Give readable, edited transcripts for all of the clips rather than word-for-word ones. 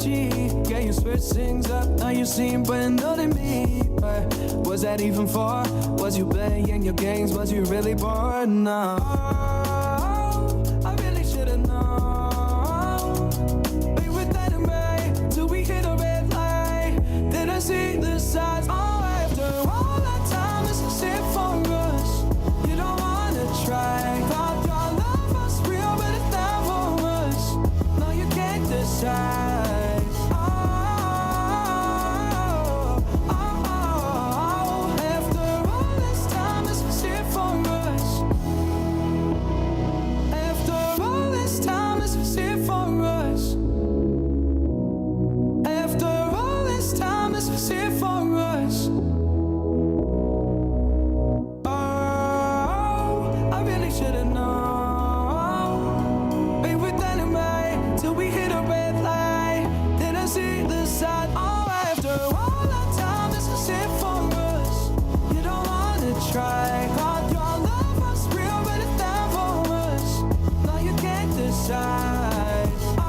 energy. Yeah, you switch things up, now you seem brand new to me. But was that even for? Was you playing your games? Was you really bored? No, I really should've known. We were that in May till we hit a red light. Didn't see the signs. Oh, after all that time, this is it for us. You don't wanna try. Thought your love was real, but it never was. No, you can't decide. Oh, oh, oh. After all this time, this is it for us. After all this time, this is it for us. After all this time, this is it for us. Oh, I really should've known. We were dynamite till we hit a red light. Didn't see the side. Oh, after all that time, this is it for us. You don't wanna try. Thought your love was real, but it never was. No, you can't decide. Oh,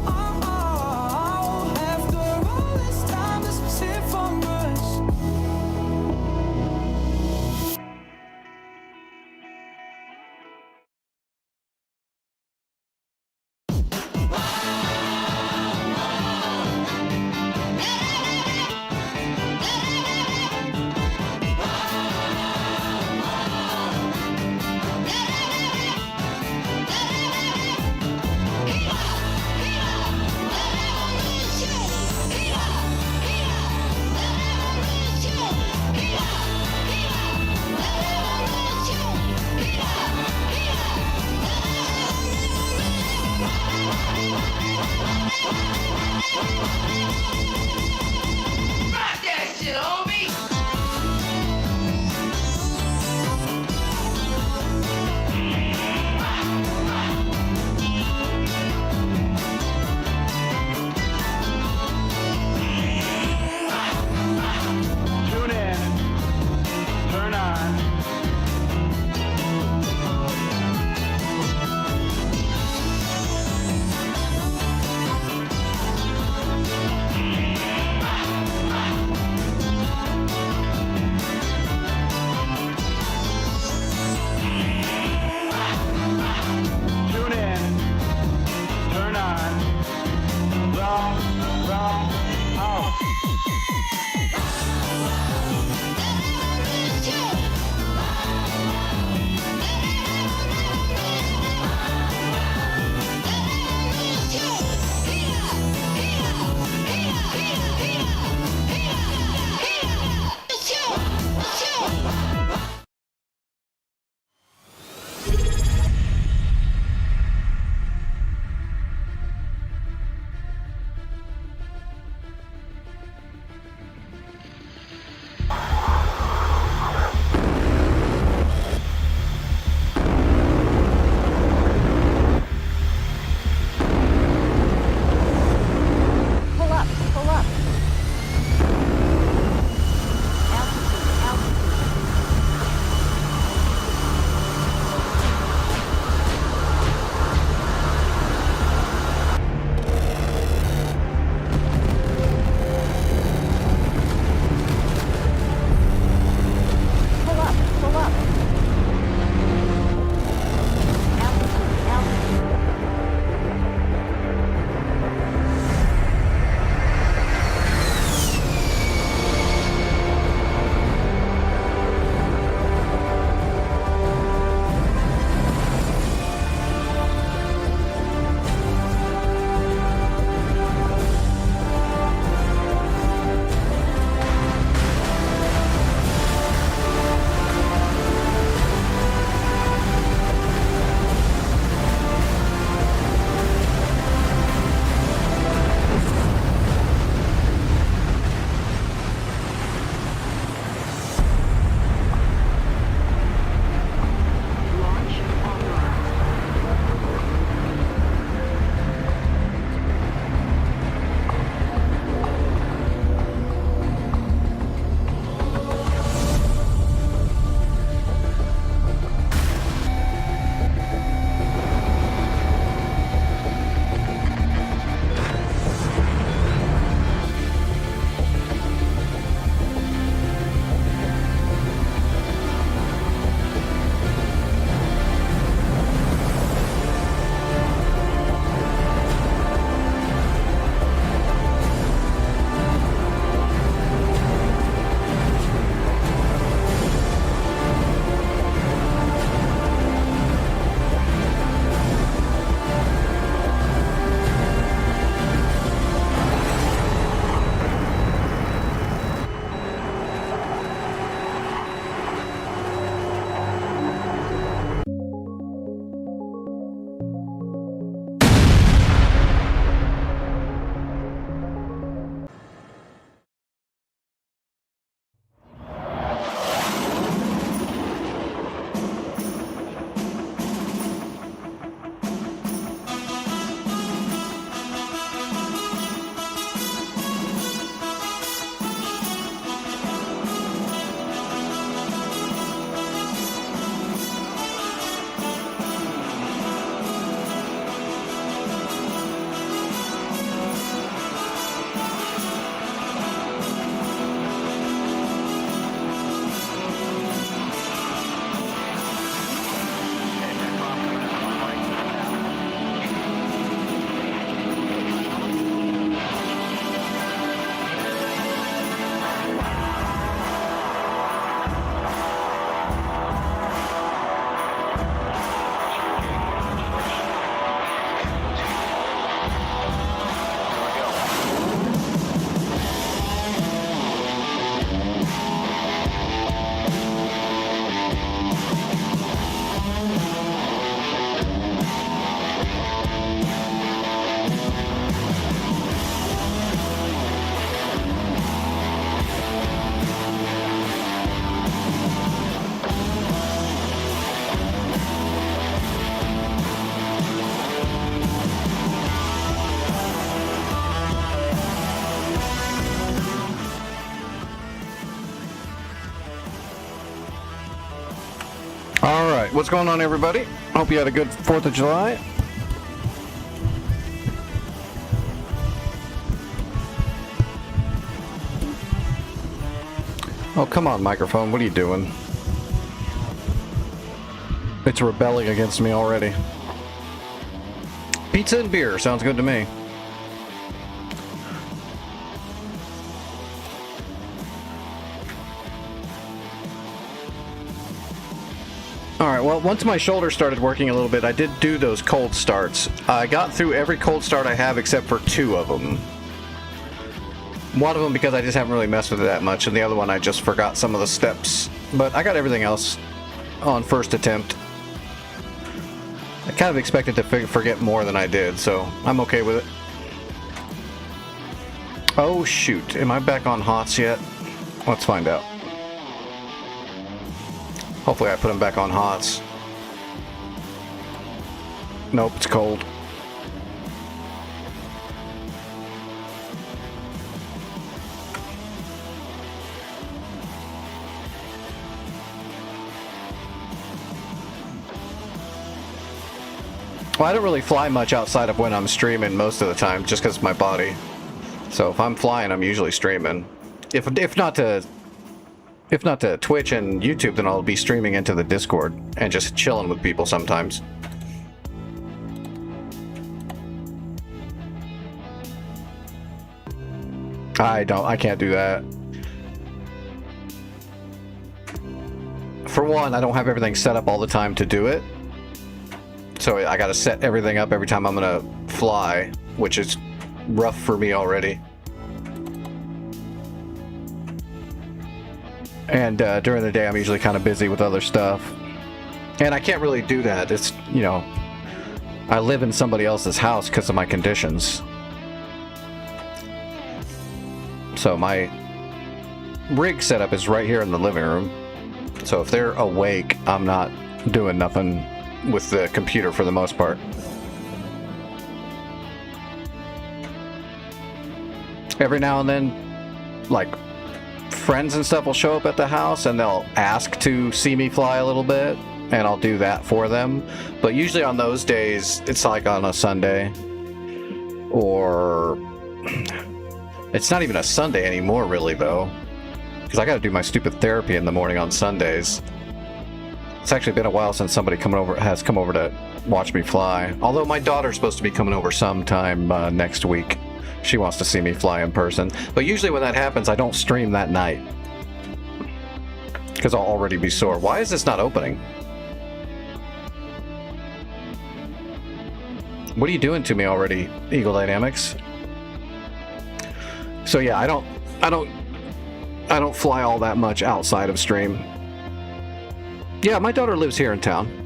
oh, oh. After all this time, this is it for us. Rock that shit, homie! Tune in, turn on. Tune in, turn on. Rock house. Alright, what's going on, everybody? Hope you had a good 4th of July. Oh, come on, microphone. What are you doing? It's rebelling against me already. Pizza and beer. Sounds good to me. Alright, well, once my shoulder started working a little bit, I did do those cold starts. I got through every cold start I have except for 2 of them. One of them because I just haven't really messed with it that much, and the other one I just forgot some of the steps. But I got everything else on first attempt. I kind of expected to forget more than I did, so I'm okay with it. Oh shoot, am I back on HOTS yet? Let's find out. Hopefully I put him back on HOTS. Nope, it's cold. Well, I don't really fly much outside of when I'm streaming most of the time, just because of my body. So if I'm flying, I'm usually streaming. If not to Twitch and YouTube, then I'll be streaming into the Discord and just chilling with people sometimes. I can't do that. For one, I don't have everything set up all the time to do it. So I gotta set everything up every time I'm gonna fly, which is rough for me already. And during the day, I'm usually kind of busy with other stuff. And I can't really do that. It's, you know, I live in somebody else's house because of my conditions. So my rig setup is right here in the living room. So if they're awake, I'm not doing nothing with the computer for the most part. Every now and then, like, friends and stuff will show up at the house and they'll ask to see me fly a little bit, and I'll do that for them. But usually on those days, it's like on a Sunday, or it's not even a Sunday anymore really though, because I gotta do my stupid therapy in the morning on Sundays. It's actually been a while since somebody has come over to watch me fly, although my daughter's supposed to be coming over sometime next week. She wants to see me fly in person. But usually when that happens, I don't stream that night, because I'll already be sore. Why is this not opening? What are you doing to me already, Eagle Dynamics? So yeah, I don't fly all that much outside of stream. Yeah, my daughter lives here in town.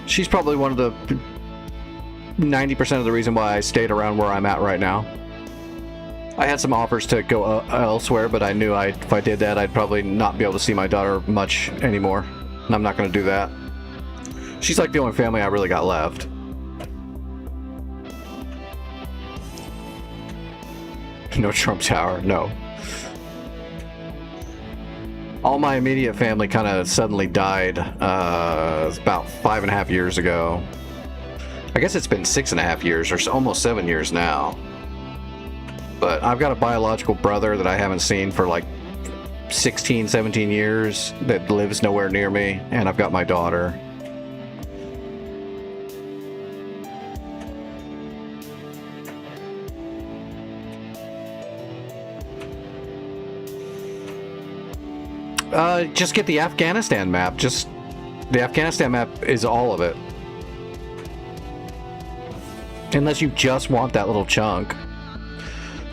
She's probably one of the 90% of the reason why I stayed around where I'm at right now. I had some offers to go elsewhere, but I knew if I did that, I'd probably not be able to see my daughter much anymore. And I'm not going to do that. She's like the only family I really got left. No Trump Tower, no. All my immediate family kind of suddenly died about 5.5 years ago. I guess it's been 6.5 years, or almost 7 years now. But I've got a biological brother that I haven't seen for like 16, 17 years that lives nowhere near me, and I've got my daughter. Just get the Afghanistan map. The Afghanistan map is all of it. Unless you just want that little chunk.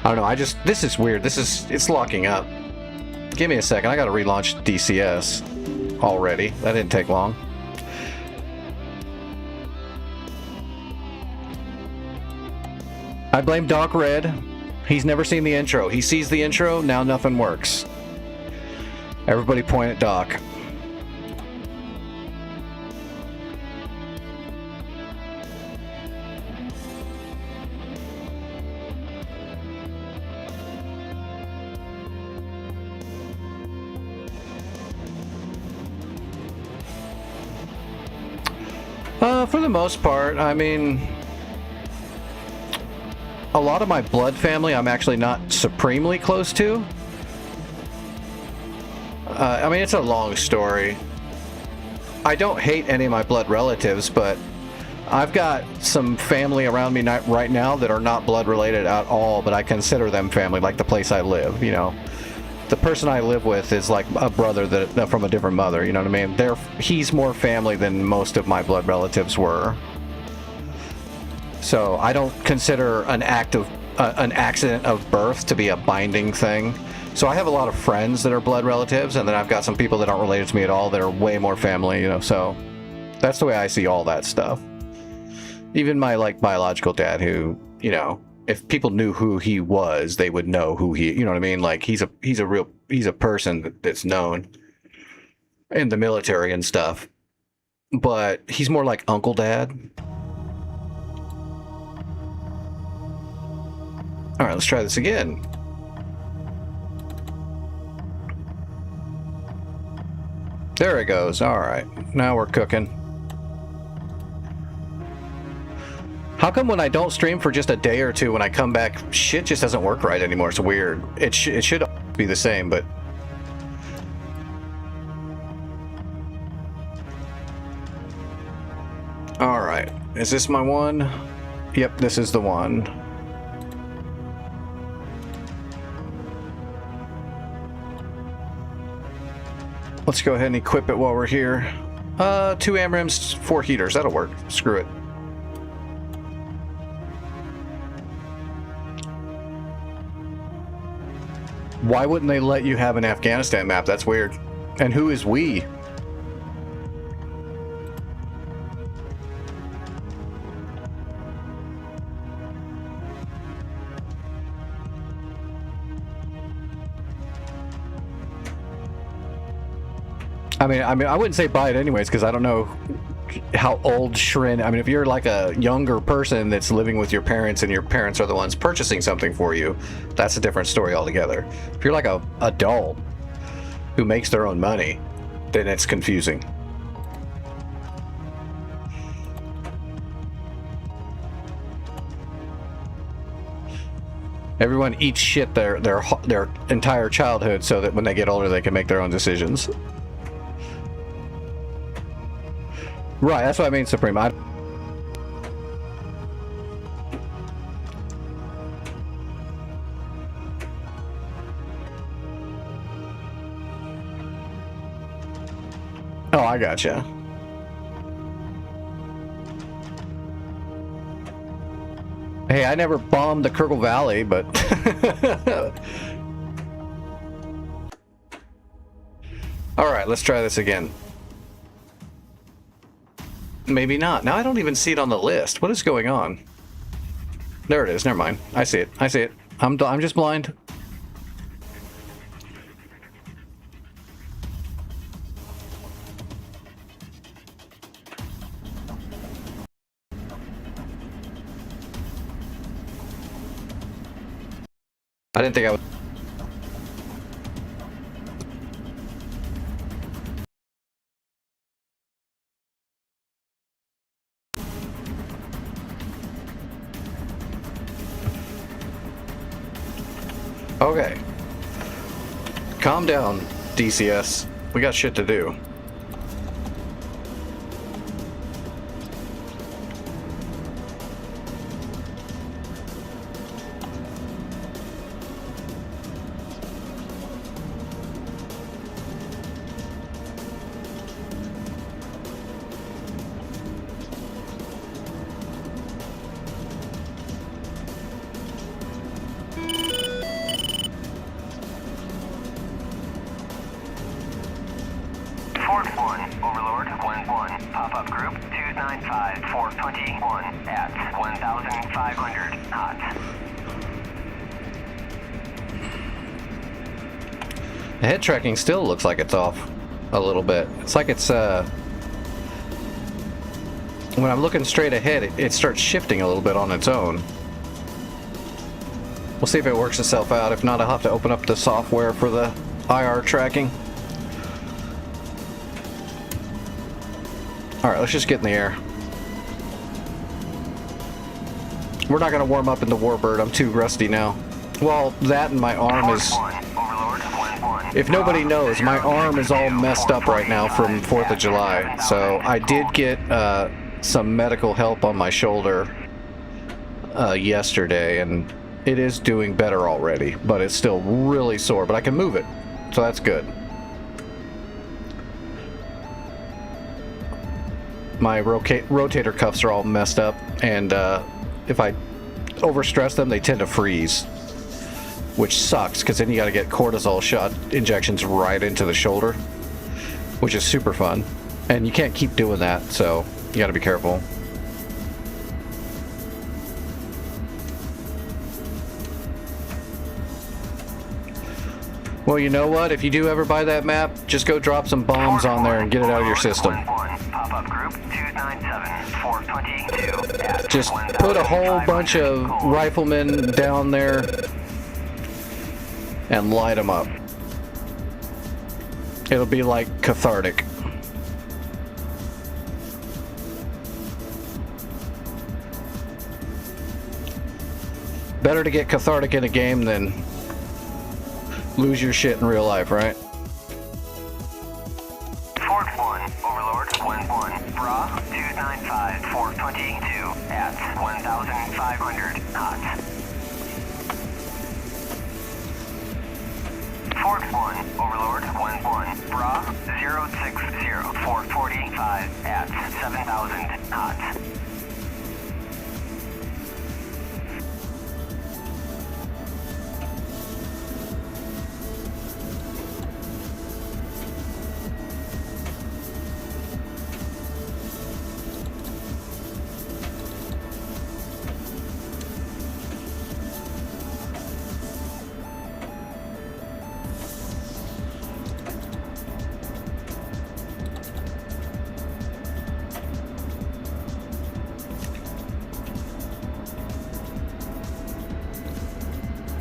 I don't know, this is weird. It's locking up. Give me a second, I gotta relaunch DCS already. That didn't take long. I blame Doc Red. He's never seen the intro. He sees the intro, now nothing works. Everybody point at Doc. For the most part, I mean, a lot of my blood family I'm actually not supremely close to. I mean, it's a long story. I don't hate any of my blood relatives, but I've got some family around me right now that are not blood related at all, but I consider them family, like the place I live, you know. The person I live with is like a brother that from a different mother, you know what I mean? He's more family than most of my blood relatives were. So I don't consider an accident of birth to be a binding thing. So I have a lot of friends that are blood relatives, and then I've got some people that aren't related to me at all that are way more family, you know, so that's the way I see all that stuff. Even my, like, biological dad who, you know, if people knew who he was, they would know who he, you know what I mean? Like, he's a person that's known in the military and stuff, but he's more like Uncle Dad. All right, let's try this again. There it goes. All right, now we're cooking. How come when I don't stream for just a day or two, when I come back, shit just doesn't work right anymore? It's weird. It should be the same, but... All right, is this my one? Yep, this is the one. Let's go ahead and equip it while we're here. 2 AMRAAMs, 4 heaters. That'll work. Screw it. Why wouldn't they let you have an Afghanistan map? That's weird. And who is we? I mean, I wouldn't say buy it anyways, because I don't know how old Shrin. I mean, if you're like a younger person that's living with your parents and your parents are the ones purchasing something for you, that's a different story altogether. If you're like a adult who makes their own money, then it's confusing. Everyone eats shit their entire childhood so that when they get older they can make their own decisions. Right, that's what I mean, Supreme. Oh, I gotcha. Hey, I never bombed the Kirkle Valley, but... Alright, let's try this again. Maybe not. Now I don't even see it on the list. What is going on? There it is. Never mind. I see it. I see it. I'm just blind. I didn't think I would. Okay. Calm down, DCS. We got shit to do. The head tracking still looks like it's off a little bit. It's like it's, when I'm looking straight ahead, it starts shifting a little bit on its own. We'll see if it works itself out. If not, I'll have to open up the software for the IR tracking. Alright, let's just get in the air. We're not gonna warm up in the Warbird. I'm too rusty now. Well, that and my arm is... If nobody knows, my arm is all messed up right now from 4th of July. So I did get some medical help on my shoulder yesterday, and it is doing better already, but it's still really sore, but I can move it, so that's good. My rotator cuffs are all messed up, and if I overstress them, they tend to freeze, which sucks, because then you got to get cortisol shot injections right into the shoulder, which is super fun, and you can't keep doing that, so you got to be careful. Well, you know what? If you do ever buy that map, just go drop some bombs on there and get it out of your system. Just put a whole bunch of riflemen down there and light them up. It'll be like cathartic. Better to get cathartic in a game than lose your shit in real life, right? Fort 1, Overlord 1-1, Bra 295 422 at 1,500 knots. Fort 1, Overlord 1-1, Bra 060 445 at 7,000 knots.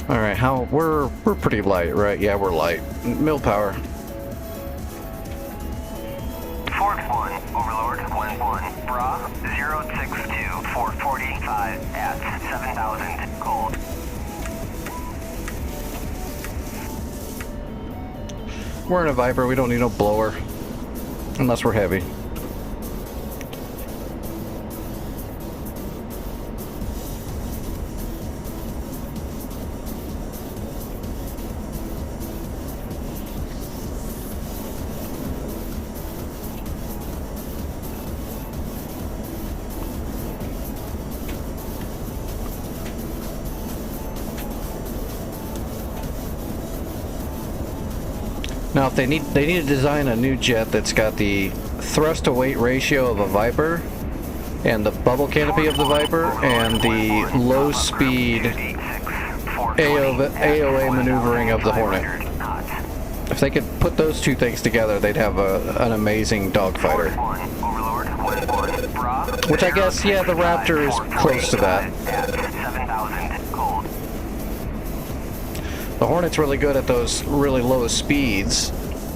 All right, we're pretty light, right? Yeah, we're light. Mill power. Fort 1, Overlord 1-1, Bra 062 445 at 7,000 cold. We're in a Viper. We don't need no blower, unless we're heavy. Now, if they need to design a new jet that's got the thrust to weight ratio of a Viper, and the bubble canopy of the Viper, and the low speed AOA maneuvering of the Hornet. If they could put those two things together, they'd have an amazing dogfighter. Which I guess, yeah, the Raptor is close to that. The Hornet's really good at those really low speeds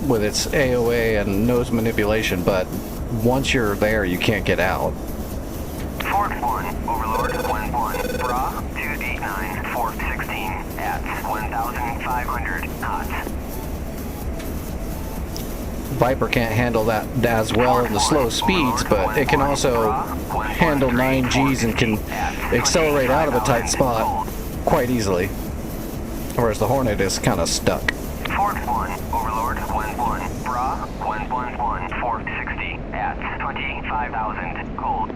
with its AOA and nose manipulation, but once you're there, you can't get out. Fort 1, Overlord 1-1, Bra 289 416 at 1,500 knots. Viper can't handle that as well in the slow speeds, but it can also handle 9Gs and can accelerate out of a tight spot quite easily. Whereas the Hornet is kind of stuck. Fort 1, Overlord 1-1, Bra 111 460 at 25,000 cold.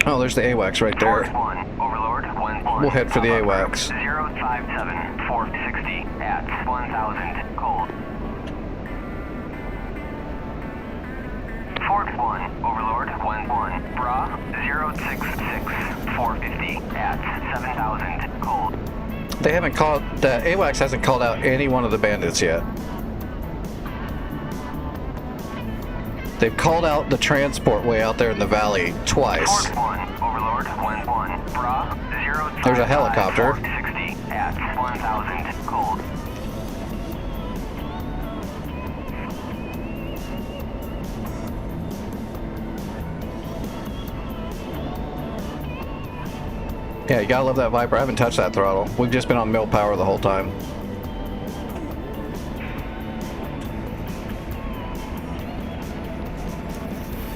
Oh, there's the AWACS right there. Fort 1, Overlord 1-1. We'll head for the AWACS. 057 460 at 1,000 cold. Fort 1, Overlord 1-1, Bra 066 450 at 7,000 cold. They haven't called, the AWACS hasn't called out any one of the bandits yet. They've called out the transport way out there in the valley twice. Fort 1, Overlord 1-1, Bra 055 There's a helicopter. 460 at 1,000 cold. Yeah, you gotta love that Viper. I haven't touched that throttle. We've just been on mill power the whole time.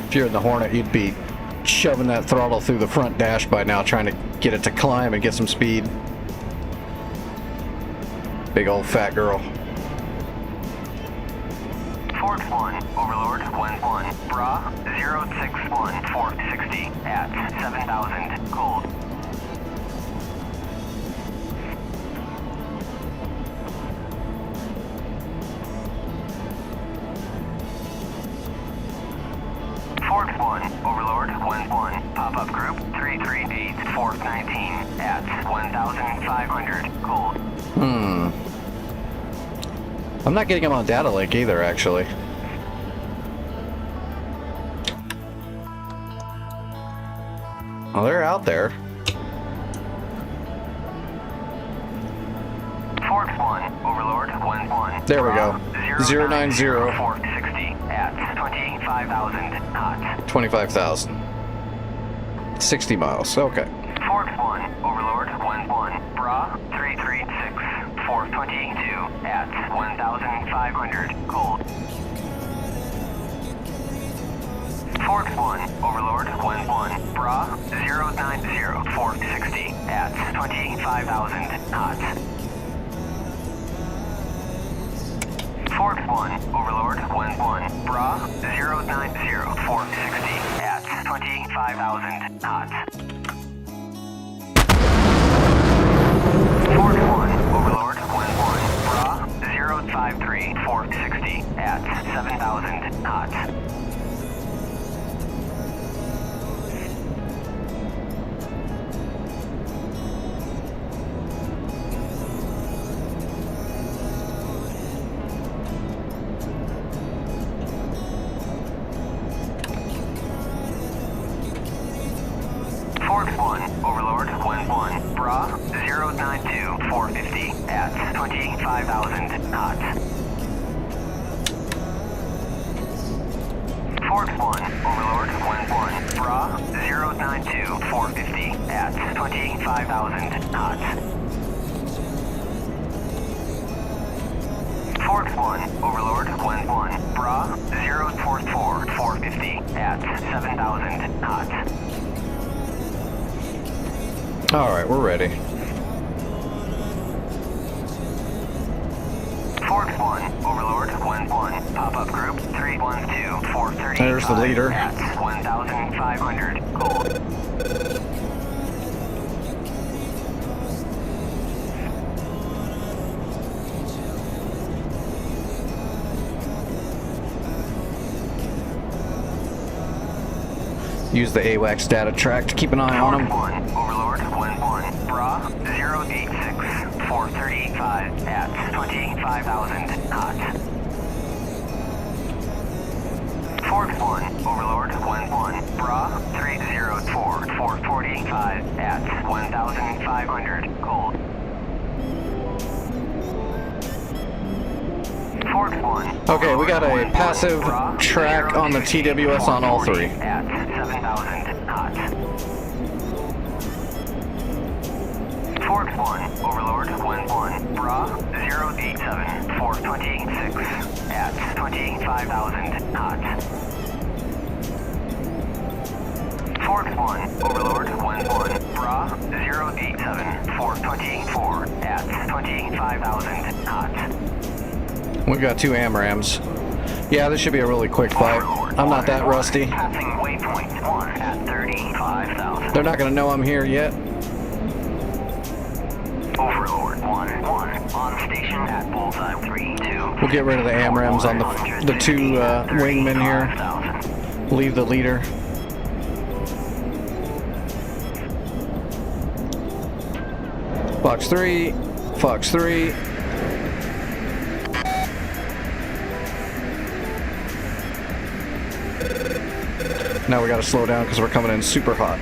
If you're in the Hornet, you'd be shoving that throttle through the front dash by now, trying to get it to climb and get some speed. Big old fat girl. Fort 1, Overlord 1-1, Bra 061 460 at 7,000, cold. Fort 1, Overlord 1-1, pop-up group 338 419 at 1,500, cold. I'm not getting them on data link either, actually. Oh, they're out there. Fort 1, Overlord 1-1. There we go. 090. 460 at 25,000 knots. 25,000. 60 miles. Okay. Fort 1, Overlord 1-1. Bra 336 422 at 1,500, cold. Fort 1, Overlord 1-1. Bra 090 460 at 25,000 knots. Fort 1, Overlord 1-1. Bra 090 460 at 25,000 knots. Fort 1, Overlord 1-1. Bra 053 460 at 7,000 knots. Fort 1, Overlord 1-1. Bra 092 450 at 25,000 knots. Fort 1, Overlord 1-1. Bra 092 450 at 25,000 knots. Fort 1, Overlord 1-1. Bra 044 450 at 7,000 knots. Alright, we're ready. Fort 1, Overlord 1-1. Pop-up group 312 435 There's the leader. at 1,500, cold. Use the AWACS data track to keep an eye on Fort him. 1, Overlord 1-1. Bra 086 435 at 25,000 knots. Fort 1, Overlord 1-1. Bra 304 445 at 1,500, cold. Fort 1. Okay, we got a passive track on the TWS on all three. At 7,000 knots. Fort 1, Overlord 1-1. Bra 087 426 at 25,000 knots. Fort 1, Overlord 1-1. Bra 087 424 at 25,000 knots. We've got two AMRAMs. Yeah, this should be a really quick fight. I'm not that rusty. Passing waypoint 1 at 35,000. They're not gonna know I'm here yet. Overlord 1-1 on station at bullseye 3-2. We'll get rid of the AMRAMs on the two wingmen here. Leave the leader. Fox 3. Fox 3. Now we gotta slow down because we're coming in super hot.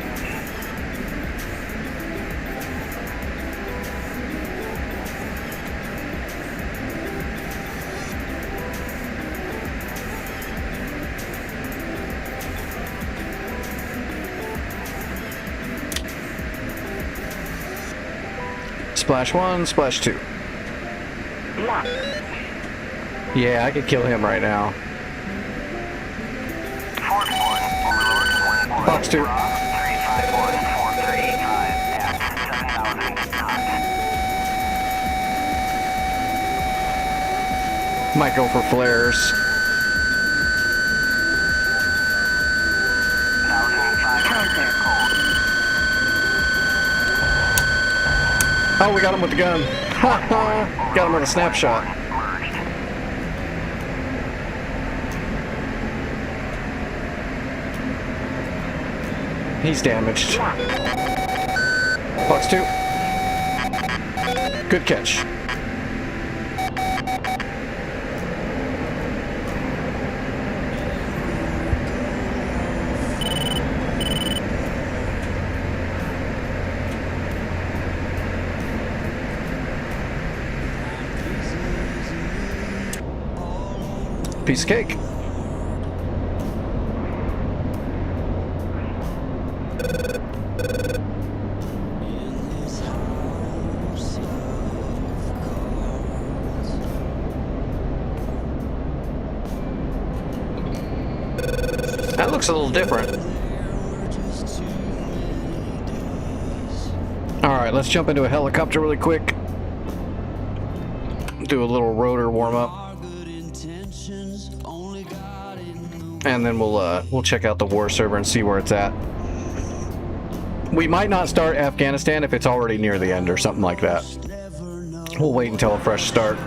Splash 1, Splash 2. Yeah, I could kill him right now. Force 1, Overlord 1 Fox 2. 351-4385 at 7,000 knots. Might go for flares. 1,500 cold. Oh, we got him with the gun. Got him with a snapshot. Merged. He's damaged. Fox 2. Good catch. Piece of cake. That looks a little different. Alright, let's jump into a helicopter really quick. Do a little rotor warm-up. And then we'll check out the war server and see where it's at. We might not start Afghanistan if it's already near the end or something like that. We'll wait until a fresh start.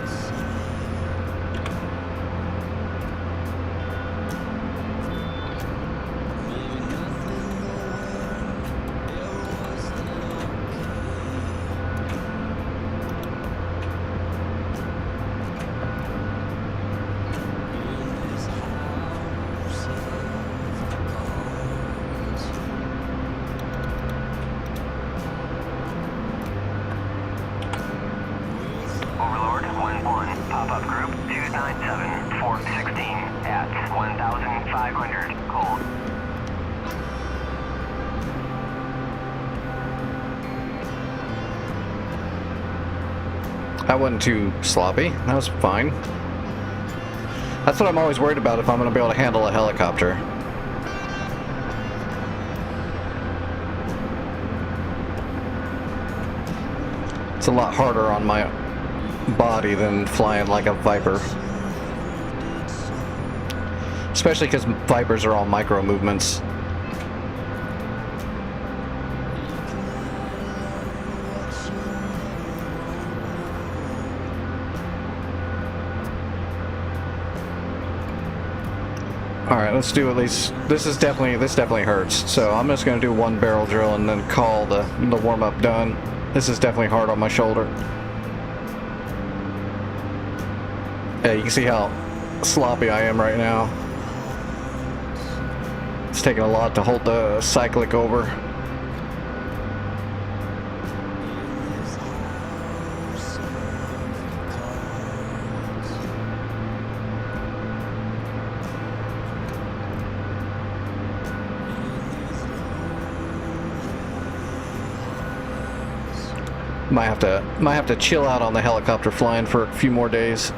Overlord 1-1, pop-up group 297-416 at 1,500 cold. That wasn't too sloppy. That was fine. That's what I'm always worried about if I'm going to be able to handle a helicopter. It's a lot harder on my body than flying like a Viper. Especially because Vipers are all micro movements. Alright, let's do at least... This definitely hurts. So I'm just going to do one barrel drill and then call the warm-up done. This is definitely hard on my shoulder. Yeah, you can see how sloppy I am right now. It's taking a lot to hold the cyclic over. Might have to chill out on the helicopter flying for a few more days.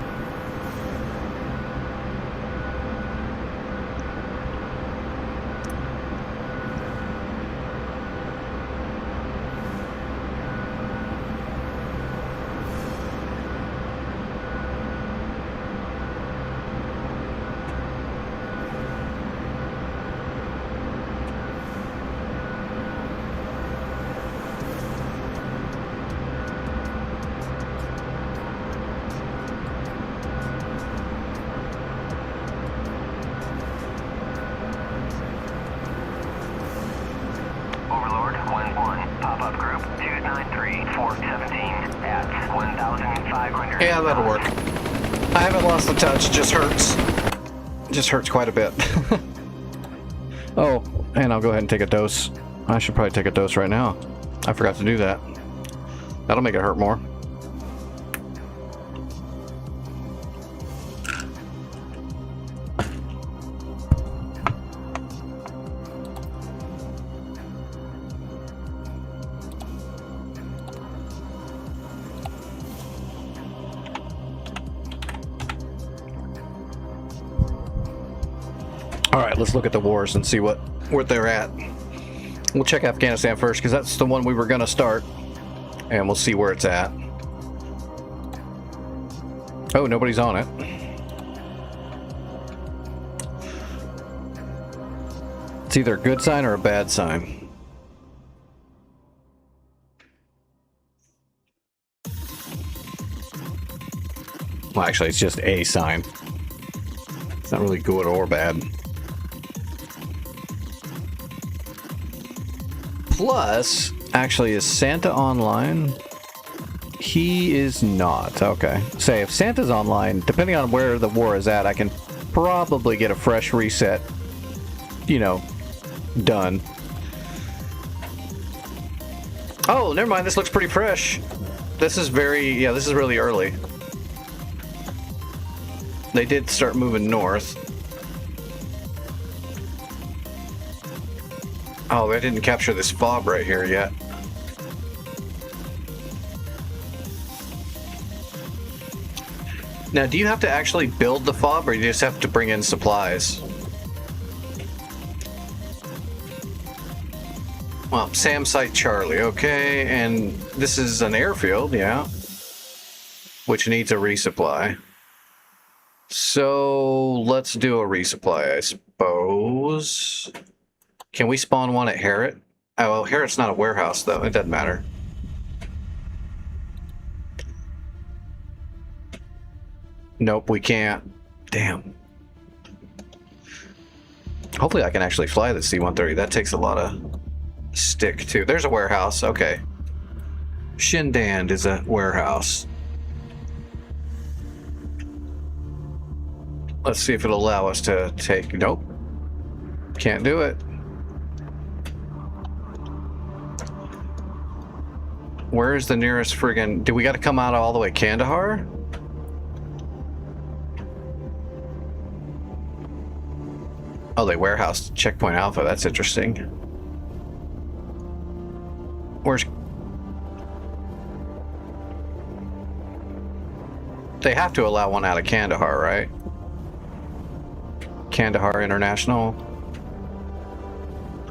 Overlord 1-1, pop-up group 293-417 at 1,500. Yeah, that'll work. I haven't lost the touch, just hurts. Just hurts quite a bit. Oh, and I'll go ahead and take a dose. I should probably take a dose right now. I forgot to do that. That'll make it hurt more. All right, let's look at the wars and see what where they're at. We'll check Afghanistan first because that's the one we were going to start, and we'll see where it's at. Oh, nobody's on it. It's either a good sign or a bad sign. Well, actually, it's just a sign. It's not really good or bad. Plus, actually, is Santa online? He is not. Okay. Say, if Santa's online, depending on where the war is at, I can probably get a fresh reset, you know, done. Oh, never mind. This looks pretty fresh. This is yeah, this is really early. They did start moving north. Oh, they didn't capture this fob right here yet. Now, do you have to actually build the fob, or you just have to bring in supplies? Well, SAM Site Charlie, okay, and this is an airfield, yeah, which needs a resupply. So, let's do a resupply, I suppose. Can we spawn one at Harrod? Oh, well, Harrod's not a warehouse, though. It doesn't matter. Nope, we can't. Damn. Hopefully I can actually fly the C-130. That takes a lot of stick, too. There's a warehouse. Okay. Shindand is a warehouse. Let's see if it'll allow us to take... Nope. Can't do it. Where's the nearest friggin... Do we got to come out all the way Kandahar? Oh, they warehoused Checkpoint Alpha. That's interesting. Where's... They have to allow one out of Kandahar, right? Kandahar International.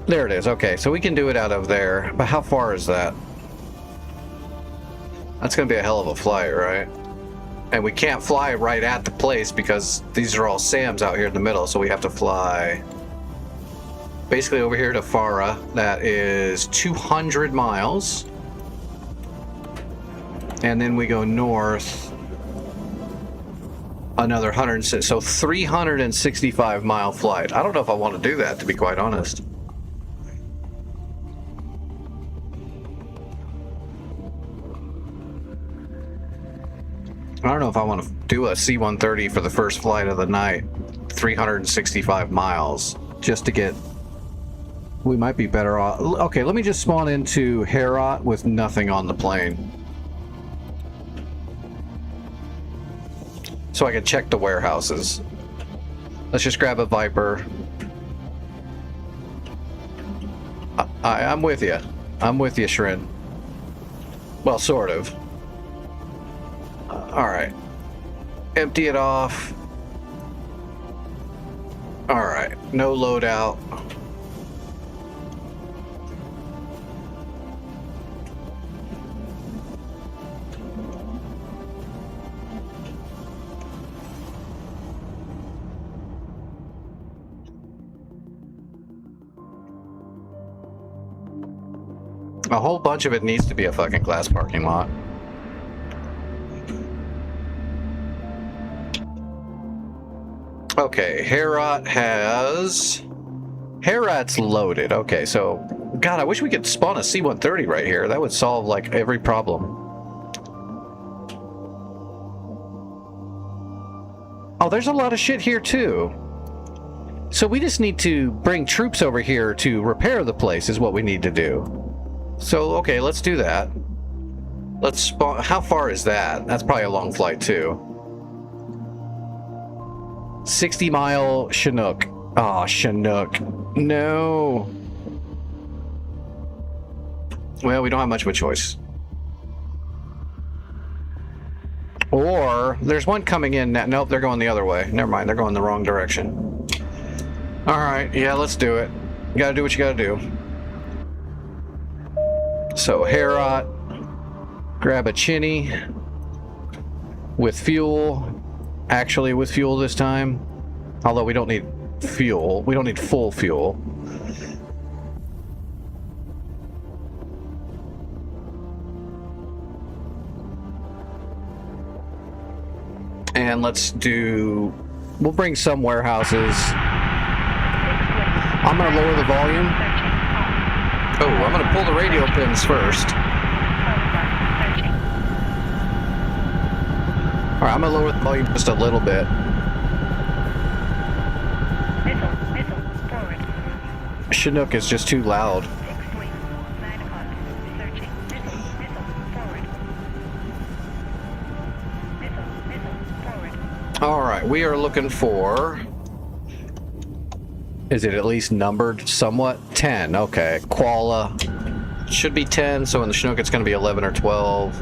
There it is. Okay, so we can do it out of there. But how far is that? That's going to be a hell of a flight, right? And we can't fly right at the place because these are all SAMs out here in the middle, so we have to fly basically over here to Farah. That is 200 miles. And then we go north another 100, so 365 mile flight. I don't know if I want to do that, to be quite honest. I don't know if I want to do a C-130 for the first flight of the night, 365 miles, just to get... We might be better off... Okay, let me just spawn into Herat with nothing on the plane. So I can check the warehouses. Let's just grab a Viper. I'm with you. I'm with you, Shrin. Well, sort of. Alright. Empty it off. Alright. No loadout. A whole bunch of it needs to be a fucking glass parking lot. Okay, Herat has... Herat's loaded. Okay, so... God, I wish we could spawn a C-130 right here. That would solve, like, every problem. Oh, there's a lot of shit here, too. So we just need to bring troops over here to repair the place is what we need to do. So, okay, let's do that. Let's spawn... How far is that? That's probably a long flight, too. 60-mile Chinook. Oh, Chinook. No. Well, we don't have much of a choice. Or, there's one coming in now. Nope, they're going the other way. Never mind, they're going the wrong direction. Alright, yeah, let's do it. You gotta do what you gotta do. So, Herot, grab a chinny with fuel. Actually, with fuel this time. Although we don't need fuel. We don't need full fuel. And let's do... We'll bring some warehouses. I'm going to lower the volume. Oh, I'm going to pull the radio pins first. Alright, I'm going to lower the volume just a little bit. Missile forward. Chinook is just too loud. 6 wings, 9 o'clock, searching. Missile forward. Missile forward. Alright, we are looking for... Is it at least numbered somewhat? 10, okay. Koala should be 10, so in the Chinook it's going to be 11 or 12.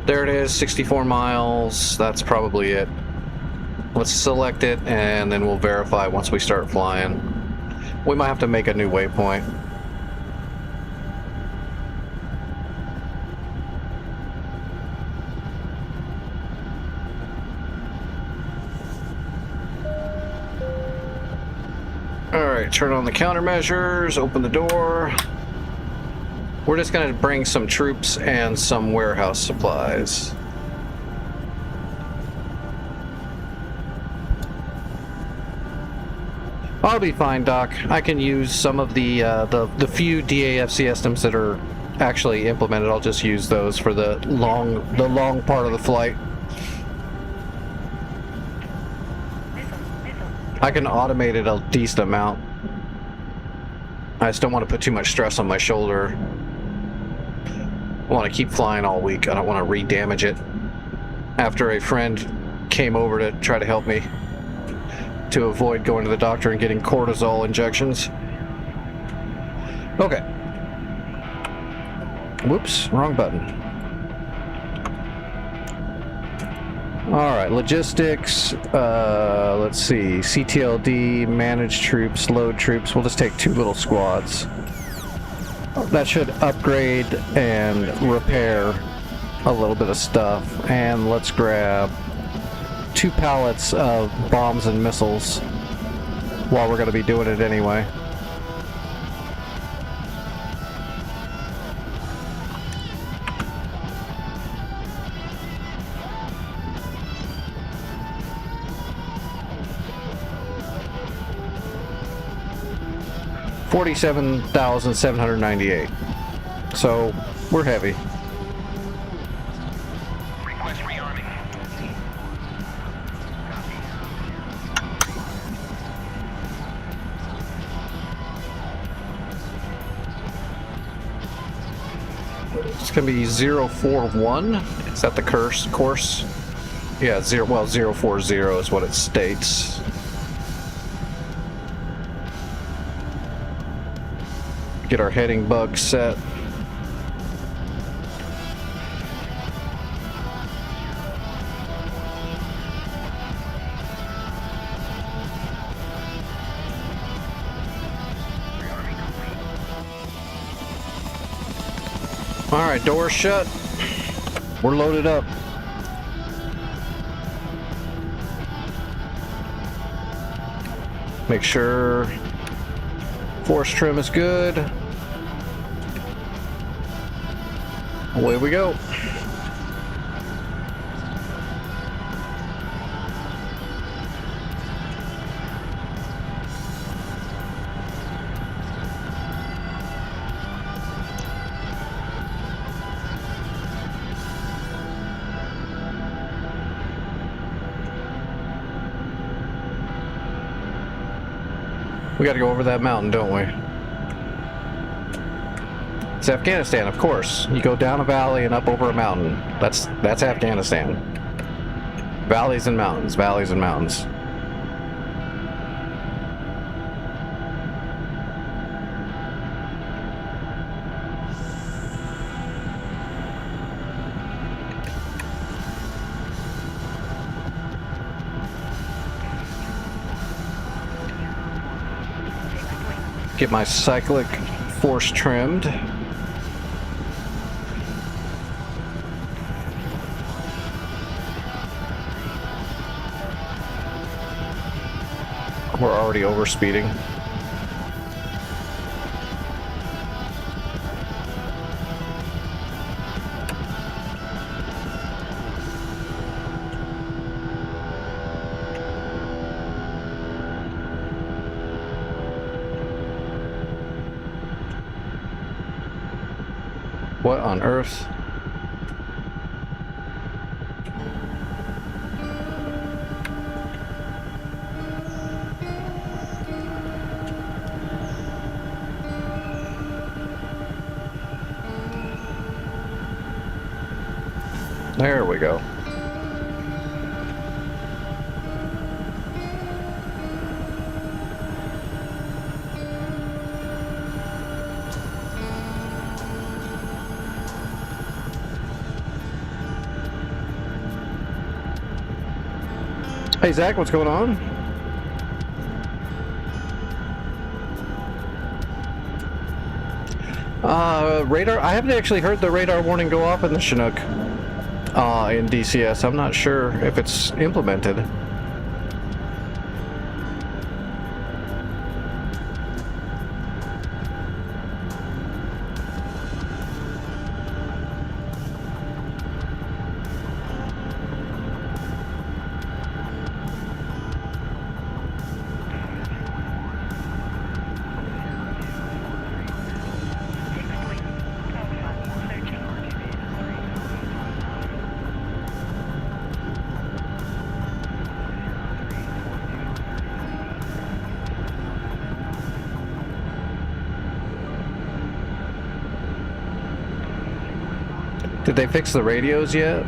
There it is, 64 miles. That's probably it. Let's select it, and then we'll verify once we start flying. We might have to make a new waypoint. Alright, turn on the countermeasures, open the door. We're just going to bring some troops and some warehouse supplies. I'll be fine, Doc. I can use some of the few DAFC systems that are actually implemented. I'll just use those for the long part of the flight. I can automate it a decent amount. I just don't want to put too much stress on my shoulder. I want to keep flying all week. I don't want to re-damage it. After a friend came over to try to help me to avoid going to the doctor and getting cortisol injections. Okay. Whoops, wrong button. Alright, logistics, let's see, CTLD, manage troops, load troops. We'll just take 2 little squads. That should upgrade and repair a little bit of stuff. And let's grab 2 pallets of bombs and missiles while we're going to be doing it anyway. $47,798. So we're heavy. Request rearming. It's gonna be 041. Is that the course? Yeah, 040 is what it states. Get our heading bug set. Alright, doors shut. We're loaded up. Make sure force trim is good. Away we go. We gotta go over that mountain, don't we? It's Afghanistan, of course. You go down a valley and up over a mountain. That's Afghanistan. Valleys and mountains, valleys and mountains. get my cyclic force trimmed. We're already overspeeding. What on earth? There we go. Hey Zach, what's going on? Radar, I haven't actually heard the radar warning go off in the Chinook in DCS. I'm not sure if it's implemented. Did they fix the radios yet?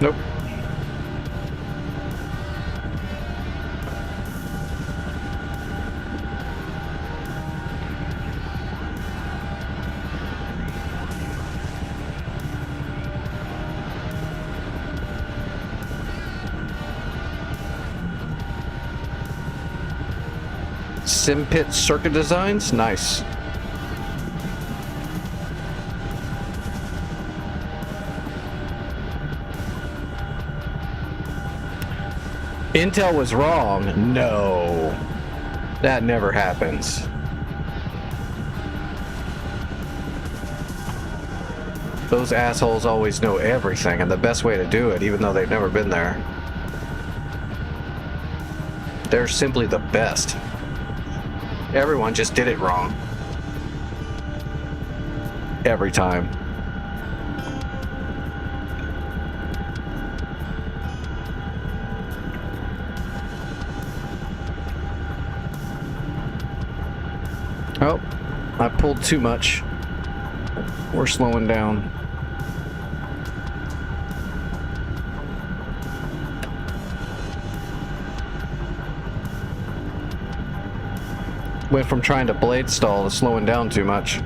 Nope. SimPit circuit designs? Nice. Intel was wrong. No. That never happens. Those assholes always know everything and the best way to do it, even though they've never been there. They're simply the best. Everyone just did it wrong. Every time. Oh, I pulled too much. We're slowing down. Went from trying to blade stall to slowing down too much.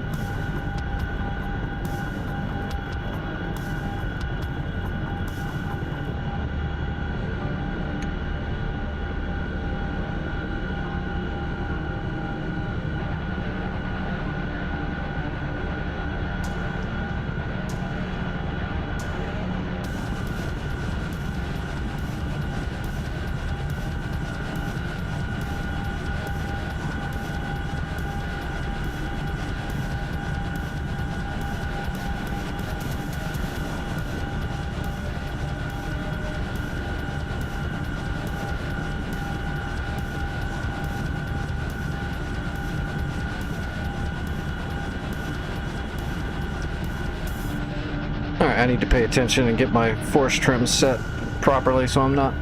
Alright, I need to pay attention and get my force trim set properly so I'm not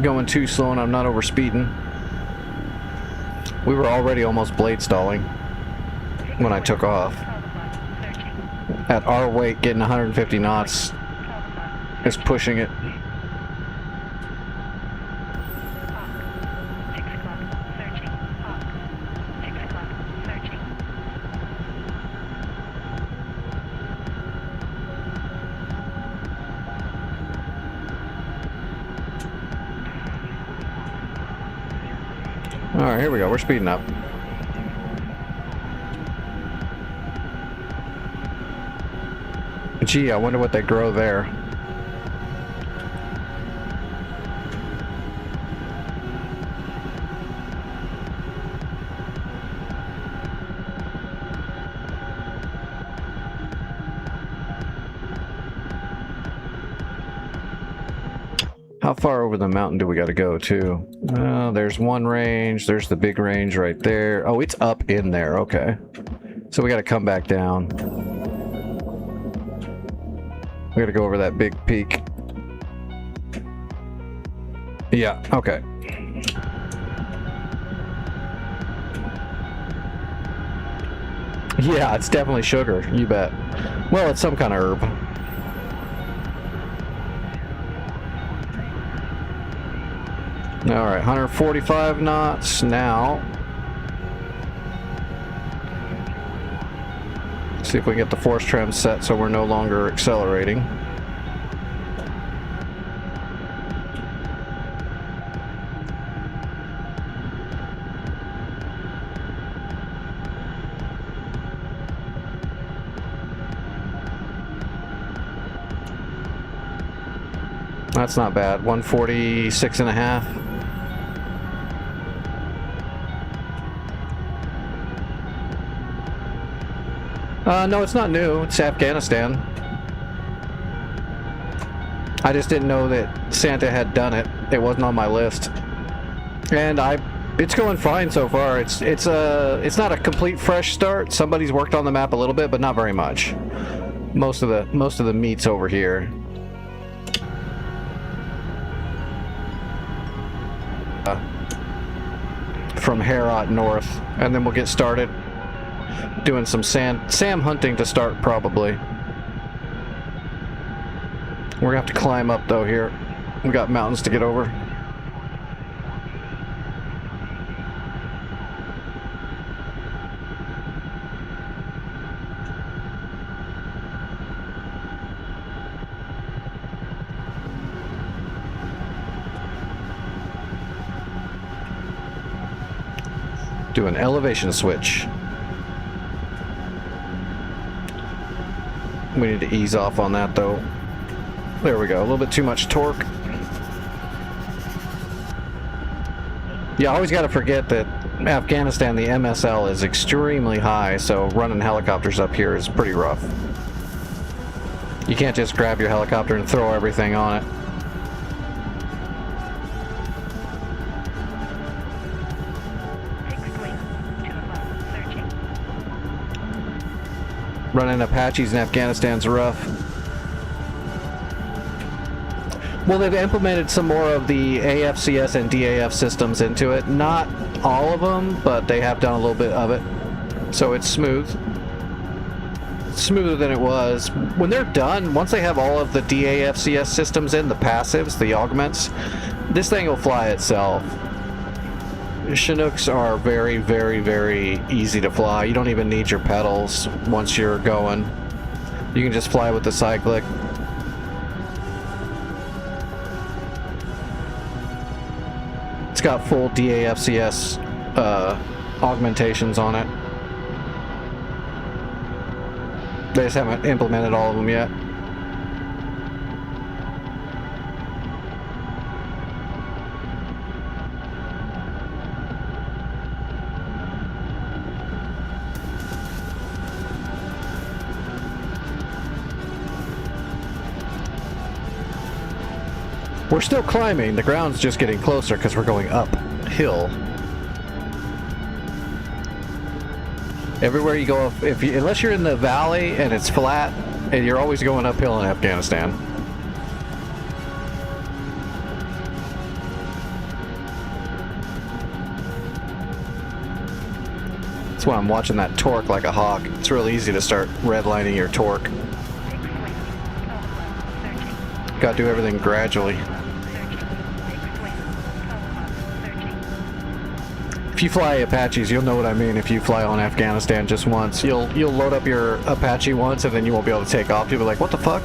going too slow and I'm not over speeding. We were already almost blade stalling when I took off. At our weight, getting 150 knots is pushing it. Alright, here we go. We're speeding up. Gee, I wonder what they grow there. How far over the mountain do we got to go to? There's one range. There's the big range right there. Oh, it's up in there. Okay. So we got to come back down. We got to go over that big peak. Yeah, okay. Yeah, it's definitely sugar. You bet. Well, it's some kind of herb. Alright, 145 knots now. See if we can get the force trim set so we're no longer accelerating. That's not bad. 146 and a half. No, it's not new. It's Afghanistan. I just didn't know that Santa had done it. It wasn't on my list. And it's going fine so far. It's not a complete fresh start. Somebody's worked on the map a little bit, but not very much. Most of the meat's over here. From Herat north, and then we'll get started doing some SAM hunting to start, probably. We're gonna have to climb up though here. We got mountains to get over. Do an elevation switch. We need to ease off on that though. There we go, a little bit too much torque. Yeah, I always got to forget that Afghanistan, the MSL is extremely high, so running helicopters up here is pretty rough. You can't just grab your helicopter and throw everything on it. Running Apaches in Afghanistan's rough. Well, they've implemented some more of the AFCS and DAF systems into it. Not all of them, but they have done a little bit of it. So it's smooth. Smoother than it was. When they're done, once they have all of the DAFCS systems in, the passives, the augments, this thing will fly itself. Chinooks are very, very, very easy to fly. You don't even need your pedals once you're going. You can just fly with the cyclic. It's got full DAFCS augmentations on it. They just haven't implemented all of them yet. We're still climbing. The ground's just getting closer because we're going uphill. Everywhere you go, unless you're in the valley and it's flat, and you're always going uphill in Afghanistan. That's why I'm watching that torque like a hawk. It's real easy to start redlining your torque. Gotta do everything gradually. If you fly Apaches, you'll know what I mean. If you fly on Afghanistan just once, you'll load up your Apache once, and then you won't be able to take off. You'll be like, what the fuck?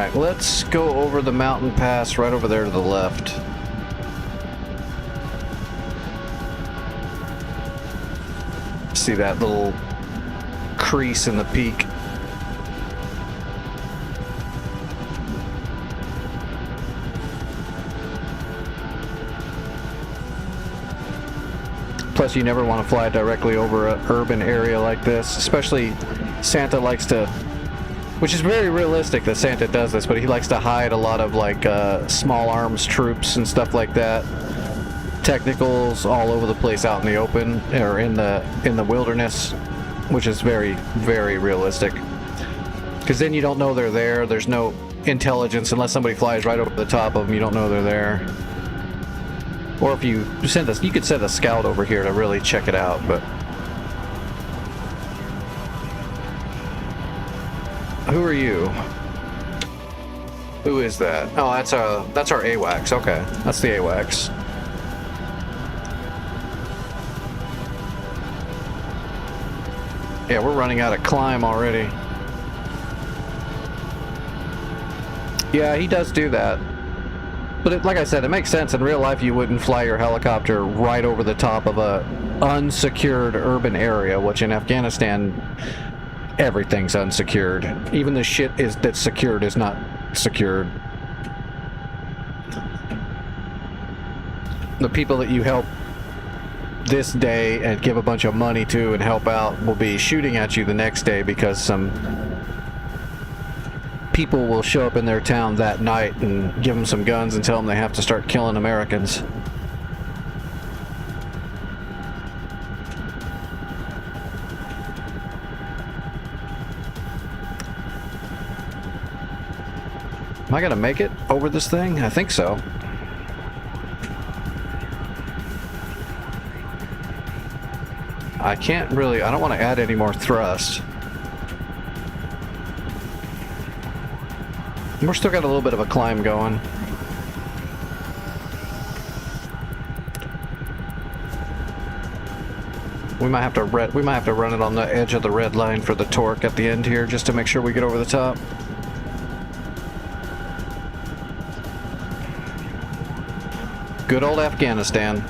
Alright, let's go over the mountain pass right over there to the left. See that little crease in the peak? Plus, you never want to fly directly over an urban area like this, especially Santa likes to, which is very realistic that Santa does this, but he likes to hide a lot of like small arms troops and stuff like that. Technicals all over the place out in the open or in the wilderness, which is very, very realistic. Because then you don't know they're there. There's no intelligence unless somebody flies right over the top of them. You don't know they're there. Or if you send us, you could send a scout over here to really check it out, but. Who are you? Who is that? Oh, that's our AWACS. Okay, that's the AWACS. Yeah, we're running out of climb already. Yeah, he does do that. But like I said, it makes sense. In real life, you wouldn't fly your helicopter right over the top of a unsecured urban area, which in Afghanistan, everything's unsecured. Even the shit that's secured is not secured. The people that you help this day and give a bunch of money to and help out will be shooting at you the next day because some people will show up in their town that night and give them some guns and tell them they have to start killing Americans. Am I gonna make it over this thing? I think so. I can't really, I don't want to add any more thrust. We're still got a little bit of a climb going. We might have to run it on the edge of the red line for the torque at the end here just to make sure we get over the top. Good old Afghanistan.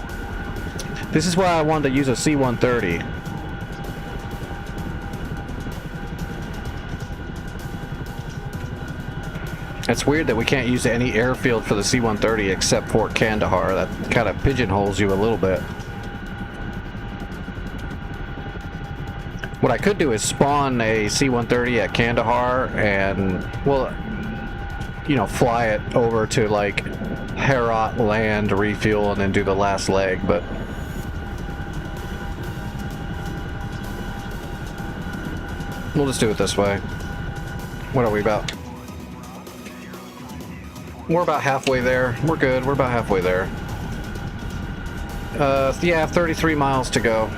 This is why I wanted to use a C-130. It's weird that we can't use any airfield for the C-130 except Fort Kandahar. That kind of pigeonholes you a little bit. What I could do is spawn a C-130 at Kandahar and, well, you know, fly it over to like Herat land, refuel, and then do the last leg, but we'll just do it this way. What are we about? We're about halfway there. We're good. We're about halfway there. Yeah, 33 miles to go.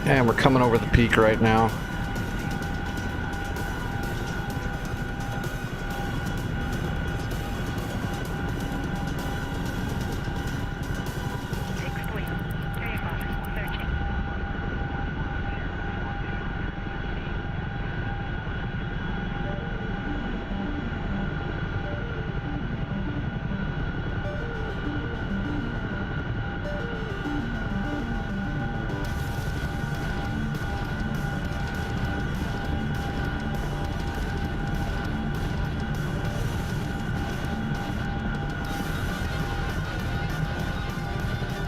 And we're coming over the peak right now.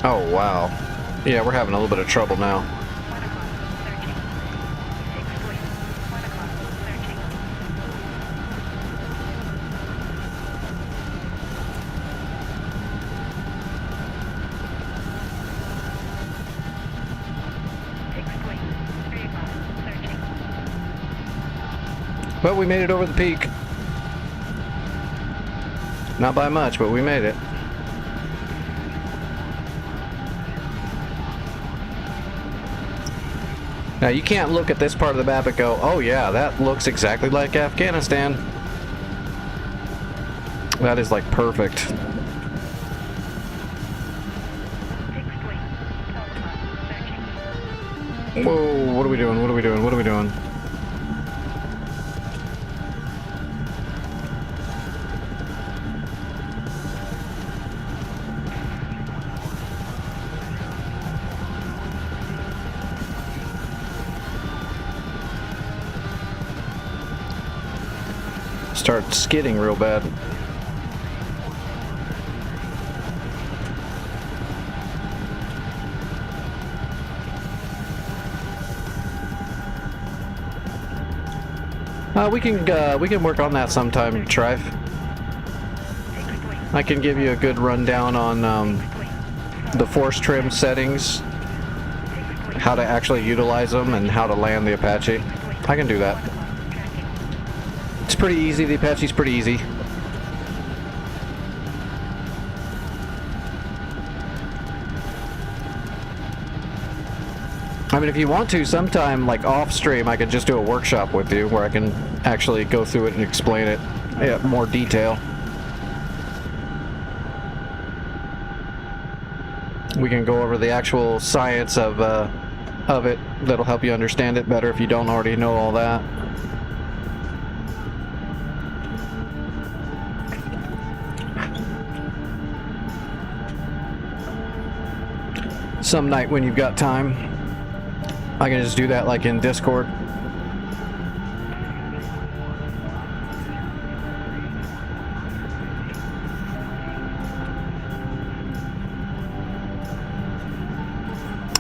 Oh, wow. Yeah, we're having a little bit of trouble now. 1 o'clock, searching. 6 1 o'clock, searching. Well, we made it over the peak. Not by much, but we made it. Now, you can't look at this part of the map and go, oh yeah, that looks exactly like Afghanistan. That is like perfect. Whoa, what are we doing? What are we doing? What are we doing? start skidding real bad. We can work on that sometime, Trife. I can give you a good rundown on the force trim settings, how to actually utilize them, and how to land the Apache. I can do that. It's pretty easy. The Apache's pretty easy. I mean, if you want to, sometime, like off stream, I could just do a workshop with you where I can actually go through it and explain it in more detail. We can go over the actual science of it. That'll help you understand it better if you don't already know all that. Some night when you've got time, I can just do that like in Discord.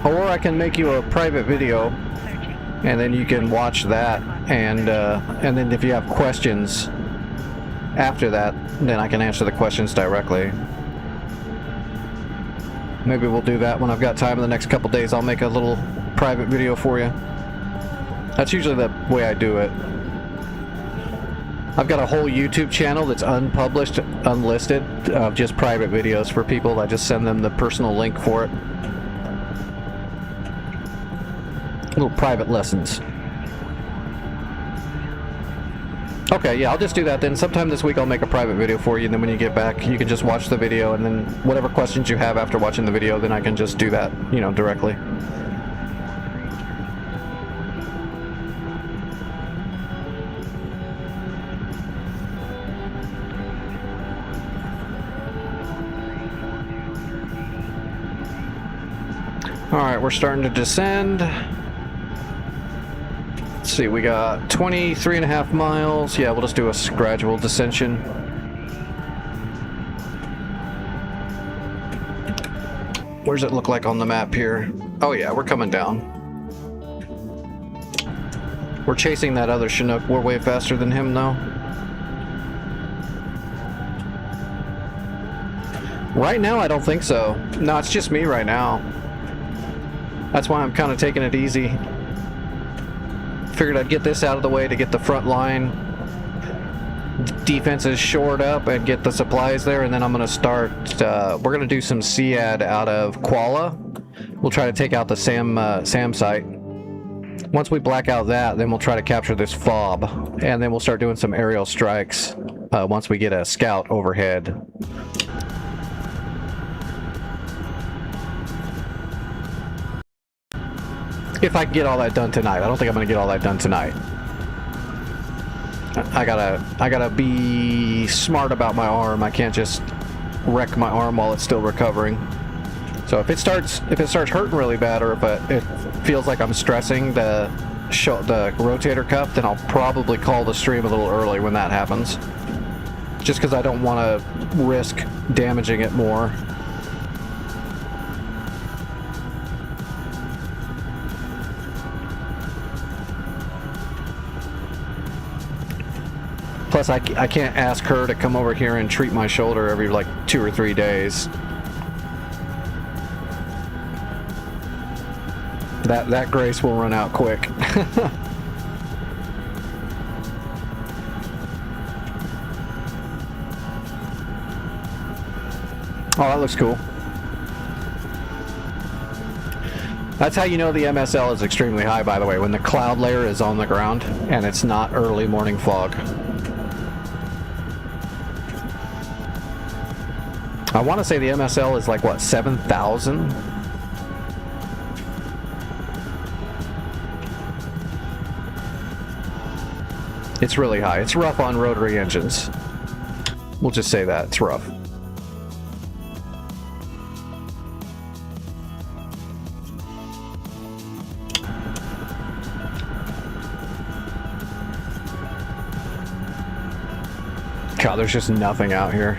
Or I can make you a private video, and then you can watch that, and then if you have questions after that, then I can answer the questions directly. Maybe we'll do that when I've got time in the next couple days. I'll make a little private video for you. That's usually the way I do it. I've got a whole YouTube channel that's unpublished, unlisted, of just private videos for people. I just send them the personal link for it. Little private lessons. Okay, yeah, I'll just do that then. Sometime this week I'll make a private video for you, and then when you get back, you can just watch the video, and then whatever questions you have after watching the video, then I can just do that, you know, directly. Alright, we're starting to descend. Let's see, we got 23.5 miles. Yeah, we'll just do a gradual descension. Where's it look like on the map here? Oh yeah, we're coming down. We're chasing that other Chinook. We're way faster than him though. Right now, I don't think so. No, it's just me right now. That's why I'm kind of taking it easy. Figured I'd get this out of the way to get the front line defenses shored up and get the supplies there, and then I'm going to start, we're going to do some SEAD out of Kuala. We'll try to take out the SAM site. Once we black out that, then we'll try to capture this FOB, and then we'll start doing some aerial strikes once we get a scout overhead. If I can get all that done tonight. I don't think I'm gonna get all that done tonight. I gotta be smart about my arm. I can't just wreck my arm while it's still recovering. So if it starts hurting really bad, or if it feels like I'm stressing the rotator cuff, then I'll probably call the stream a little early when that happens. Just because I don't want to risk damaging it more. Plus, I can't ask her to come over here and treat my shoulder every like 2 or 3 days. That grace will run out quick. Oh, that looks cool. That's how you know the MSL is extremely high, by the way, when the cloud layer is on the ground and it's not early morning fog. I want to say the MSL is like, what, 7,000? It's really high. It's rough on rotary engines. We'll just say that. It's rough. God, there's just nothing out here.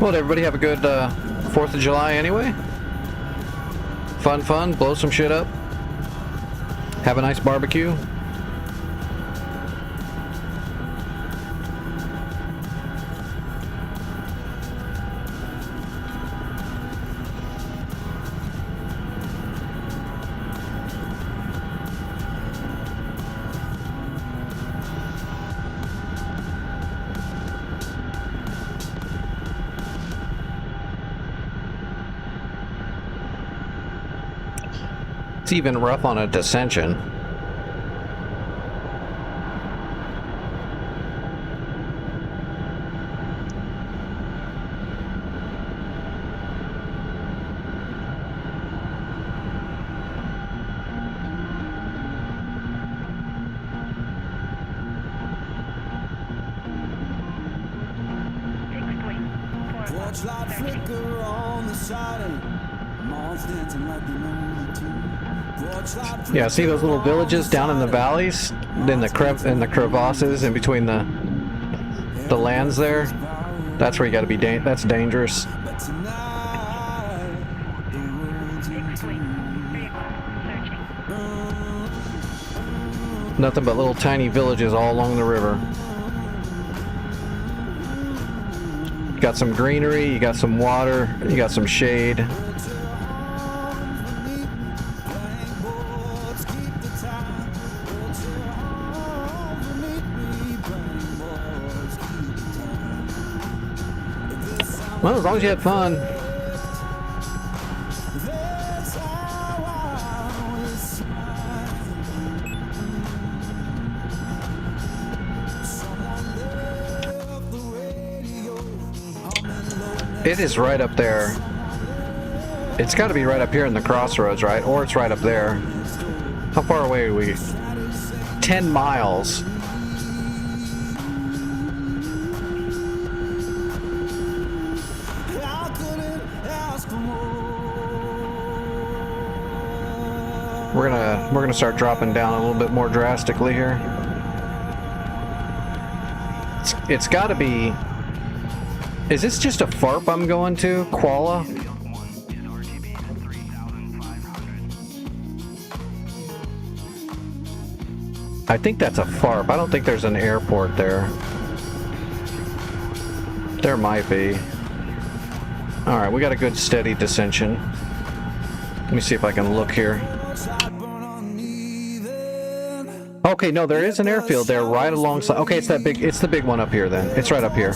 Well, did everybody have a good 4th of July anyway? Fun, blow some shit up. Have a nice barbecue. It's even rough on a dissension. Porch light flicker on the siding. Moths dancing like they know to. Porch light Yeah, see those little villages down in the valleys, in the crevasses in between the lands there. That's where you got to be. That's dangerous. but tonight the world's in tune. Vehicle searching. Nothing but little tiny villages all along the river. You got some greenery, you got some water, you got some shade. Well, as long as you had fun. It is right up there. It's got to be right up here in the crossroads, right? Or it's right up there. How far away are we? 10 miles. We're gonna start dropping down a little bit more drastically here. It's got to be. Is this just a FARP I'm going to? Kuala? I think that's a FARP. I don't think there's an airport there. There might be. Alright, we got a good steady dissension. Let me see if I can look here. Okay, no, there is an airfield there right alongside. Okay, it's the big one up here then. It's right up here.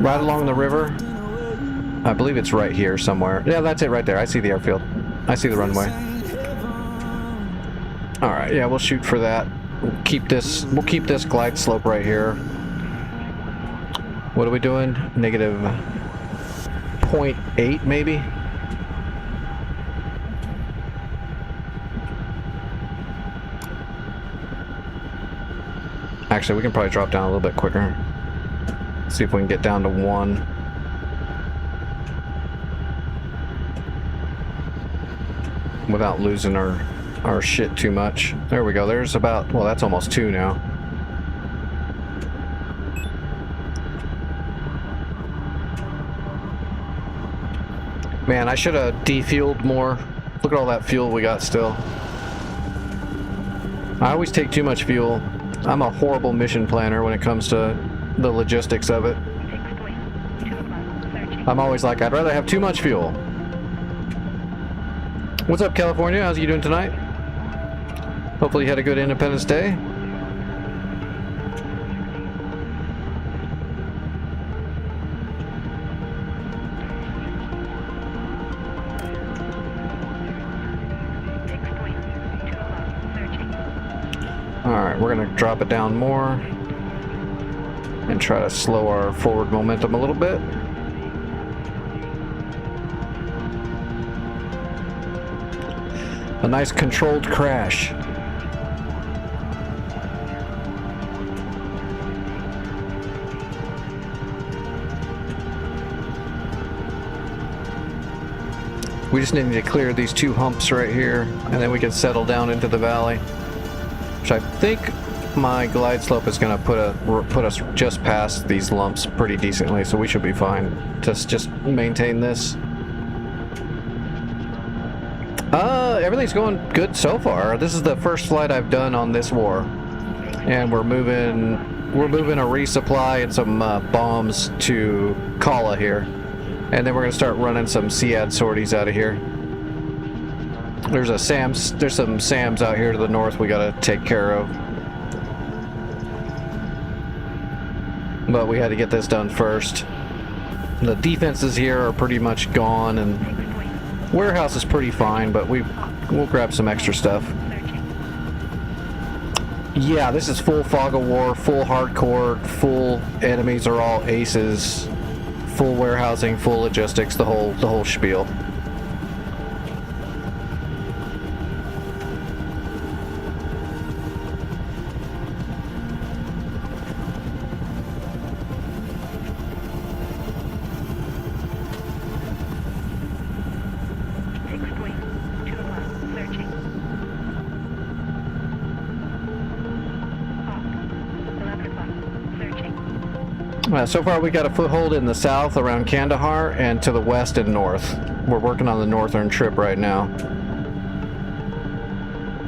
Right along the river. I believe it's right here somewhere. Yeah, that's it right there. I see the airfield. I see the runway. Alright, yeah, we'll shoot for that. We'll keep this glide slope right here. What are we doing? Negative 0.8 maybe? Actually, we can probably drop down a little bit quicker. See if we can get down to 1. Without losing our shit too much. There we go. There's about, well, that's almost 2 now. Man, I should have defueled more. Look at all that fuel we got still. I always take too much fuel. I'm a horrible mission planner when it comes to the logistics of it. 2 o'clock searching. I'm always like, I'd rather have too much fuel. What's up, California? How's you doing tonight? Hopefully you had a good Independence Day. we're gonna drop it down more and try to slow our forward momentum a little bit. A nice controlled crash. We just need to clear these two humps right here, and then we can settle down into the valley. Which I think my glide slope is going to put us just past these lumps pretty decently, so we should be fine. Just maintain this. Everything's going good so far. This is the first flight I've done on this war, and we're moving a resupply and some bombs to Kala here. And then we're gonna start running some SEAD sorties out of here. There's some SAMs out here to the north we gotta take care of. But we had to get this done first. The defenses here are pretty much gone, and warehouse is pretty fine, but we'll grab some extra stuff. Yeah, this is full fog of war, full hardcore, full enemies are all aces. Full warehousing, full logistics, the whole spiel. So far we got a foothold in the south around Kandahar and to the west and north. We're working on the northern trip right now.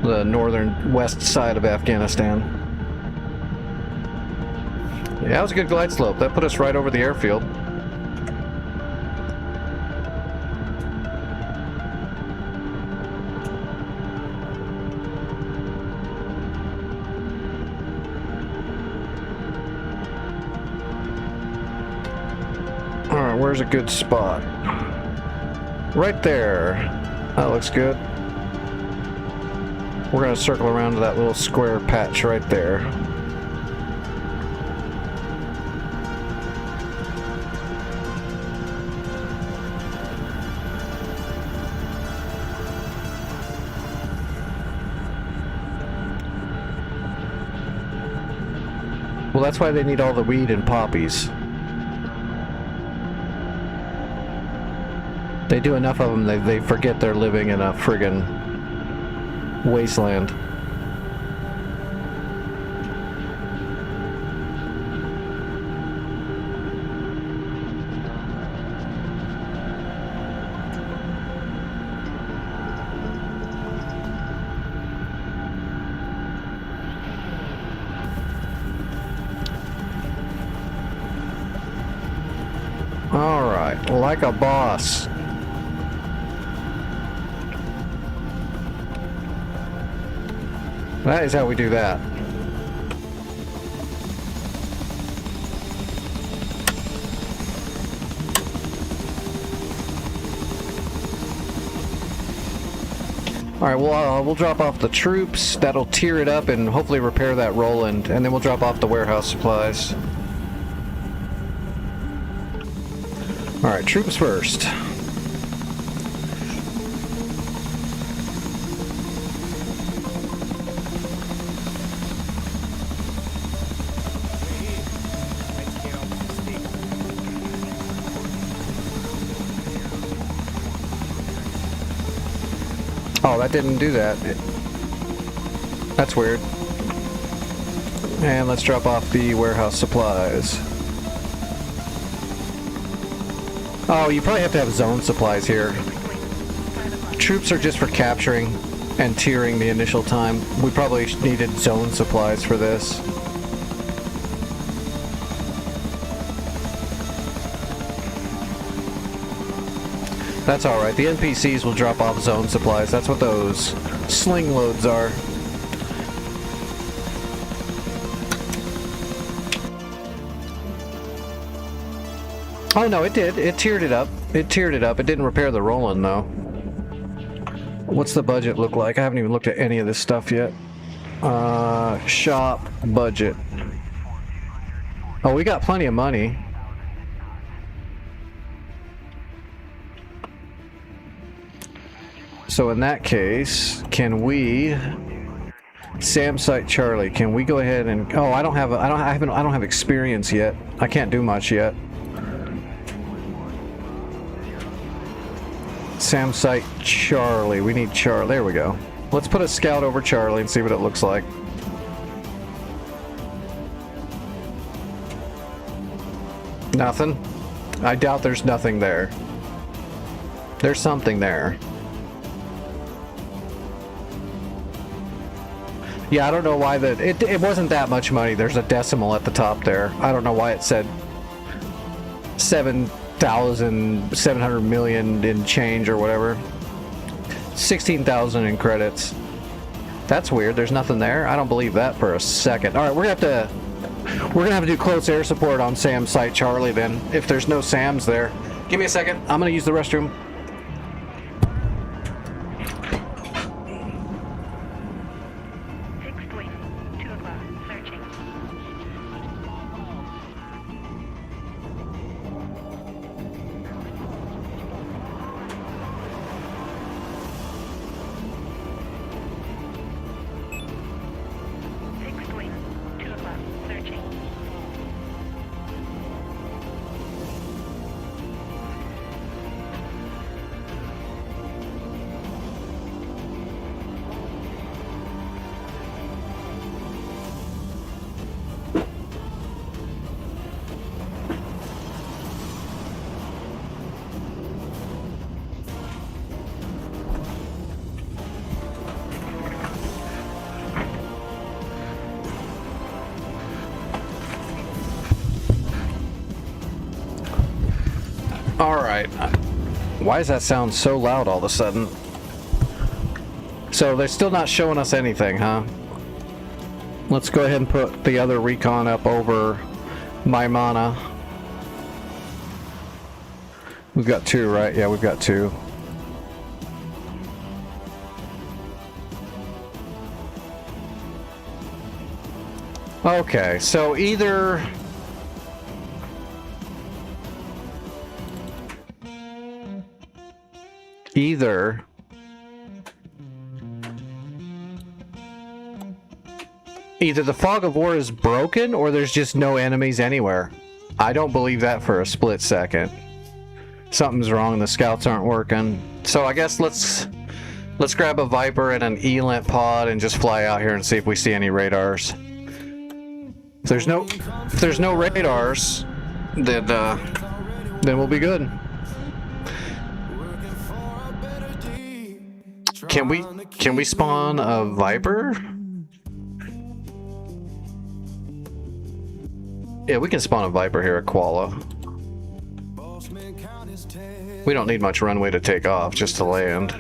The northern west side of Afghanistan. Yeah, that was a good glide slope. That put us right over the airfield. Where's a good spot? Right there. That looks good. We're gonna circle around to that little square patch right there. Well, that's why they need all the weed and poppies. They do enough of them, they forget they're living in a friggin' wasteland. All right, like a boss. That is how we do that. Alright, we'll drop off the troops. That'll tear it up and hopefully repair that Roland. And then we'll drop off the warehouse supplies. Alright, troops first. Oh, that didn't do that. That's weird. And let's drop off the warehouse supplies. Oh, you probably have to have zone supplies here. Troops are just for capturing and tiering the initial time. We probably needed zone supplies for this. That's alright, the NPCs will drop off zone supplies. That's what those sling loads are. Oh no, it did. It tiered it up. It tiered it up. It didn't repair the Roland though. What's the budget look like? I haven't even looked at any of this stuff yet. Shop budget. Oh, we got plenty of money. So in that case, can we Sam Site Charlie, can we go ahead and I don't have experience yet. I can't do much yet. Sam Site Charlie. We need Charlie. There we go. Let's put a scout over Charlie and see what it looks like. Nothing? I doubt there's nothing there. There's something there. Yeah, I don't know why it wasn't that much money. There's a decimal at the top there. I don't know why it said 7,700 million in change or whatever. 16,000 in credits. That's weird. There's nothing there. I don't believe that for a second. All right, we're gonna have to do close air support on Sam Site Charlie then. If there's no Sams there, give me a second. I'm gonna use the restroom. Fixed wing, 2 o'clock, searching. Fixed wing, 2 o'clock, searching. Alright. Why does that sound so loud all of a sudden? So they're still not showing us anything, huh? Let's go ahead and put the other recon up over Maimana. We've got 2, right? Yeah, we've got 2. Okay, so either the fog of war is broken or there's just no enemies anywhere. I don't believe that for a split second. Something's wrong, the scouts aren't working. So I guess let's grab a Viper and an ELINT pod and just fly out here and see if we see any radars. If there's no radars, then we'll be good. Can we spawn a Viper? Yeah, we can spawn a Viper here at Kuala. We don't need much runway to take off, just to land.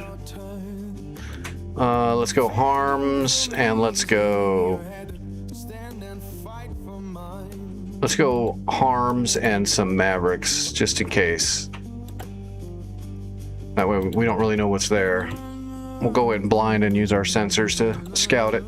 Let's go Harms, and let's go Harms and some Mavericks, just in case. That way we don't really know what's there. We'll go in blind and use our sensors to scout it.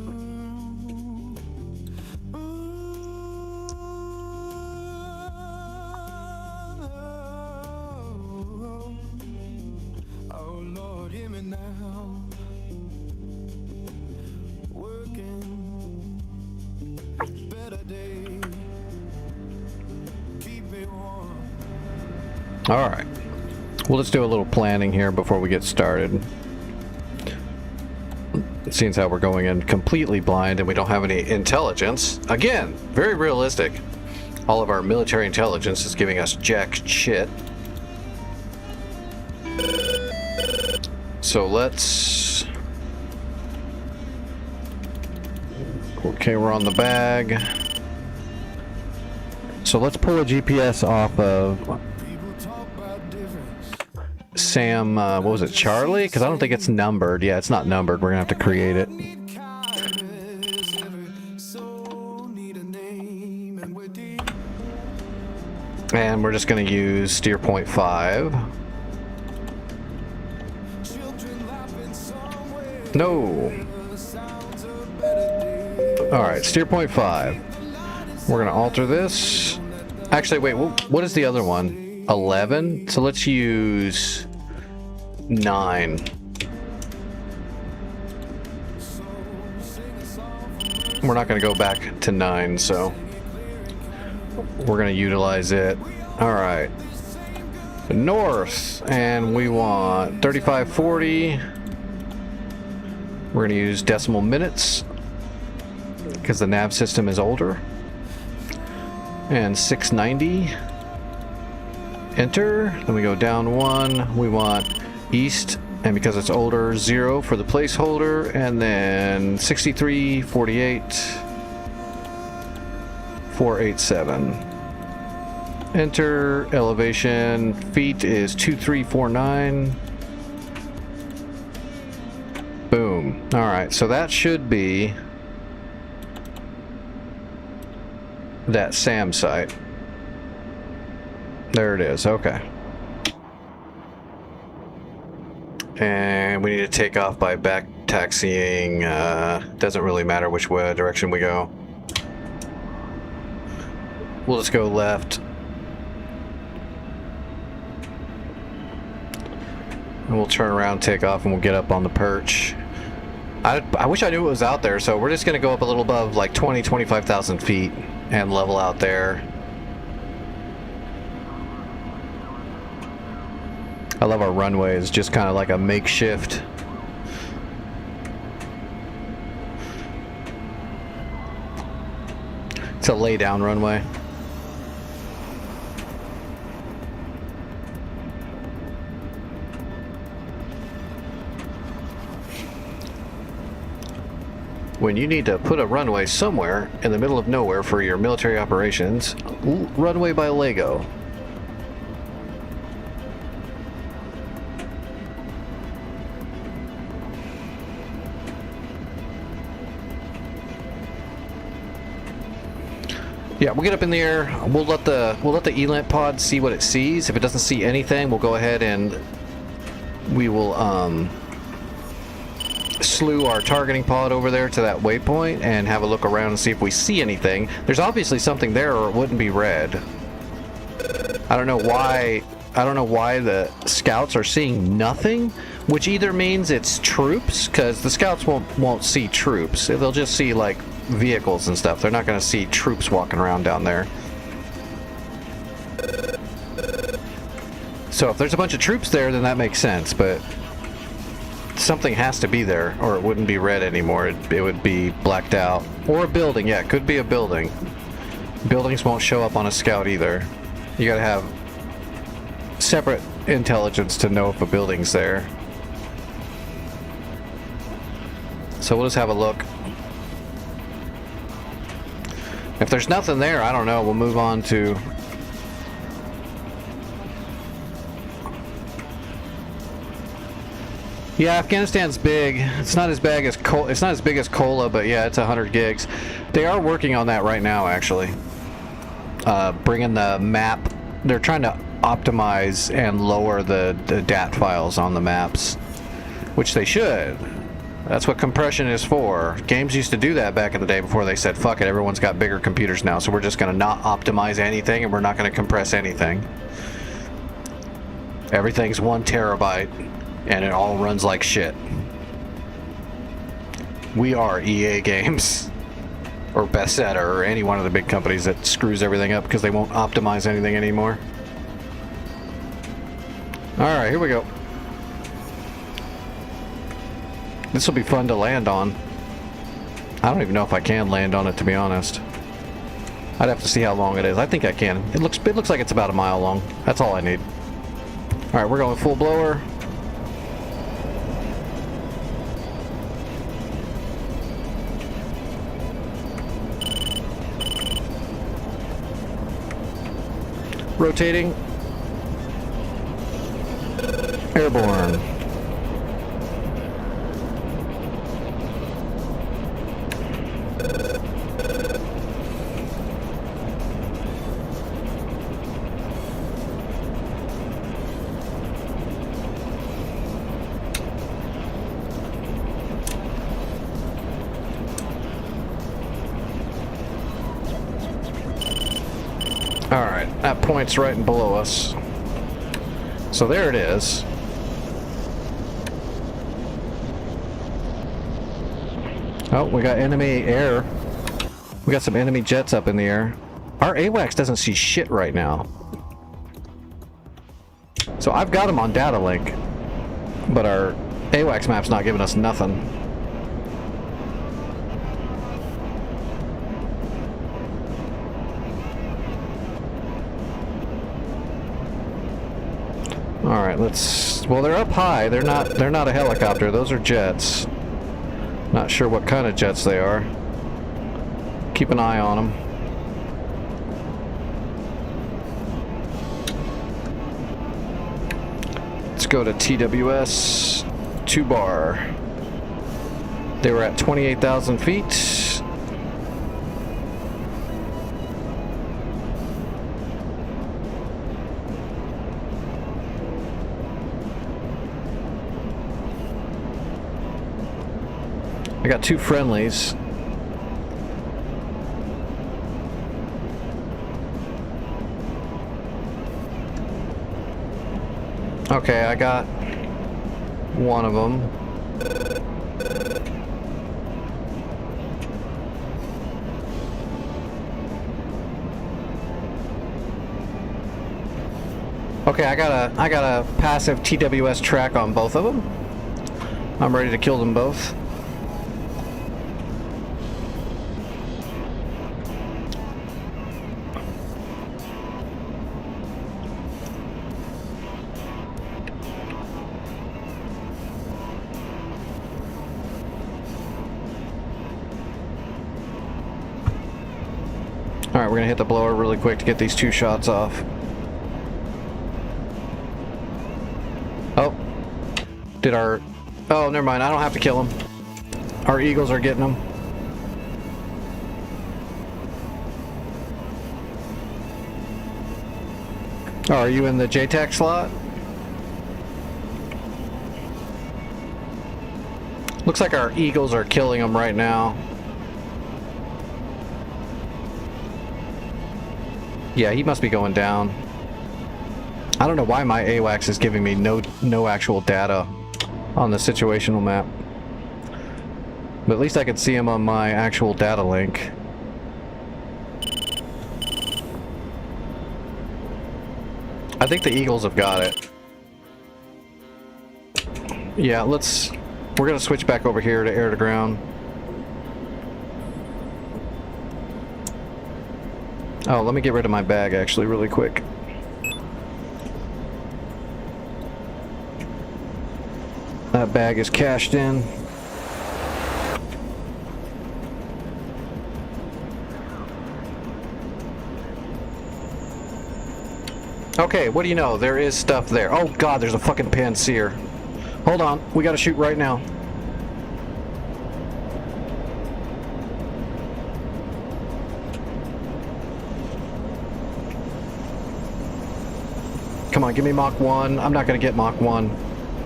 Alright, well, let's do a little planning here before we get started. It seems how we're going in completely blind and we don't have any intelligence. Again, very realistic. All of our military intelligence is giving us jack shit. So let's... Okay, we're on the bag. So let's pull a GPS off of Sam, what was it, Charlie? Because I don't think it's numbered. Yeah, it's not numbered. We're going to have to create it. And we're just going to use steer point 5. No. Alright, steer point 5. We're going to alter this. Actually, wait, what is the other one? 11? So let's use 9. We're not going to go back to 9, so we're going to utilize it. Alright. North, and we want 3540. We're going to use decimal minutes because the nav system is older. And 690. Enter. Then we go down 1. We want east, and because it's older, 0 for the placeholder, and then 63, 48, 487. Enter. Elevation feet is 2349. Boom. Alright, so that should be that SAM site. There it is. Okay. And we need to take off by back taxiing. Doesn't really matter which way direction we go. We'll just go left. And we'll turn around, take off, and we'll get up on the perch. I wish I knew it was out there, so we're just going to go up a little above like 25,000 feet and level out there. I love our runway. It's just kind of like a makeshift. It's a lay down runway. When you need to put a runway somewhere in the middle of nowhere for your military operations, runway by Lego. Yeah, we'll get up in the air. We'll let the ELANT pod see what it sees. If it doesn't see anything, we'll go ahead and we will slew our targeting pod over there to that waypoint and have a look around and see if we see anything. There's obviously something there, or it wouldn't be red. I don't know why the scouts are seeing nothing, which either means it's troops, because the scouts won't see troops. They'll just see like vehicles and stuff. They're not going to see troops walking around down there. So if there's a bunch of troops there, then that makes sense, but something has to be there, or it wouldn't be red anymore. It would be blacked out. Or a building. Yeah, it could be a building. Buildings won't show up on a scout either. You gotta have separate intelligence to know if a building's there. So we'll just have a look. If there's nothing there, I don't know, we'll move on to... Yeah, Afghanistan's big. It's not as big as Kola, but yeah, it's 100 gigs. They are working on that right now, actually. Bringing the map. They're trying to optimize and lower the DAT files on the maps, which they should. That's what compression is for. Games used to do that back in the day before they said, fuck it, everyone's got bigger computers now, so we're just going to not optimize anything and we're not going to compress anything. Everything's 1 terabyte. And it all runs like shit. We are EA Games. Or Bethesda, or any one of the big companies that screws everything up because they won't optimize anything anymore. Alright, here we go. This will be fun to land on. I don't even know if I can land on it, to be honest. I'd have to see how long it is. I think I can. It looks like it's about a mile long. That's all I need. Alright, we're going full blower. Rotating. Airborne. Alright, that point's right below us. So there it is. Oh, we got enemy air. We got some enemy jets up in the air. Our AWACS doesn't see shit right now. So I've got them on data link, but our AWACS map's not giving us nothing. All right, let's. Well, they're up high. They're not a helicopter. Those are jets. Not sure what kind of jets they are. Keep an eye on them. Let's go to TWS 2 bar. They were at 28,000 feet. I got 2 friendlies. Okay, I got one of them. Okay, I got a passive TWS track on both of them. I'm ready to kill them both. Alright, we're gonna hit the blower really quick to get these 2 shots off. Oh. Did our... Oh, never mind. I don't have to kill them. Our Eagles are getting them. Oh, are you in the JTAC slot? Looks like our Eagles are killing them right now. Yeah, he must be going down. I don't know why my AWACS is giving me no actual data on the situational map. But at least I can see him on my actual data link. I think the Eagles have got it. Yeah, we're gonna switch back over here to air to ground. Oh, let me get rid of my bag actually really quick. That bag is cashed in. Okay, what do you know? There is stuff there. Oh god, there's a fucking Panzer. Hold on, we gotta shoot right now. Come on, give me Mach 1. I'm not gonna get Mach 1.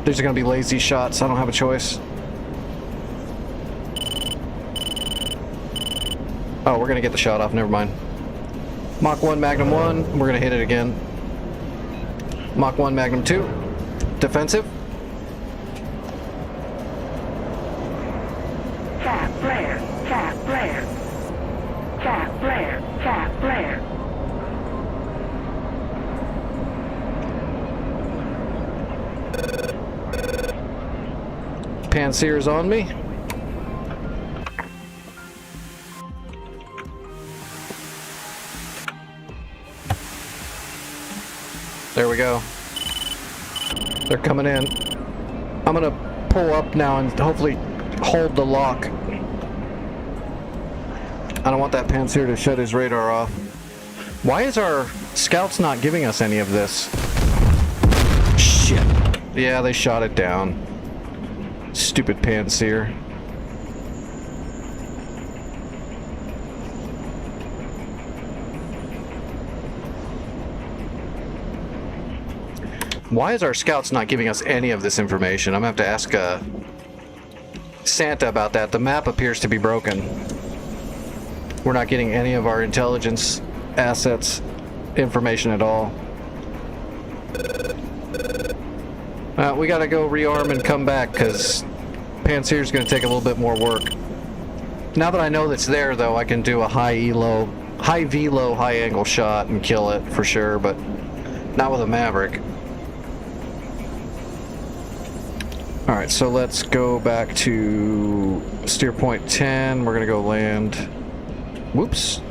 These are gonna be lazy shots. I don't have a choice. Oh, we're gonna get the shot off. Never mind. Mach 1, Magnum 1. We're gonna hit it again. Mach 1, Magnum 2. Defensive. Tap flare, tap flare. Tap flare, tap flare. Panzer's on me. There we go. They're coming in. I'm gonna pull up now and hopefully hold the lock. I don't want that Panzer to shut his radar off. Why is our scouts not giving us any of this? Shit. Yeah, they shot it down. Stupid Panzer. Why is our scouts not giving us any of this information? I'm gonna have to ask Santa about that. The map appears to be broken. We're not getting any of our intelligence assets information at all. We gotta go rearm and come back, because Panzer's gonna take a little bit more work. Now that I know that's there, though, I can do a high velo, high angle shot and kill it for sure, but not with a Maverick. Alright, so let's go back to steer point 10. We're gonna go land. Whoops.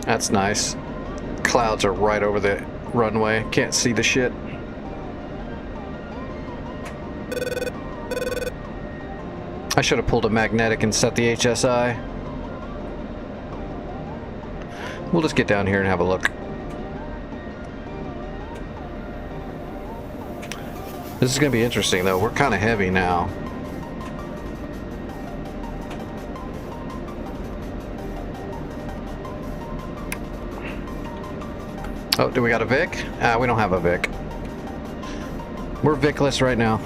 That's nice. Clouds are right over the runway. Can't see the shit. I should have pulled a magnetic and set the HSI. We'll just get down here and have a look. This is going to be interesting, though. We're kind of heavy now. Oh, do we got a Vic? We don't have a Vic. We're Vicless right now.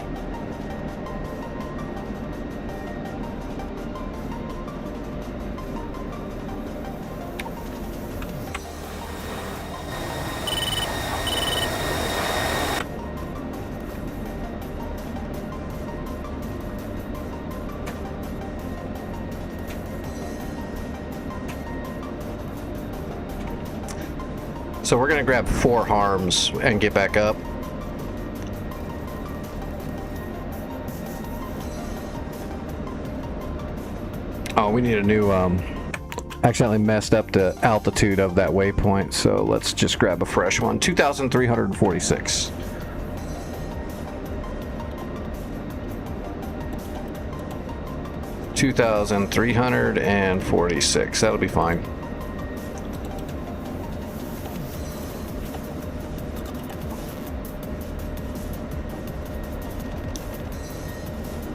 So we're gonna grab 4 harms and get back up. Oh, we need a new, accidentally messed up the altitude of that waypoint, so let's just grab a fresh one. 2,346. $2,346. That'll be fine.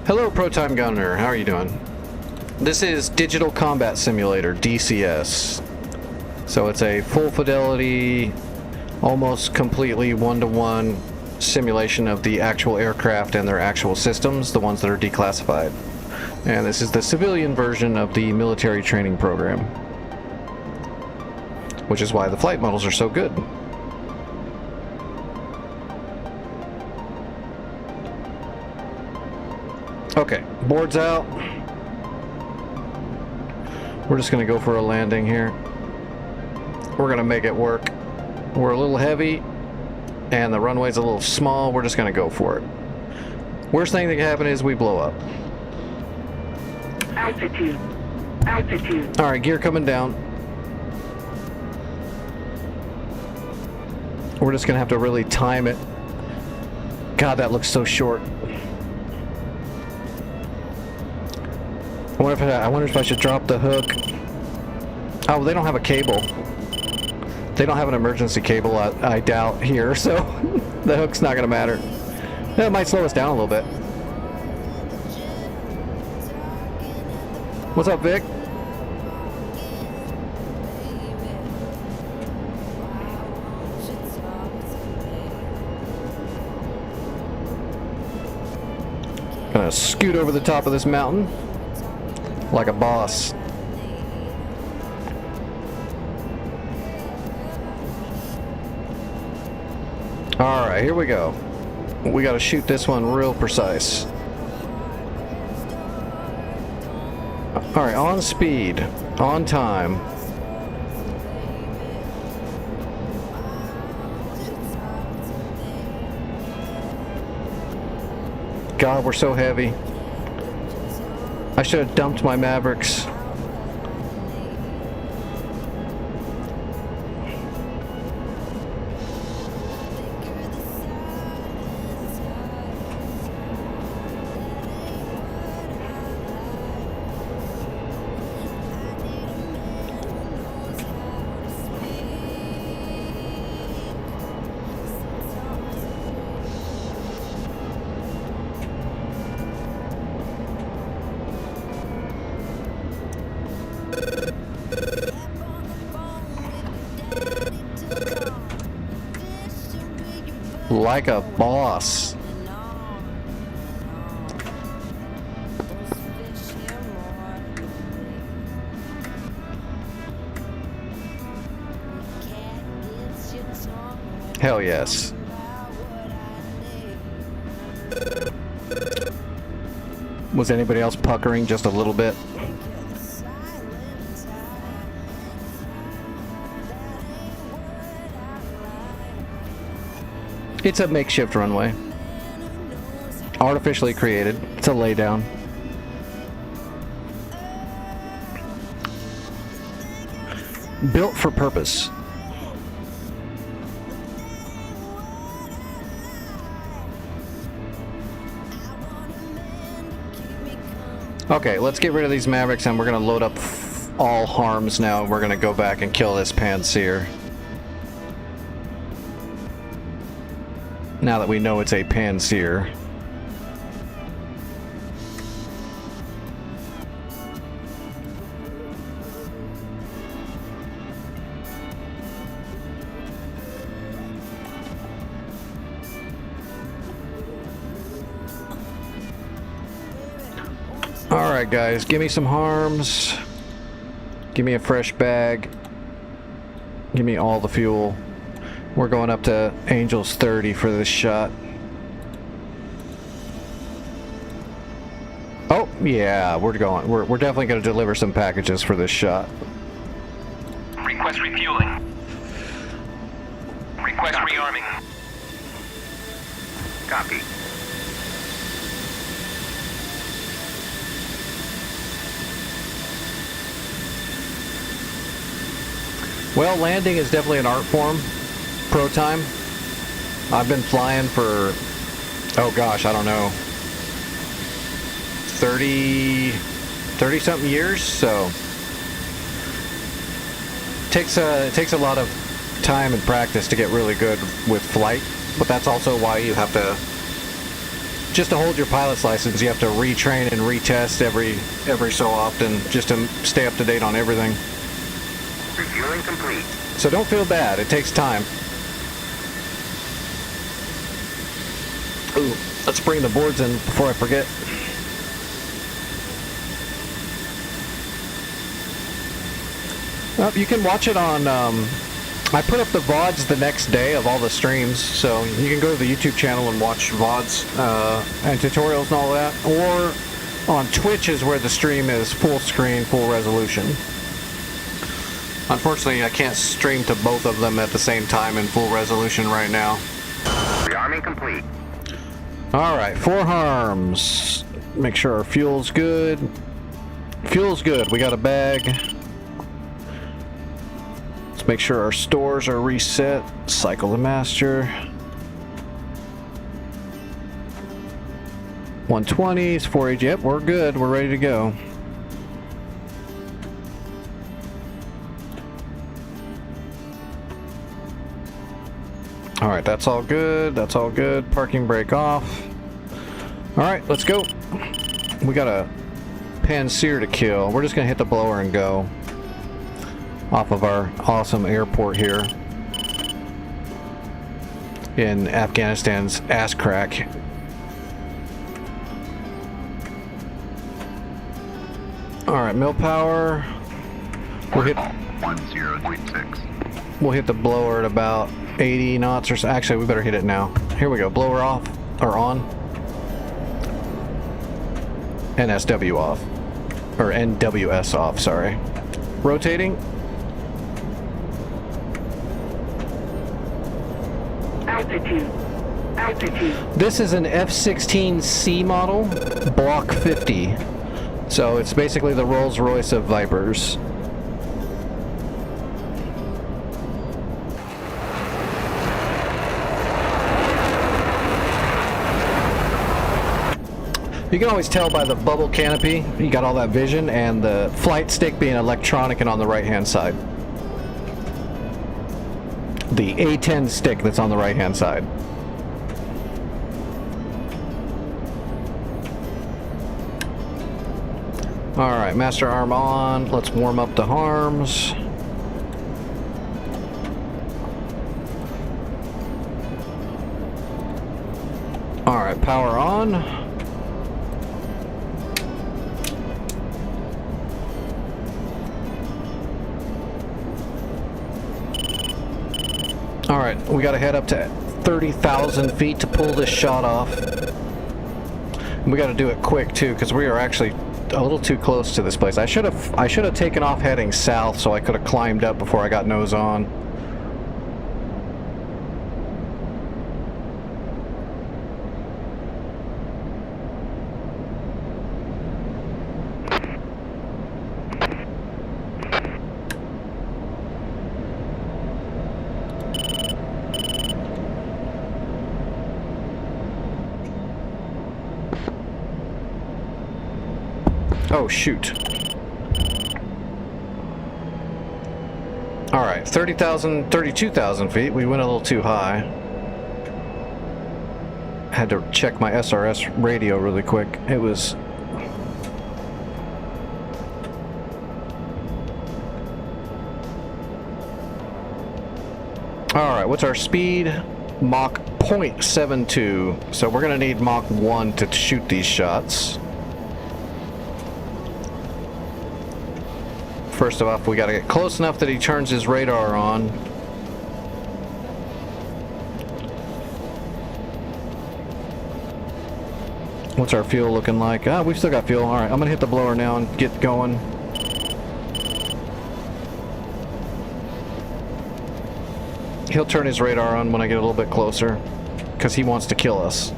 Hello, Pro Time Gunner. How are you doing? This is Digital Combat Simulator, DCS. So it's a full fidelity, almost completely one-to-one simulation of the actual aircraft and their actual systems, the ones that are declassified. And this is the civilian version of the military training program, which is why the flight models are so good. Okay, board's out. We're just gonna go for a landing here. We're gonna make it work. We're a little heavy and the runway's a little small. We're just gonna go for it. Worst thing that can happen is we blow up. Altitude. Altitude. Alright, gear coming down. We're just gonna have to really time it. God, that looks so short. I wonder if I should drop the hook. Oh, they don't have a cable. They don't have an emergency cable, I doubt, here, so the hook's not gonna matter. That might slow us down a little bit. What's up, Vic? Gonna scoot over the top of this mountain like a boss. Alright, here we go. We gotta shoot this one real precise. Alright, on speed, on time. God, we're so heavy. I should have dumped my Mavericks. Like a boss. Hell yes. Was anybody else puckering just a little bit? It's a makeshift runway. Artificially created. It's a laydown. Built for purpose. Okay, let's get rid of these Mavericks and we're gonna load up all harms now. We're gonna go back and kill this Panseer. Now that we know it's a Panseer. Alright guys, give me some harms. Give me a fresh bag. Give me all the fuel. We're going up to Angels 30 for this shot. Oh, yeah, we're going. We're definitely going to deliver some packages for this shot. Request refueling. Request rearming. Copy. Well, landing is definitely an art form. Pro time. I've been flying for, oh gosh, I don't know, 30 something years, so it takes a lot of time and practice to get really good with flight, but that's also why you have to, just to hold your pilot's license, you have to retrain and retest every so often just to stay up to date on everything. Refueling complete. So don't feel bad, it takes time. Ooh, let's bring the boards in before I forget. You can watch it on, I put up the VODs the next day of all the streams, so you can go to the YouTube channel and watch VODs and tutorials and all that. Or on Twitch is where the stream is full screen, full resolution. Unfortunately, I can't stream to both of them at the same time in full resolution right now. Rearming complete. Alright, 4 harms. Make sure our fuel's good. Fuel's good. We got a bag. Let's make sure our stores are reset. Cycle the master. 120s, 4H. Yep, we're good. We're ready to go. Alright, that's all good. That's all good. Parking brake off. Alright, let's go. We got a Panseer to kill. We're just going to hit the blower and go. Off of our awesome airport here. In Afghanistan's ass crack. Alright, mill power. We'll hit 1036. We'll hit the blower at about 80 knots or so. Actually, we better hit it now. Here we go. Blower off. Or on. NSW off. Or NWS off, sorry. Rotating. Altitude. Altitude. This is an F-16C model, Block 50. So it's basically the Rolls-Royce of Vipers. You can always tell by the bubble canopy, you got all that vision, and the flight stick being electronic and on the right-hand side. The A10 stick that's on the right-hand side. Alright, master arm on. Let's warm up the harms. Alright, power on. Alright, we gotta head up to 30,000 feet to pull this shot off. We gotta do it quick too, because we are actually a little too close to this place. I should have taken off heading south so I could have climbed up before I got nose on. Oh, shoot. Alright, 32,000 feet. We went a little too high. Had to check my SRS radio really quick. It was... Alright, what's our speed? Mach 0.72. So we're gonna need Mach 1 to shoot these shots. First off, we gotta get close enough that he turns his radar on. What's our fuel looking like? Ah, we've still got fuel. Alright, I'm gonna hit the blower now and get going. He'll turn his radar on when I get a little bit closer, because he wants to kill us.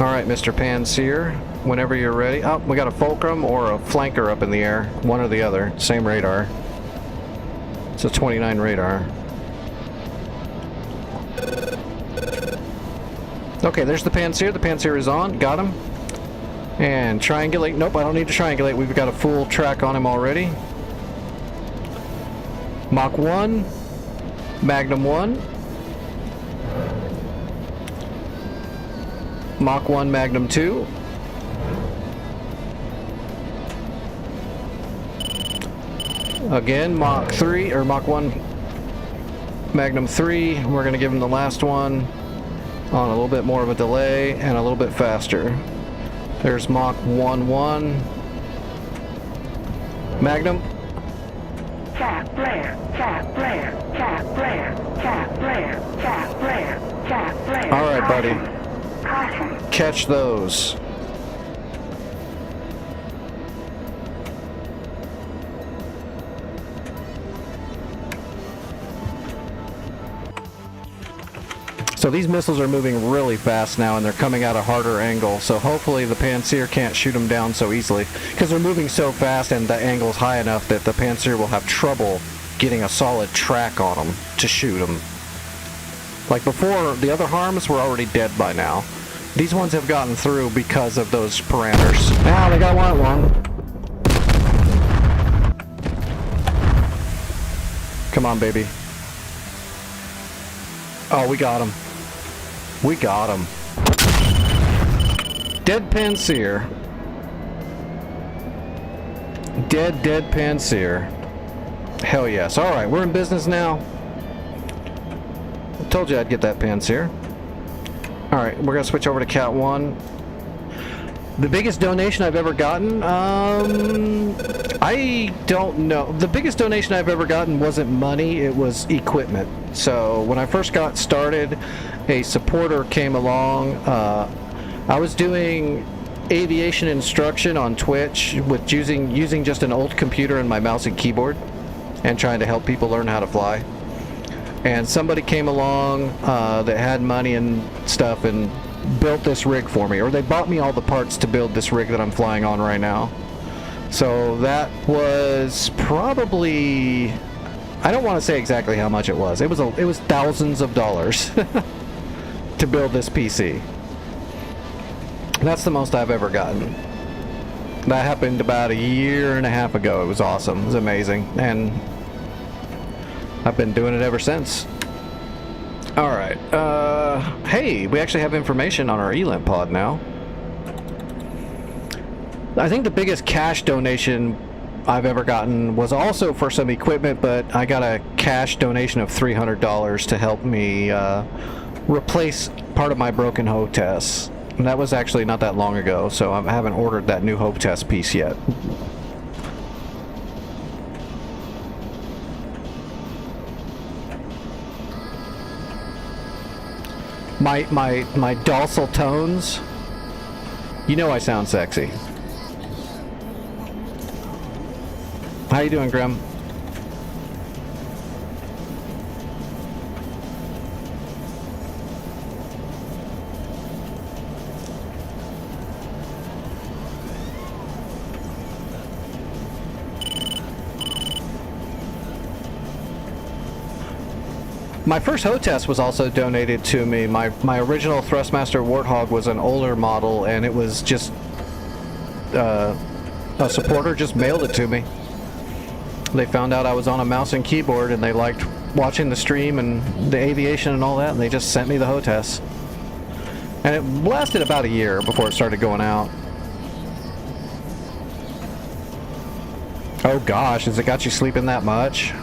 Alright, Mr. Panseer, whenever you're ready. Oh, we got a fulcrum or a flanker up in the air. One or the other. Same radar. It's a 29 radar. Okay, there's the Panseer. The Panseer is on. Got him. And triangulate. Nope, I don't need to triangulate. We've got a full track on him already. Mach 1. Magnum 1. Mach 1, Magnum 2. Again, Mach 3, or Mach 1, Magnum 3. We're going to give him the last one on a little bit more of a delay and a little bit faster. There's Mach 1, 1. Magnum. Tap flare, tap flare, tap flare, tap flare, tap flare, tap flare. All right, buddy. Caution. Catch those. So these missiles are moving really fast now, and they're coming at a harder angle, so hopefully the Panseer can't shoot them down so easily, because they're moving so fast and the angle's high enough that the Panseer will have trouble getting a solid track on them to shoot them. Like before, the other harms were already dead by now. These ones have gotten through because of those parameters. Now they got one. Come on, baby. Oh, we got him. We got him. Dead Panseer. Dead Panseer. Hell yes. Alright, we're in business now. I told you I'd get that Panseer. Alright, we're gonna switch over to Cat 1. The biggest donation I've ever gotten? I don't know. The biggest donation I've ever gotten wasn't money, it was equipment. So when I first got started, a supporter came along. I was doing aviation instruction on Twitch with using just an old computer and my mouse and keyboard and trying to help people learn how to fly. And somebody came along that had money and stuff and built this rig for me, or they bought me all the parts to build this rig that I'm flying on right now. So that was probably, I don't want to say exactly how much it was. It was thousands of dollars to build this PC. That's the most I've ever gotten. That happened about a year and a half ago. It was awesome. It was amazing. And I've been doing it ever since. Alright, hey, we actually have information on our ELAMP pod now. I think the biggest cash donation I've ever gotten was also for some equipment, but I got a cash donation of $300 to help me replace part of my broken hostess. And that was actually not that long ago, so I haven't ordered that new hostess piece yet. My docile tones, you know I sound sexy. How you doing, Grim? My first hostess was also donated to me. My original Thrustmaster Warthog was an older model, and it was just a supporter just mailed it to me. They found out I was on a mouse and keyboard, and they liked watching the stream and the aviation and all that, and they just sent me the hostess. And it lasted about a year before it started going out. Oh gosh, has it got you sleeping that much?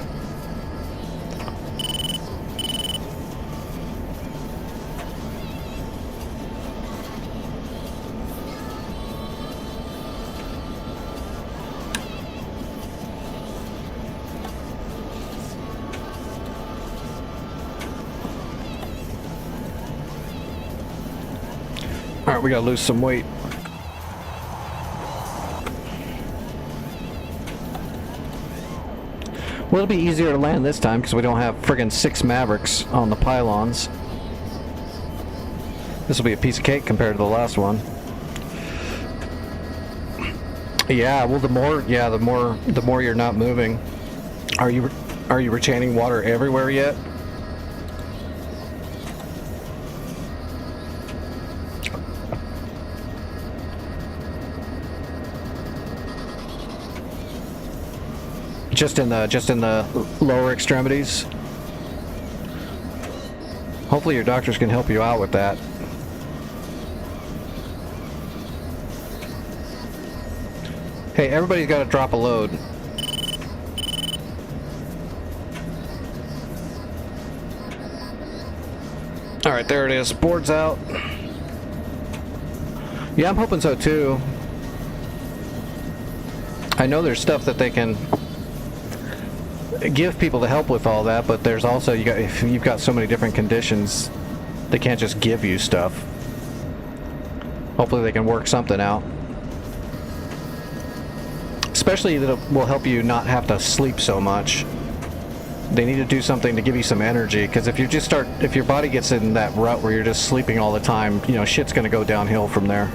Alright, we gotta lose some weight. Well, it'll be easier to land this time because we don't have friggin' 6 Mavericks on the pylons. This will be a piece of cake compared to the last one. Yeah, well, the more you're not moving. Are you retaining water everywhere yet? Just in the lower extremities. Hopefully your doctors can help you out with that. Hey, everybody's got to drop a load. All right, there it is. Board's out. Yeah, I'm hoping so too. I know there's stuff that they can give people to help with all that, but there's also if you've got so many different conditions, they can't just give you stuff. Hopefully they can work something out. Especially that it will help you not have to sleep so much. They need to do something to give you some energy, because if your body gets in that rut where you're just sleeping all the time, you know, shit's gonna go downhill from there.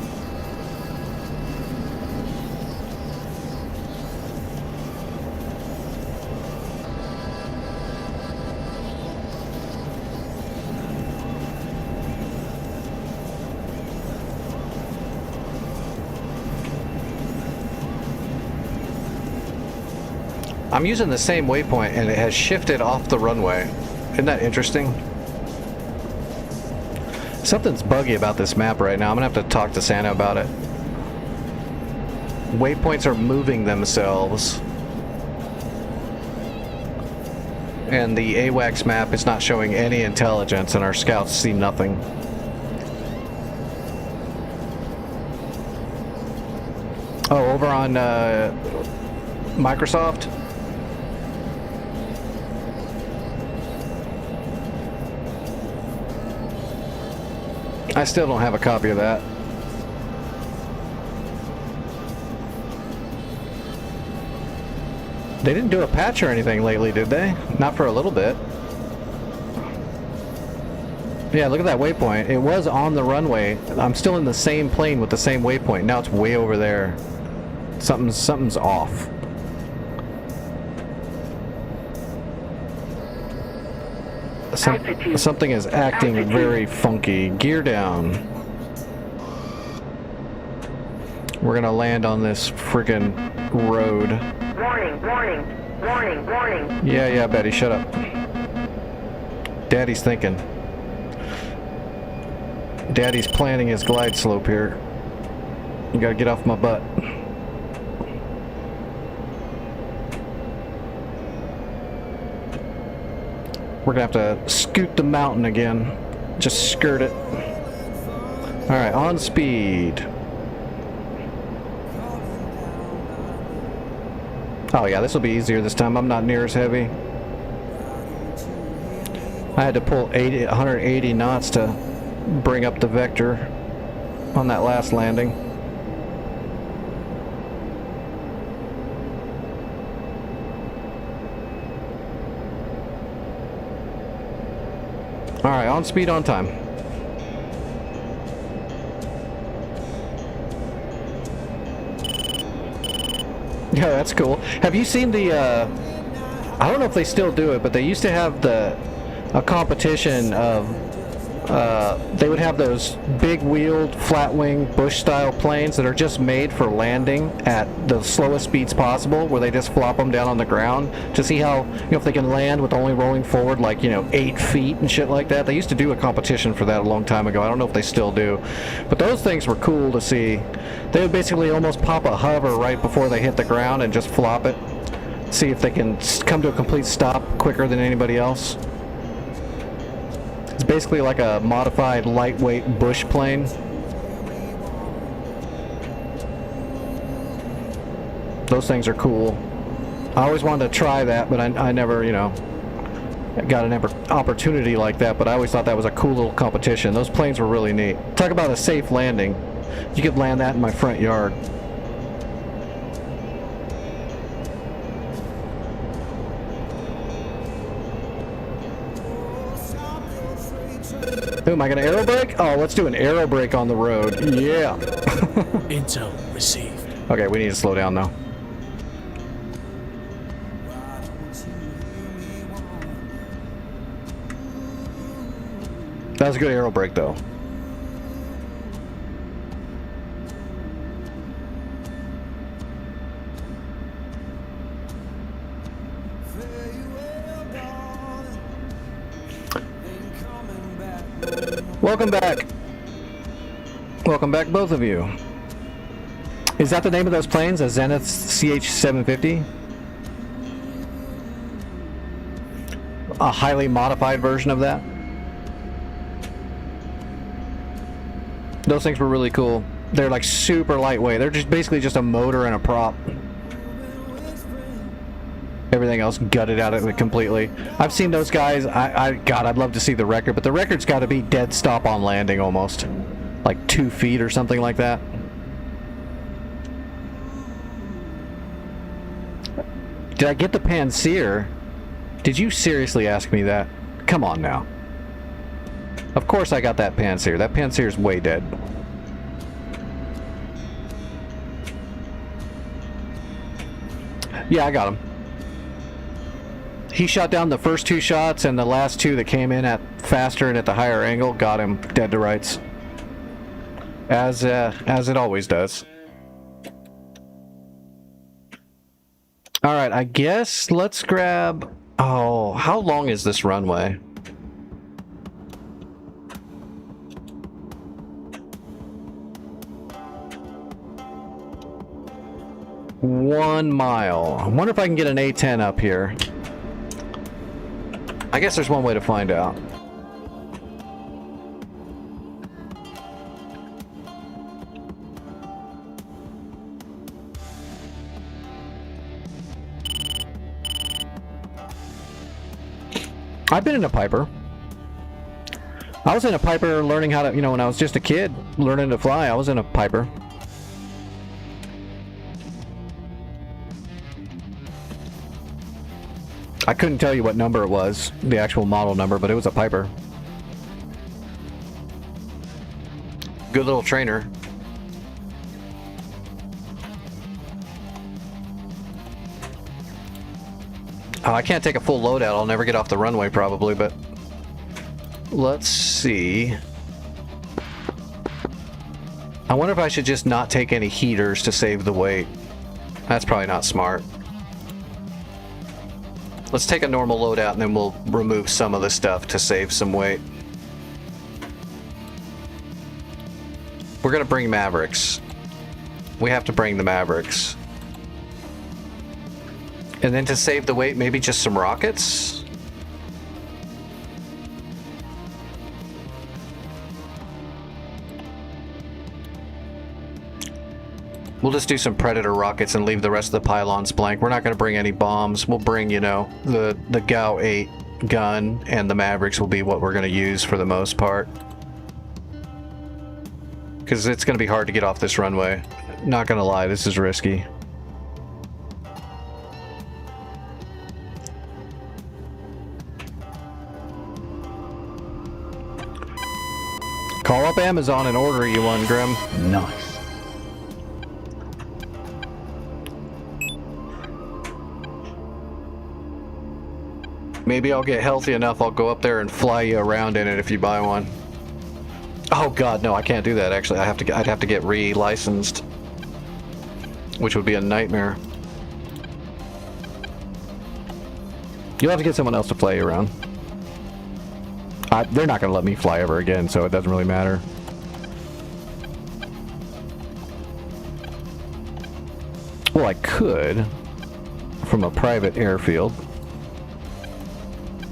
I'm using the same waypoint and it has shifted off the runway. Isn't that interesting? Something's buggy about this map right now. I'm gonna have to talk to Santa about it. Waypoints are moving themselves. And the AWACS map is not showing any intelligence and our scouts see nothing. Oh, over on Microsoft? I still don't have a copy of that. They didn't do a patch or anything lately, did they? Not for a little bit. Yeah, look at that waypoint. It was on the runway. I'm still in the same plane with the same waypoint. Now it's way over there. Something's off. Something is acting very funky. Gear down. We're gonna land on this friggin' road. Warning, warning, warning, warning. Yeah, Betty, shut up. Daddy's thinking. Daddy's planning his glide slope here. You gotta get off my butt. We're gonna have to scoot the mountain again. Just skirt it. Alright, on speed. Oh yeah, this will be easier this time. I'm not near as heavy. I had to pull 180 knots to bring up the vector on that last landing. Alright, on speed, on time. Yeah, that's cool. Have you seen the, I don't know if they still do it, but they used to have a competition of, they would have those big-wheeled, flat-wing, Bush-style planes that are just made for landing at the slowest speeds possible, where they just flop them down on the ground to see how, if they can land with only rolling forward, like, 8 feet and shit like that. They used to do a competition for that a long time ago. I don't know if they still do. But those things were cool to see. They would basically almost pop a hover right before they hit the ground and just flop it. See if they can come to a complete stop quicker than anybody else. It's basically like a modified lightweight Bush plane. Those things are cool. I always wanted to try that, but I never, got an opportunity like that, but I always thought that was a cool little competition. Those planes were really neat. Talk about a safe landing. You could land that in my front yard. Ooh, am I gonna aero brake? Oh, let's do an aero brake on the road. Yeah. Intel received. Okay, we need to slow down now. That was a good aero brake, though. Welcome back. Welcome back, both of you. Is that the name of those planes? A Zenith CH-750? A highly modified version of that? Those things were really cool. They're like super lightweight. They're just basically just a motor and a prop. Everything else gutted out of it completely. I've seen those guys. God, I'd love to see the record, but the record's got to be dead stop on landing almost. Like 2 feet or something like that. Did I get the Panseer? Did you seriously ask me that? Come on now. Of course I got that Panseer. That Panseer's way dead. Yeah, I got him. He shot down the first 2 shots, and the last 2 that came in at faster and at the higher angle got him dead to rights. As it always does. Alright, I guess let's grab... Oh, how long is this runway? One mile. I wonder if I can get an A10 up here. I guess there's one way to find out. I've been in a Piper. I was in a Piper learning how to, when I was just a kid learning to fly, I was in a Piper. I couldn't tell you what number it was, the actual model number, but it was a Piper. Good little trainer. Oh, I can't take a full load out. I'll never get off the runway probably, but let's see. I wonder if I should just not take any heaters to save the weight. That's probably not smart. Let's take a normal loadout and then we'll remove some of the stuff to save some weight. We're gonna bring Mavericks. We have to bring the Mavericks. And then to save the weight, maybe just some rockets? We'll just do some Predator rockets and leave the rest of the pylons blank. We're not going to bring any bombs. We'll bring, you know, the GAU 8 gun, and the Mavericks will be what we're going to use for the most part. Because it's going to be hard to get off this runway. Not going to lie, this is risky. Call up Amazon and order you one, Grim. Nice. Maybe I'll get healthy enough, I'll go up there and fly you around in it if you buy one. Oh god, no, I can't do that actually. I'd have to get re-licensed. Which would be a nightmare. You'll have to get someone else to fly you around. They're not going to let me fly ever again, so it doesn't really matter. Well, I could from a private airfield.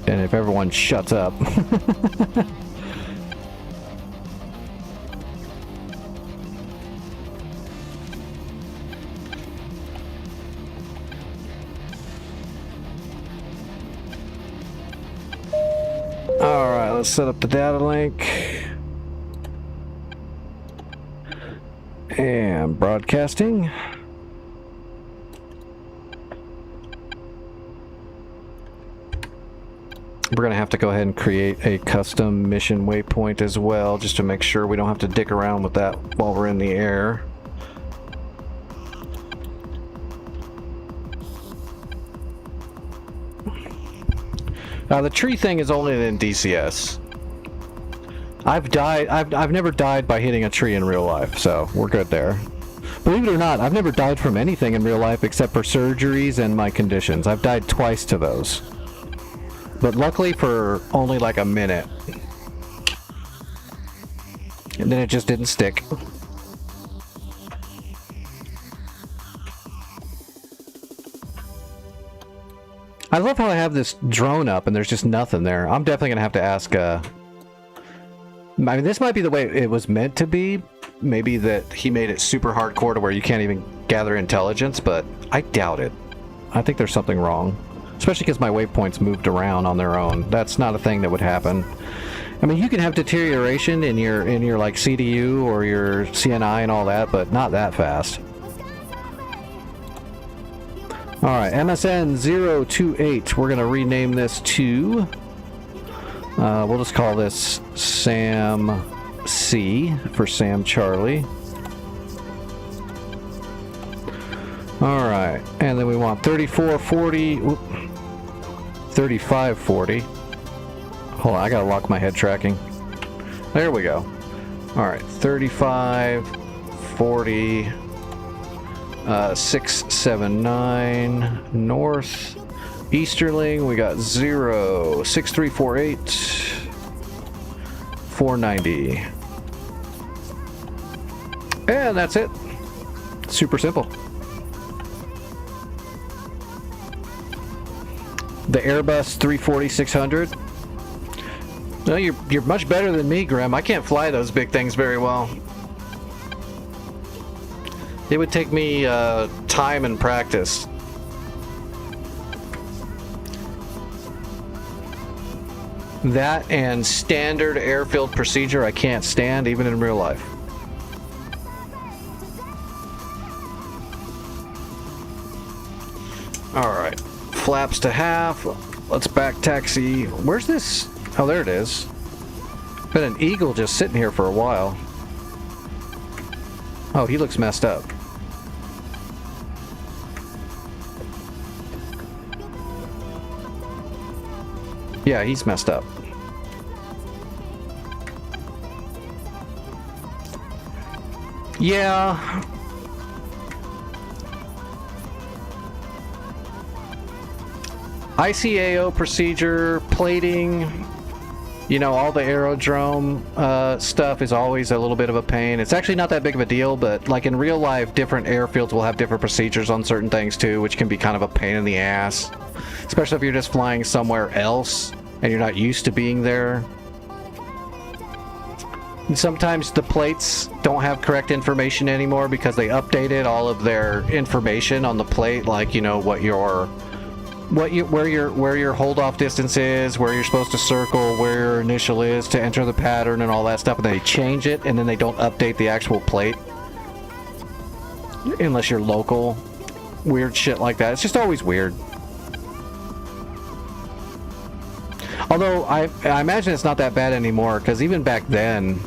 And if everyone shuts up. Alright, let's set up the data link. And broadcasting. We're going to have to go ahead and create a custom mission waypoint as well, just to make sure we don't have to dick around with that while we're in the air. Now the tree thing is only in DCS. I've never died by hitting a tree in real life, so we're good there. Believe it or not, I've never died from anything in real life except for surgeries and my conditions. I've died twice to those. But luckily for only like a minute. And then it just didn't stick. I love how I have this drone up and there's just nothing there. I'm definitely gonna have to ask, I mean, this might be the way it was meant to be. Maybe that he made it super hardcore to where you can't even gather intelligence, but I doubt it. I think there's something wrong. Especially because my waypoints moved around on their own. That's not a thing that would happen. I mean, you can have deterioration in your like CDU or your CNI and all that, but not that fast. All right, MSN 028. We're gonna rename this to. We'll just call this Sam C for Sam Charlie. All right, and then we want 3440. 3540. Hold on, I gotta lock my head tracking. There we go. Alright, 3540 679 north. Easterling, we got 06348 490. And that's it. Super simple. The Airbus 340-600. No, you're much better than me, Grim. I can't fly those big things very well. It would take me time and practice. That and standard airfield procedure I can't stand even in real life. Alright. Flaps to half. Let's back taxi. Where's this? Oh, there it is. Been an eagle just sitting here for a while. Oh, he looks messed up. Yeah, he's messed up. Yeah. ICAO procedure, plating. You know, all the aerodrome stuff is always a little bit of a pain. It's actually not that big of a deal, but like in real life, different airfields will have different procedures on certain things too, which can be kind of a pain in the ass. Especially if you're just flying somewhere else and you're not used to being there. And sometimes the plates don't have correct information anymore because they updated all of their information on the plate, like, you know, where your hold off distance is, where you're supposed to circle, where your initial is to enter the pattern and all that stuff, and they change it and then they don't update the actual plate unless you're local. Weird shit like that. It's just always weird. Although I imagine it's not that bad anymore, because even back then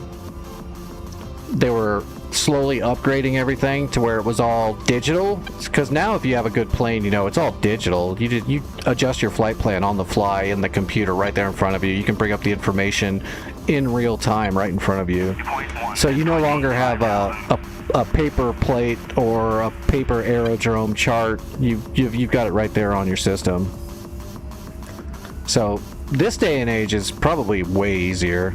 they were slowly upgrading everything to where it was all digital. Because now if you have a good plane, you know, it's all digital. You adjust your flight plan on the fly in the computer right there in front of you. You can bring up the information in real time right in front of you. So you no longer have a paper plate or a paper aerodrome chart. You've got it right there on your system. So this day and age is probably way easier.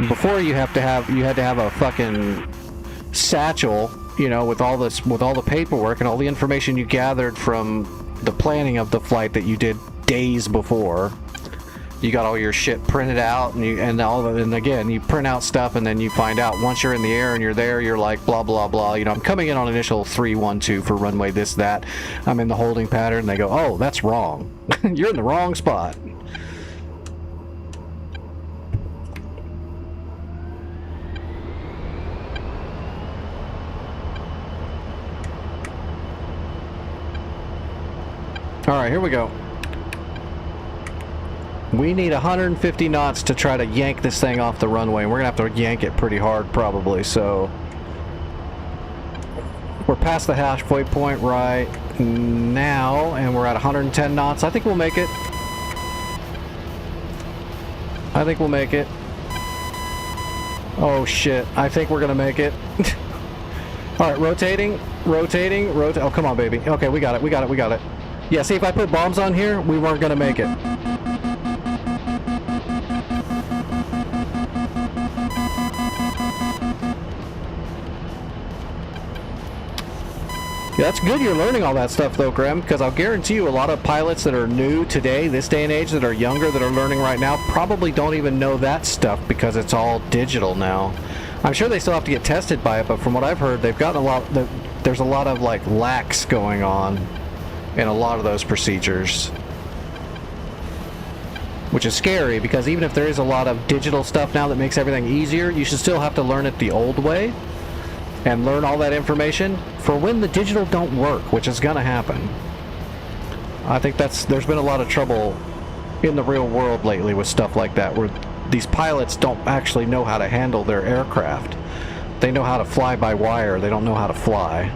Before you had to have a fucking satchel, you know, with all the paperwork and all the information you gathered from the planning of the flight that you did days before. You got all your shit printed out, and again, you print out stuff, and then you find out once you're in the air and you're there, you're like blah blah blah. You know, I'm coming in on initial 312 for runway this that. I'm in the holding pattern. And they go, oh, that's wrong. You're in the wrong spot. All right, here we go. We need 150 knots to try to yank this thing off the runway, and we're gonna have to yank it pretty hard probably, so we're past the halfway point right now, and we're at 110 knots. I think we'll make it. I think we'll make it. Oh shit, I think we're gonna make it. Alright, rotating. Oh, come on, baby. Okay, we got it. Yeah, see, if I put bombs on here, we weren't gonna make it. Yeah, that's good you're learning all that stuff though, Graham, because I'll guarantee you a lot of pilots that are new today, this day and age, that are younger, that are learning right now, probably don't even know that stuff because it's all digital now. I'm sure they still have to get tested by it, but from what I've heard, they've gotten there's a lot of like lax going on in a lot of those procedures, which is scary because even if there is a lot of digital stuff now that makes everything easier, you should still have to learn it the old way and learn all that information for when the digital don't work, which is gonna happen. I think there's been a lot of trouble in the real world lately with stuff like that, where these pilots don't actually know how to handle their aircraft. They know how to fly by wire, they don't know how to fly.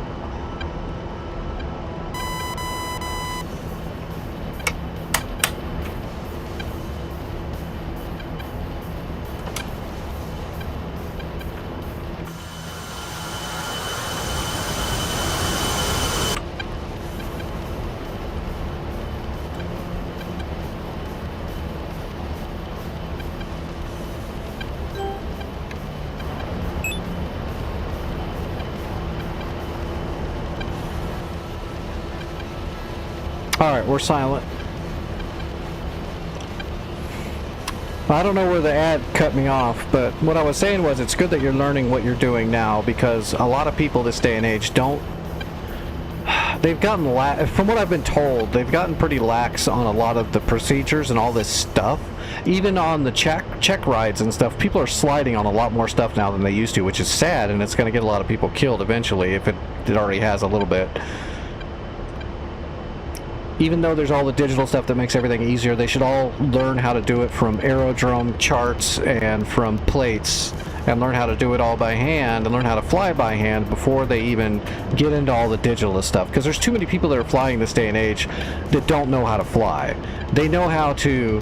Alright, we're silent. I don't know where the ad cut me off, but what I was saying was it's good that you're learning what you're doing now, because a lot of people this day and age don't... They've gotten, from what I've been told, they've gotten pretty lax on a lot of the procedures and all this stuff. Even on the check rides and stuff, people are sliding on a lot more stuff now than they used to, which is sad, and it's going to get a lot of people killed eventually, if it already has a little bit. Even though there's all the digital stuff that makes everything easier, they should all learn how to do it from aerodrome charts and from plates, and learn how to do it all by hand and learn how to fly by hand before they even get into all the digital stuff. Because there's too many people that are flying this day and age that don't know how to fly. They know how to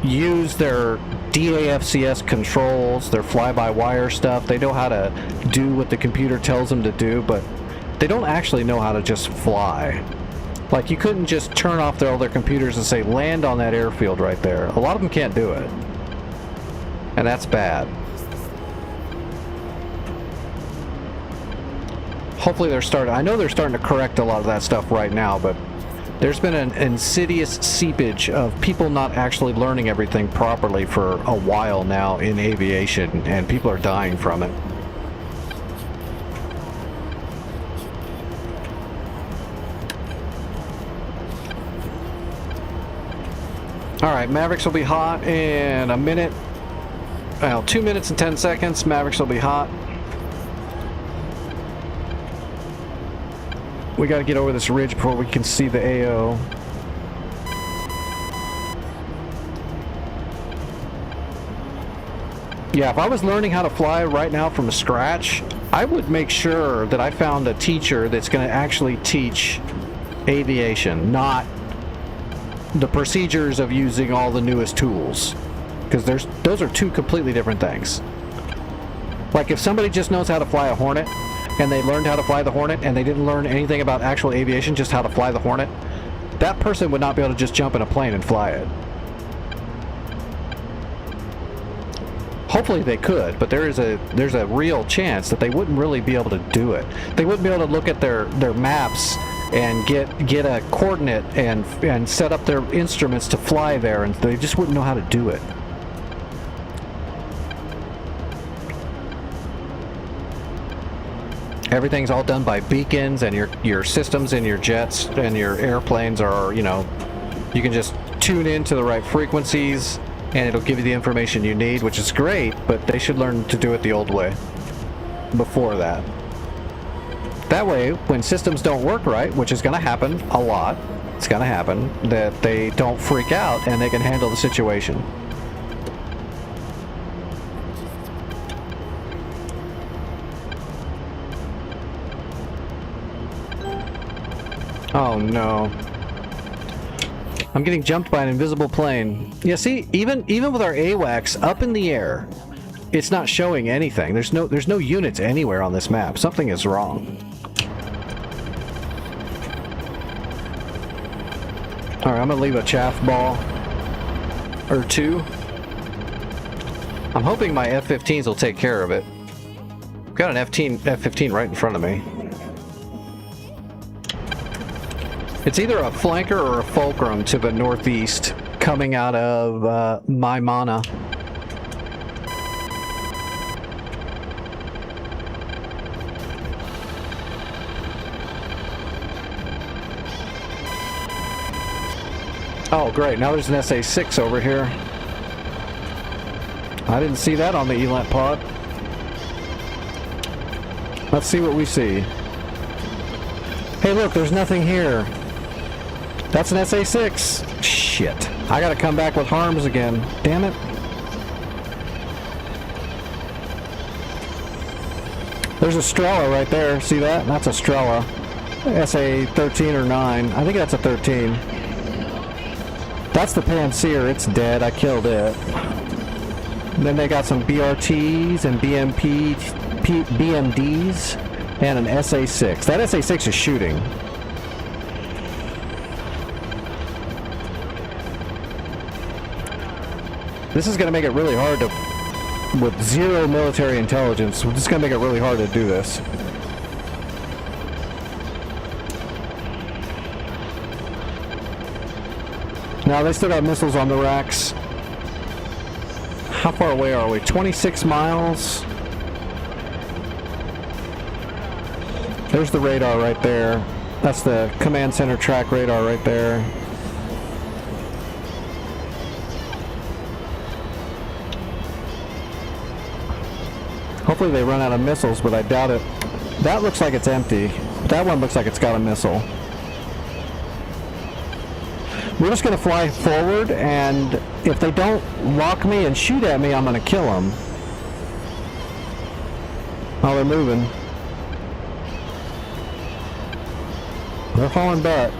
use their DAFCS controls, their fly-by-wire stuff. They know how to do what the computer tells them to do, but they don't actually know how to just fly. Like, you couldn't just turn off all their computers and say, land on that airfield right there. A lot of them can't do it. And that's bad. Hopefully they're starting... I know they're starting to correct a lot of that stuff right now, but there's been an insidious seepage of people not actually learning everything properly for a while now in aviation, and people are dying from it. Alright, Mavericks will be hot in a minute. Well, 2 minutes and 10 seconds. Mavericks will be hot. We gotta get over this ridge before we can see the AO. Yeah, if I was learning how to fly right now from scratch, I would make sure that I found a teacher that's gonna actually teach aviation, not the procedures of using all the newest tools, because those are two completely different things. Like, if somebody just knows how to fly a Hornet and they learned how to fly the Hornet and they didn't learn anything about actual aviation, just how to fly the Hornet, that person would not be able to just jump in a plane and fly it. Hopefully they could, but there's a real chance that they wouldn't really be able to do it. They wouldn't be able to look at their maps and get a coordinate and set up their instruments to fly there, and they just wouldn't know how to do it. Everything's all done by beacons, and your systems and your jets and your airplanes are, you know, you can just tune into the right frequencies and it'll give you the information you need, which is great, but they should learn to do it the old way before that. That way, when systems don't work right, which is going to happen a lot, it's going to happen, that they don't freak out and they can handle the situation. Oh no. I'm getting jumped by an invisible plane. Yeah, see, even with our AWACS up in the air, it's not showing anything. There's no units anywhere on this map. Something is wrong. Alright, I'm gonna leave a chaff ball or two. I'm hoping my F-15s will take care of it. I've got an F-15 right in front of me. It's either a flanker or a fulcrum to the northeast, coming out of Maimana. Oh, great. Now there's an SA-6 over here. I didn't see that on the ELANT pod. Let's see what we see. Hey, look, there's nothing here. That's an SA-6. Shit. I gotta come back with harms again. Damn it. There's a Strela right there. See that? That's a Strela. SA-13 or 9. I think that's a 13. That's the Panseer. It's dead. I killed it. And then they got some BRTs and BMDs and an SA-6. That SA-6 is shooting. This is going to make it really hard to, with zero military intelligence, this is going to make it really hard to do this. Now, they still got missiles on the racks. How far away are we? 26 miles. There's the radar right there. That's the command center track radar right there. Hopefully they run out of missiles, but I doubt it. That looks like it's empty. That one looks like it's got a missile. We're just going to fly forward, and if they don't lock me and shoot at me, I'm going to kill them. Oh, they're moving. They're hauling butt.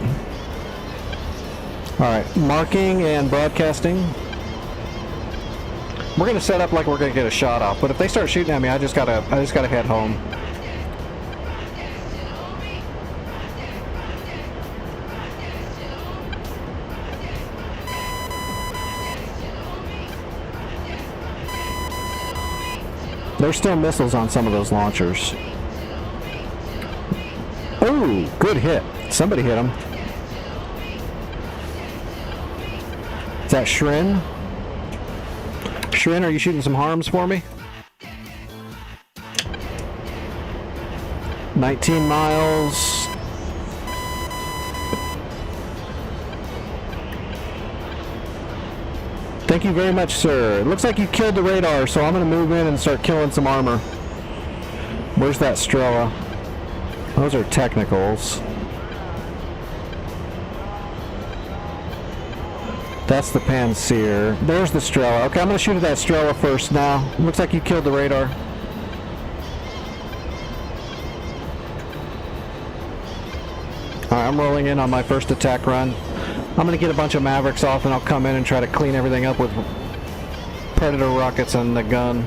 Alright, marking and broadcasting. We're going to set up like we're going to get a shot off, but if they start shooting at me, I just gotta head home. There's still missiles on some of those launchers. Oh, good hit. Somebody hit him. Is that Shrin? Shrin, are you shooting some harms for me? 19 miles. Thank you very much, sir. It looks like you killed the radar, so I'm going to move in and start killing some armor. Where's that Strela? Those are technicals. That's the Panseer. There's the Strela. Okay, I'm going to shoot at that Strela first now. Looks like you killed the radar. Alright, I'm rolling in on my first attack run. I'm going to get a bunch of Mavericks off and I'll come in and try to clean everything up with Predator rockets and the gun.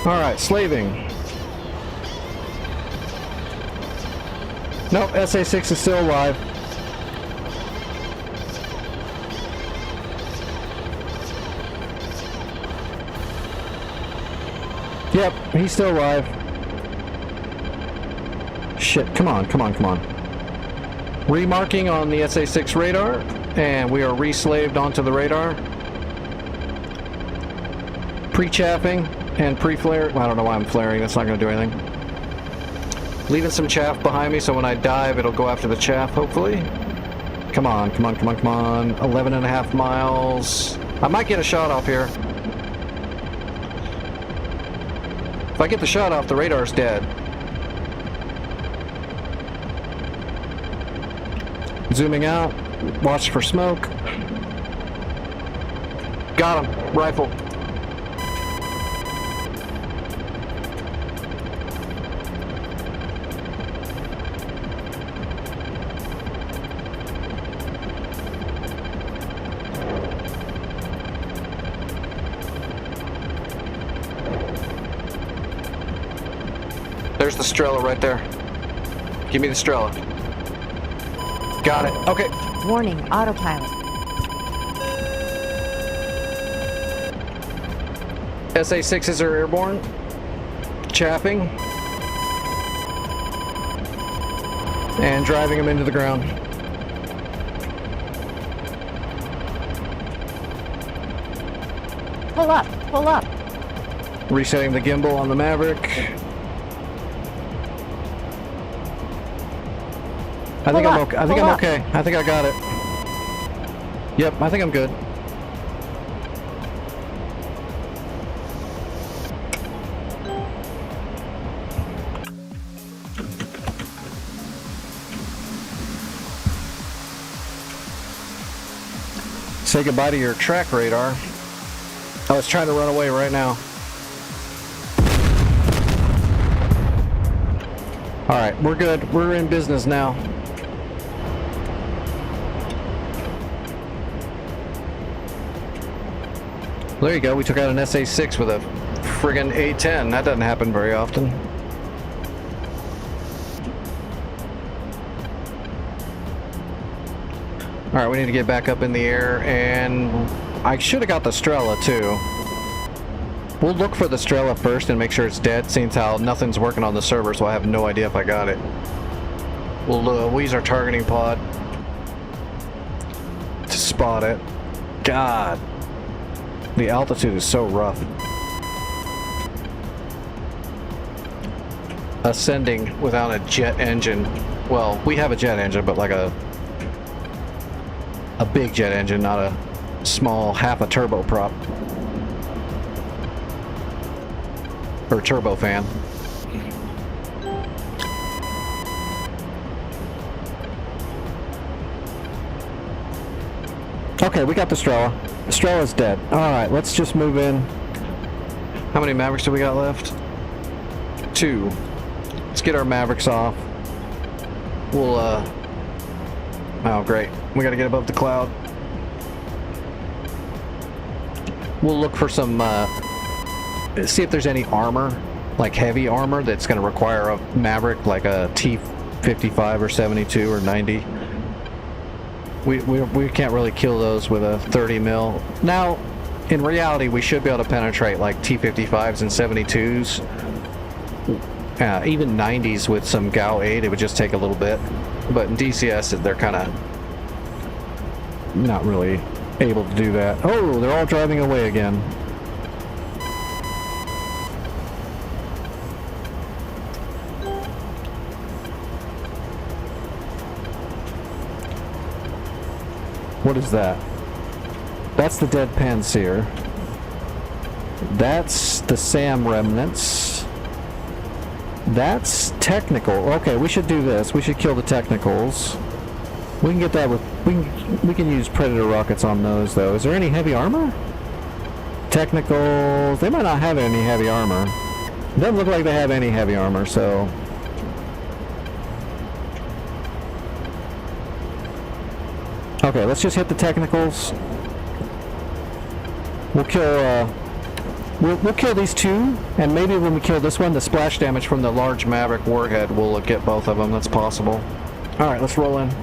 Alright, slaving. Nope, SA-6 is still alive. Yep, he's still alive. Shit, come on, come on, come on. Remarking on the SA-6 radar, and we are re-slaved onto the radar. Pre-chaffing and pre-flare. Well, I don't know why I'm flaring, that's not going to do anything. Leaving some chaff behind me so when I dive it'll go after the chaff, hopefully. Come on, come on, come on, come on. 11.5 miles. I might get a shot off here. If I get the shot off, the radar's dead. Zooming out. Watch for smoke. Got him. Rifle. There's the Strela right there. Give me the Strela. Got it. Okay. Warning, autopilot. SA-6s are airborne. Chaffing. And driving them into the ground. Pull up, pull up. Resetting the gimbal on the Maverick. I think I'm okay. I think I'm okay. I think I got it. Yep, I think I'm good. Say goodbye to your track radar. I was trying to run away right now. Alright, we're good. We're in business now. There you go, we took out an SA-6 with a friggin' A-10. That doesn't happen very often. Alright, we need to get back up in the air, and I should have got the Strela too. We'll look for the Strela first and make sure it's dead, seeing how nothing's working on the server, so I have no idea if I got it. We'll use our targeting pod to spot it. God. The altitude is so rough. Ascending without a jet engine. Well, we have a jet engine, but like a big jet engine, not a small half a turboprop. Or turbofan. Okay, we got the Strela. Strela's dead. Alright, let's just move in. How many Mavericks do we got left? 2. Let's get our Mavericks off. We'll, oh, great. We gotta get above the cloud. We'll look for some, see if there's any armor, like heavy armor, that's going to require a Maverick, like a T-55 or 72 or 90. We can't really kill those with a 30 mil. Now, in reality, we should be able to penetrate like T-55s and 72s. Even 90s with some GAU 8, it would just take a little bit. But in DCS, they're kind of not really able to do that. Oh, they're all driving away again. What is that? That's the dead Panseer. That's the SAM remnants. That's technical. Okay, we should do this. We should kill the technicals. We can get that with... We can use Predator rockets on those, though. Is there any heavy armor? Technicals... They might not have any heavy armor. It doesn't look like they have any heavy armor, so... Okay, let's just hit the technicals. We'll kill, we'll kill these two, and maybe when we kill this one, the splash damage from the large Maverick warhead will get both of them. That's possible. Alright, let's roll in.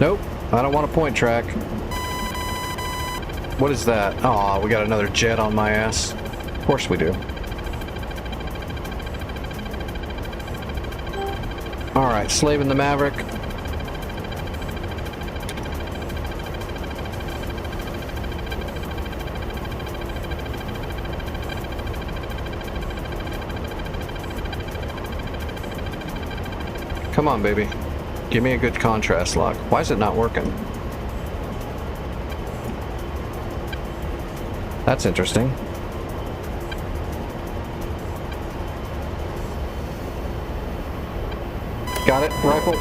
Nope, I don't want a point track. What is that? Aw, we got another jet on my ass. Of course we do. Alright, slaving the Maverick. Come on, baby. Give me a good contrast lock. Why is it not working? That's interesting. Got it, rifle.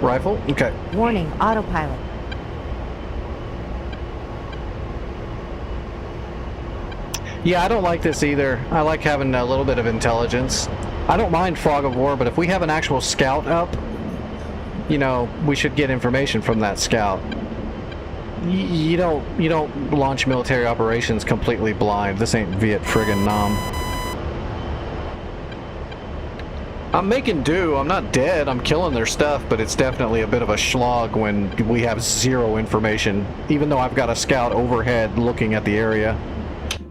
Rifle? Okay. Warning, autopilot. Yeah, I don't like this either. I like having a little bit of intelligence. I don't mind fog of war, but if we have an actual scout up, you know, we should get information from that scout. You don't launch military operations completely blind. This ain't Viet friggin' Nam. I'm making do. I'm not dead. I'm killing their stuff, but it's definitely a bit of a slog when we have zero information, even though I've got a scout overhead looking at the area.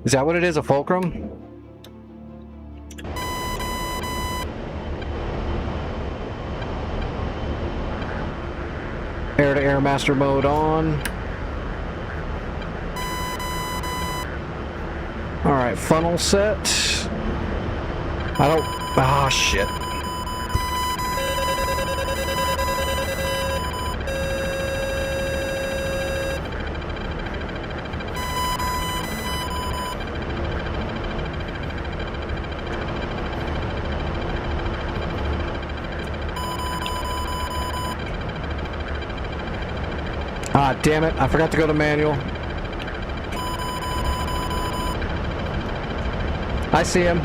Is that what it is, a fulcrum? Air-to-air master mode on. Alright, funnel set. I don't... Ah, shit. Ah, damn it. I forgot to go to manual. I see him.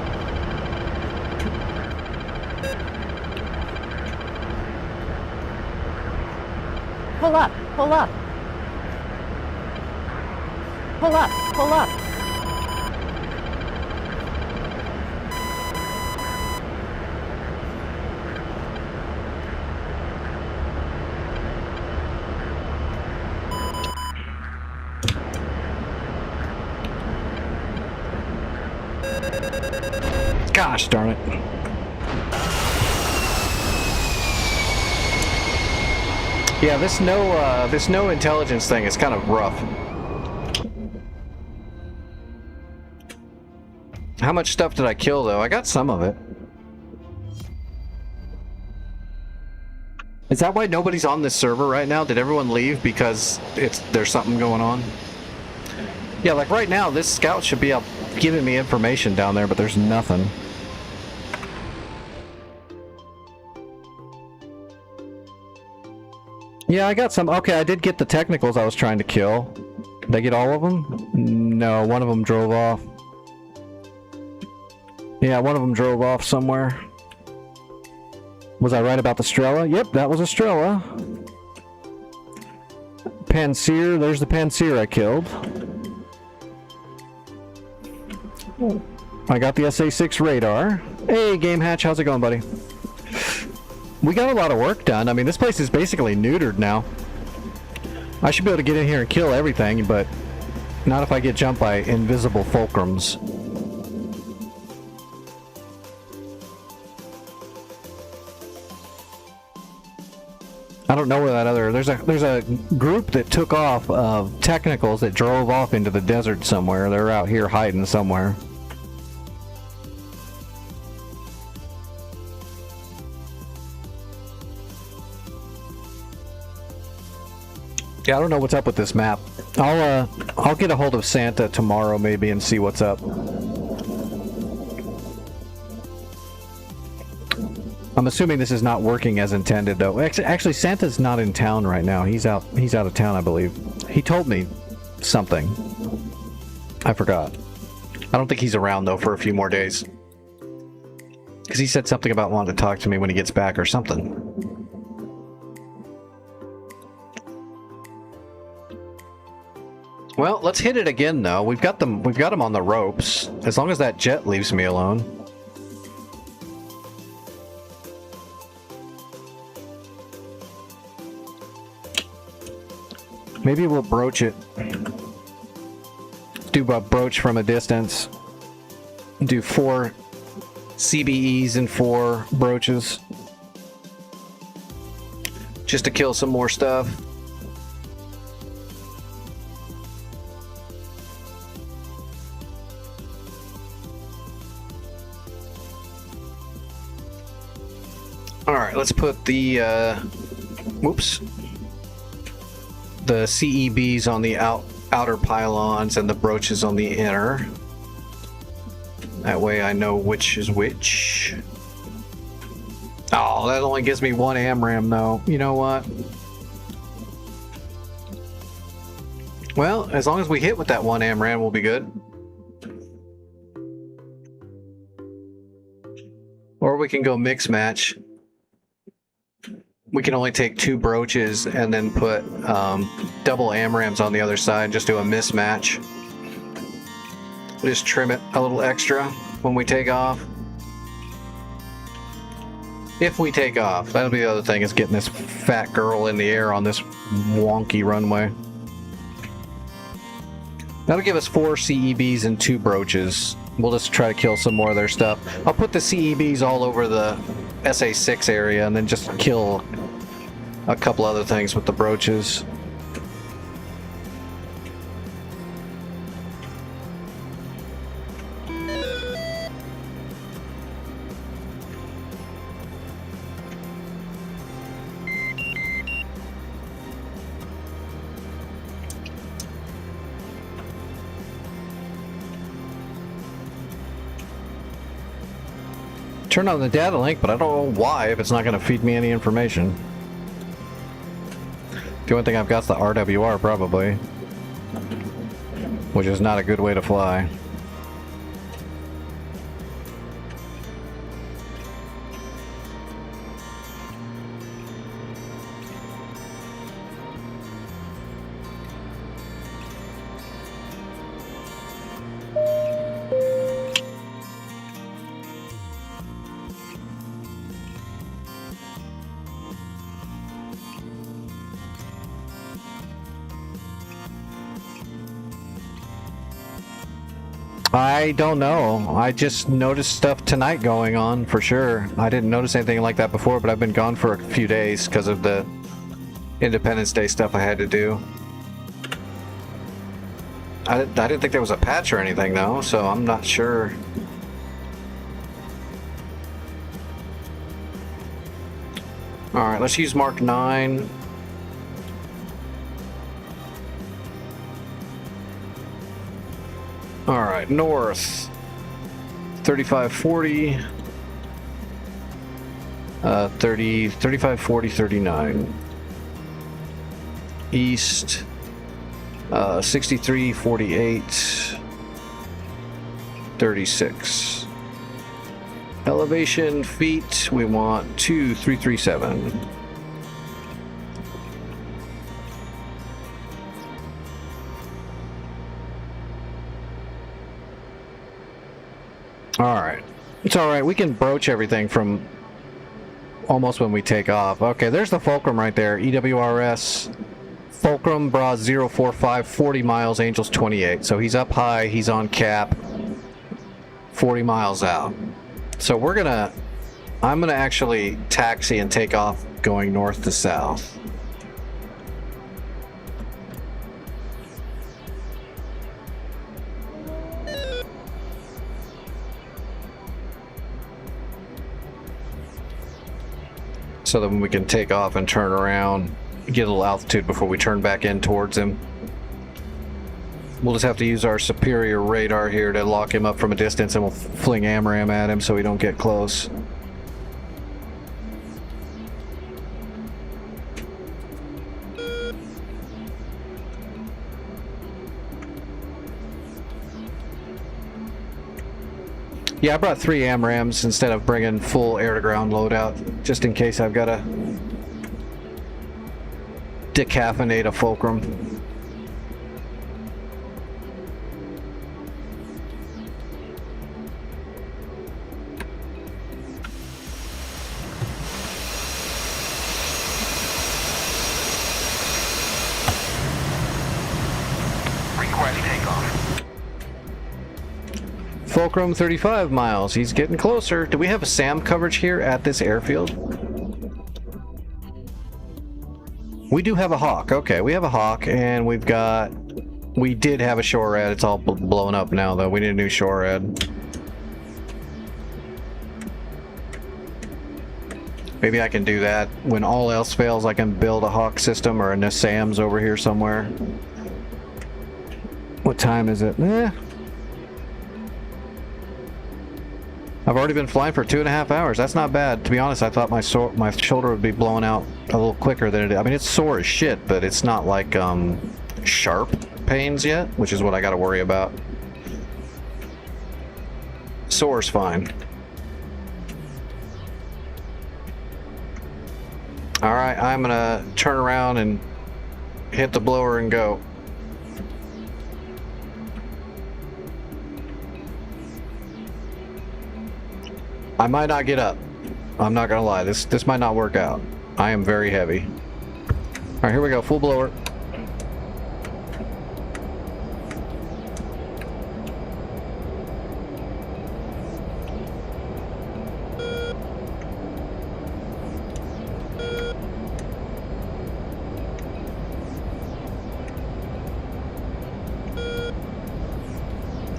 Pull up, pull up. Pull up, pull up. Gosh darn it. Yeah, this no intelligence thing is kind of rough. How much stuff did I kill though? I got some of it. Is that why nobody's on this server right now? Did everyone leave because there's something going on? Yeah, like right now, this scout should be up giving me information down there, but there's nothing. Yeah, I got some. Okay, I did get the technicals I was trying to kill. Did I get all of them? No, one of them drove off. Yeah, one of them drove off somewhere. Was I right about the Strela? Yep, that was a Strela. Panseer, there's the Panseer I killed. I got the SA-6 radar. Hey, Game Hatch, how's it going, buddy? We got a lot of work done. I mean, this place is basically neutered now. I should be able to get in here and kill everything, but not if I get jumped by invisible fulcrums. I don't know where that other... There's a group that took off of technicals that drove off into the desert somewhere. They're out here hiding somewhere. Yeah, I don't know what's up with this map. I'll get a hold of Santa tomorrow maybe and see what's up. I'm assuming this is not working as intended, though. Actually, Santa's not in town right now. He's out of town, I believe. He told me something. I forgot. I don't think he's around, though, for a few more days. Because he said something about wanting to talk to me when he gets back or something. Well, let's hit it again, though. We've got them on the ropes. As long as that jet leaves me alone. Maybe we'll broach it. Do a broach from a distance. Do 4 CBEs and 4 broaches. Just to kill some more stuff. Alright, let's put the, whoops. The CEBs on the outer pylons and the broaches on the inner. That way I know which is which. Oh, that only gives me 1 AMRAM though. You know what? Well, as long as we hit with that 1 AMRAM, we'll be good. Or we can go mix match. We can only take 2 broaches and then put double AMRAMs on the other side. Just do a mismatch. We'll just trim it a little extra when we take off. If we take off. That'll be the other thing, is getting this fat girl in the air on this wonky runway. That'll give us 4 CEBs and 2 broaches. We'll just try to kill some more of their stuff. I'll put the CEBs all over the SA-6 area and then just kill a couple other things with the broaches. Turn on the data link, but I don't know why if it's not going to feed me any information. The only thing I've got is the RWR, probably. Which is not a good way to fly. I don't know. I just noticed stuff tonight going on, for sure. I didn't notice anything like that before, but I've been gone for a few days because of the Independence Day stuff I had to do. I didn't think there was a patch or anything, though, so I'm not sure. Alright, let's use Mark 9. Alright, north. 3540. 3540, 39. east, 63, 48, 36. Elevation feet, we want 2337. Alright. It's alright, we can broach everything from almost when we take off. Okay, there's the fulcrum right there. EWRS Fulcrum Bras 045, 40 miles, Angels 28. So he's up high, he's on cap, 40 miles out. So I'm gonna actually taxi and take off going north to south. So that we can take off and turn around, get a little altitude before we turn back in towards him. We'll just have to use our superior radar here to lock him up from a distance, and we'll fling AMRAAM at him so we don't get close. Yeah, I brought 3 AMRAAMs instead of bringing full air-to-ground loadout, just in case I've got to decaffeinate a fulcrum. Request takeoff. Fulcrum 35 miles. He's getting closer. Do we have a SAM coverage here at this airfield? We do have a Hawk. Okay, we have a Hawk, and we did have a SHORAD. It's all blown up now, though. We need a new SHORAD. Maybe I can do that. When all else fails, I can build a Hawk system or a NASAMS over here somewhere. What time is it? I've already been flying for 2.5 hours. That's not bad. To be honest, I thought my shoulder would be blown out a little quicker than it is. I mean, it's sore as shit, but it's not like sharp pains yet, which is what I got to worry about. Sore's fine. All right, I'm gonna turn around and hit the blower and go. I might not get up. I'm not gonna lie. This might not work out. I am very heavy. All right, here we go. Full blower.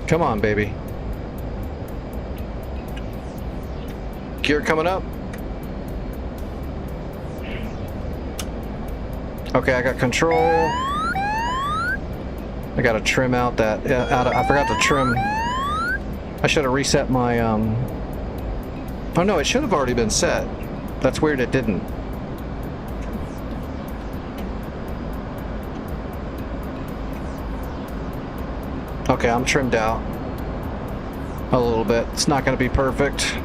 Come on, baby. Gear coming up. Okay, I got control. I gotta trim out that. I forgot to trim. I should have reset my. Oh no, it should have already been set. That's weird. It didn't. Okay, I'm trimmed out a little bit. It's not going to be perfect.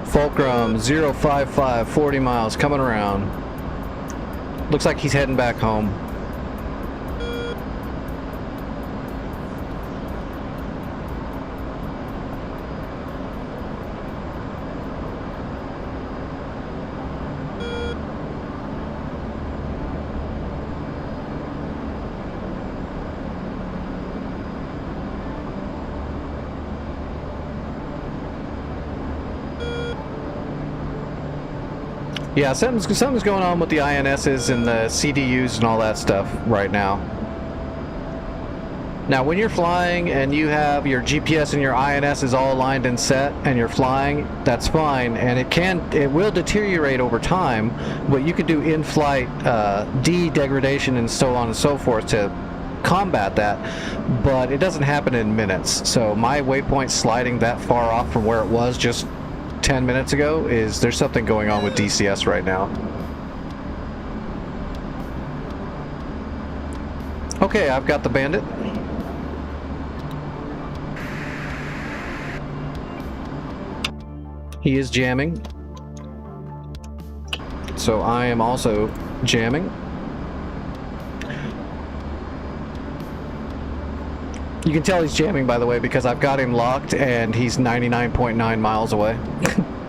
Fulcrum 055, 40 miles, coming around. Looks like he's heading back home. Yeah, something's going on with the INSs and the CDUs and all that stuff right now. Now, when you're flying and you have your GPS and your INS is all aligned and set, and you're flying, that's fine, and it will deteriorate over time, but you could do in-flight degradation and so on and so forth to combat that, but it doesn't happen in minutes. So my waypoint sliding that far off from where it was just 10 minutes ago is there's something going on with DCS right now. Okay, I've got the bandit. He is jamming. So I am also jamming. You can tell he's jamming, by the way, because I've got him locked and he's 99.9 miles away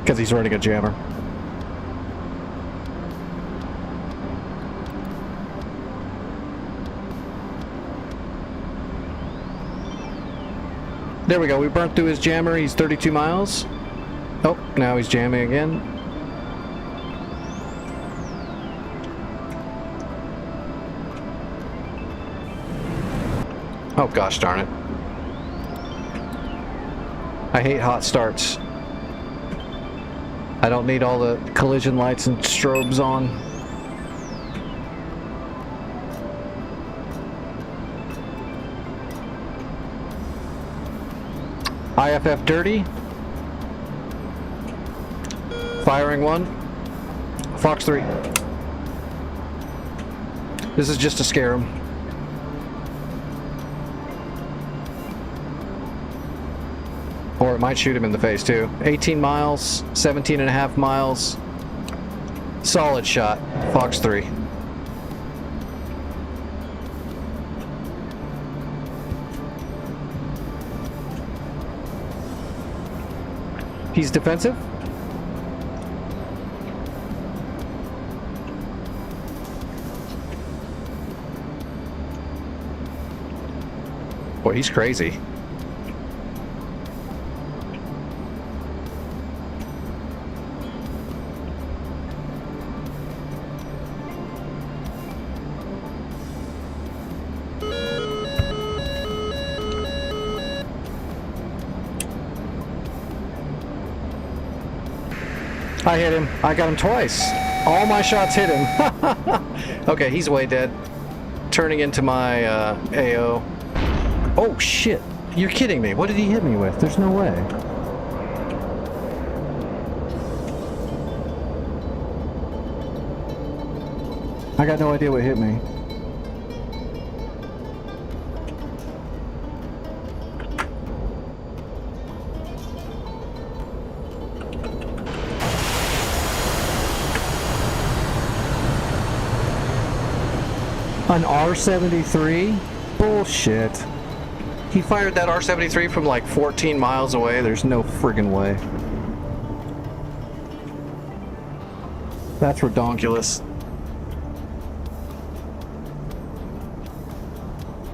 because he's running a jammer. There we go. We burnt through his jammer. He's 32 miles. Oh, now he's jamming again. Oh gosh darn it. I hate hot starts. I don't need all the collision lights and strobes on. IFF dirty. Firing one. Fox 3. This is just to scare him. Or it might shoot him in the face too. 18 miles, 17 and a half miles. Solid shot. Fox 3. He's defensive. Boy, he's crazy. I hit him. I got him twice. All my shots hit him. Okay, he's way dead. Turning into my AO. Oh shit. You're kidding me. What did he hit me with? There's no way. I got no idea what hit me. An R-73? Bullshit. He fired that R-73 from like 14 miles away. There's no friggin' way. That's redonkulous.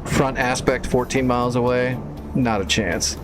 Front aspect 14 miles away. Not a chance.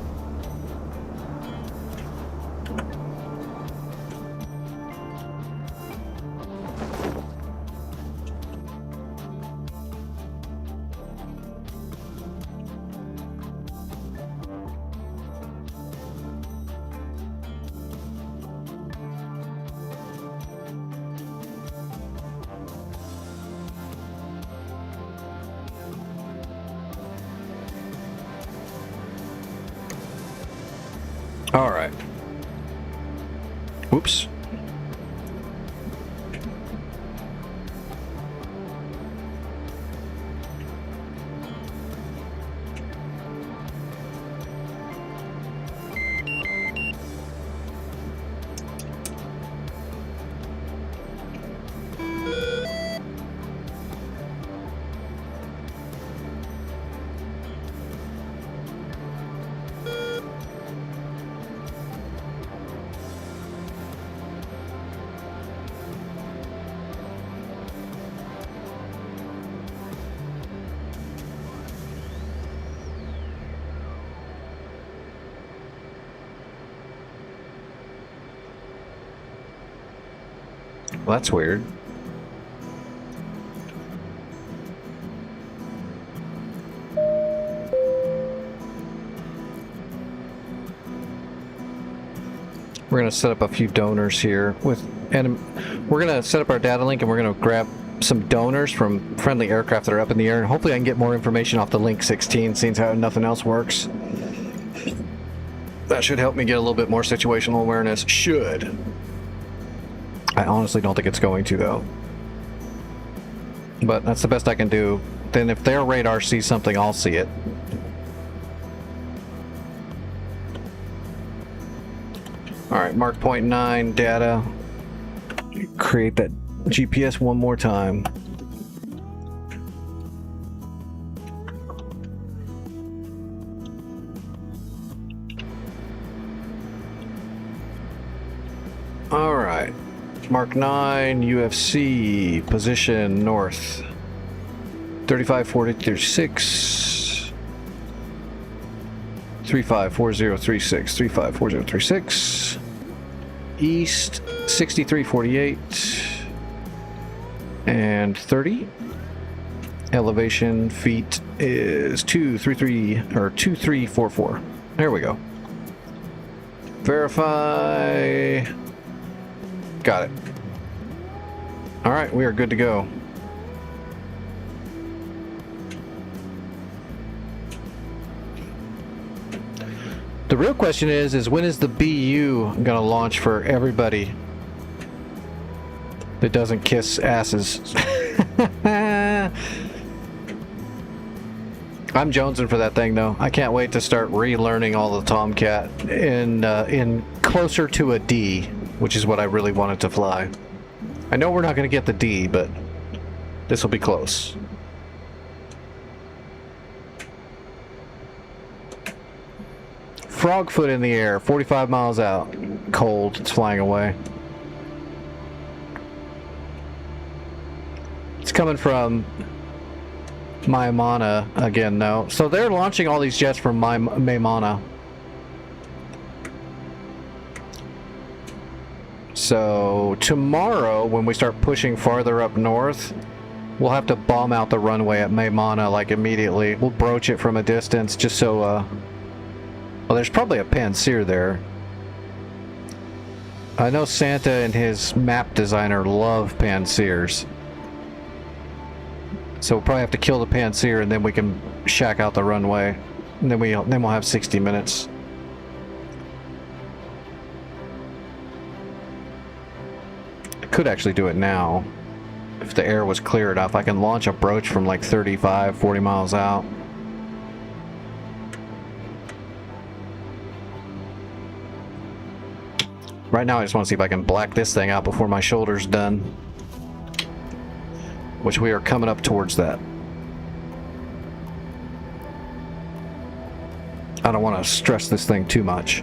All right. Whoops. Well, that's weird. We're going to set up a few donors here with, and we're going to set up our data link and we're going to grab some donors from friendly aircraft that are up in the air, and hopefully I can get more information off the Link 16, seeing how nothing else works. That should help me get a little bit more situational awareness. Should. I honestly don't think it's going to, though. But that's the best I can do. Then if their radar sees something, I'll see it. Alright, mark point 9, data. Create that GPS one more time. Alright. Mark 9, UFC, position north. 354036. 354036. 354036. East, 6348. And 30. Elevation feet is 2344. There we go. Verify. Got it. All right, we are good to go. The real question is when is the BU gonna launch for everybody that doesn't kiss asses? I'm jonesing for that thing, though. I can't wait to start relearning all the Tomcat in closer to a D, which is what I really wanted to fly. I know we're not going to get the D, but this will be close. Frogfoot in the air, 45 miles out. Cold, it's flying away. It's coming from Maimana again, though. So they're launching all these jets from Maimana. So tomorrow, when we start pushing farther up north, we'll have to bomb out the runway at Maimana, like, immediately. We'll broach it from a distance, just so, well, there's probably a Panseer there. I know Santa and his map designer love Panseers. So we'll probably have to kill the Panseer, and then we can shack out the runway. And then we'll have 60 minutes. I could actually do it now. If the air was clear enough, I can launch a broach from like 35, 40 miles out. Right now I just want to see if I can black this thing out before my shoulder's done. Which we are coming up towards that. I don't want to stress this thing too much.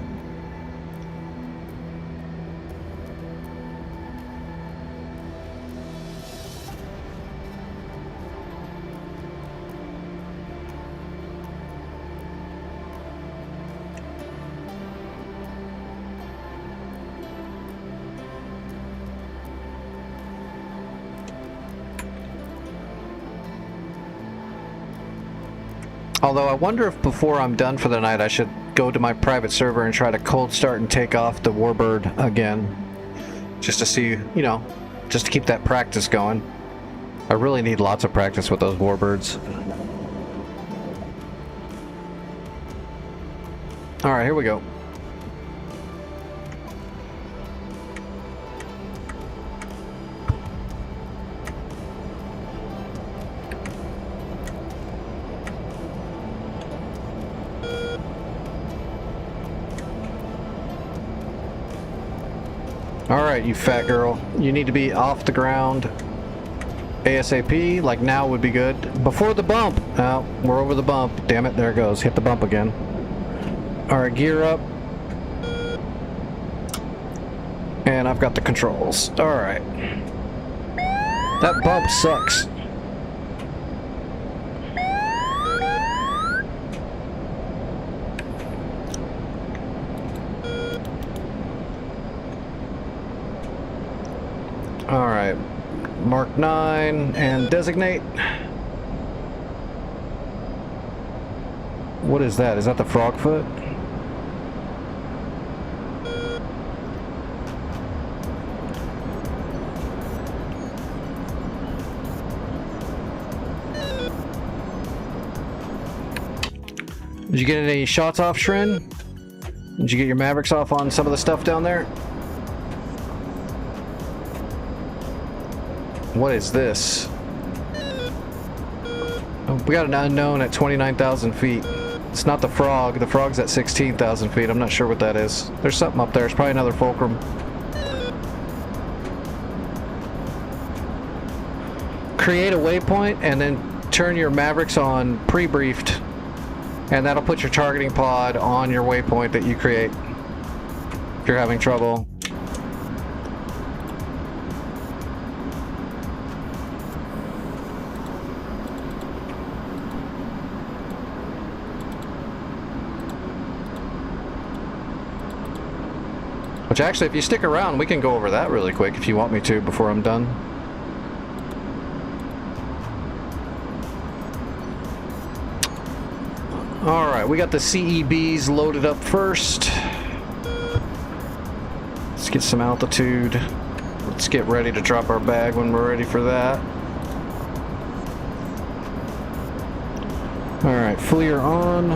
Although I wonder if before I'm done for the night I should go to my private server and try to cold start and take off the Warbird again. Just to see, you know, just to keep that practice going. I really need lots of practice with those Warbirds. Alright, here we go. Alright, you fat girl. You need to be off the ground ASAP, like now would be good. Before the bump! Oh, we're over the bump. Damn it, there it goes. Hit the bump again. Alright, gear up. And I've got the controls. Alright. That bump sucks. Alright, Mark 9 and designate. What is that? Is that the Frogfoot? Did you get any shots off, Shrin? Did you get your Mavericks off on some of the stuff down there? What is this? Oh, we got an unknown at 29,000 feet. It's not the frog. The frog's at 16,000 feet. I'm not sure what that is. There's something up there. It's probably another fulcrum. Create a waypoint and then turn your Mavericks on pre-briefed, and that'll put your targeting pod on your waypoint that you create if you're having trouble. Which actually, if you stick around, we can go over that really quick if you want me to before I'm done. Alright, we got the CEBs loaded up first. Let's get some altitude. Let's get ready to drop our bag when we're ready for that. Alright, FLIR on.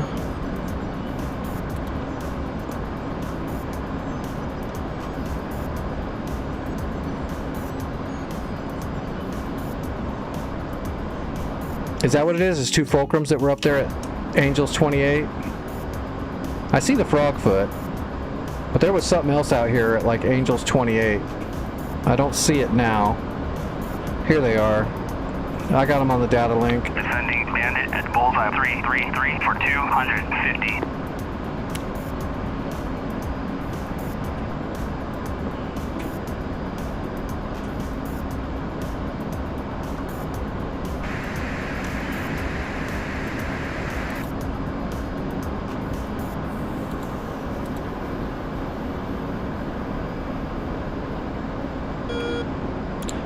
Is that what it is? It's two fulcrums that were up there at Angels 28? I see the frog foot, but there was something else out here at like Angels 28. I don't see it now. Here they are. I got them on the data link. Descending bandit at bullseye 333 for 250.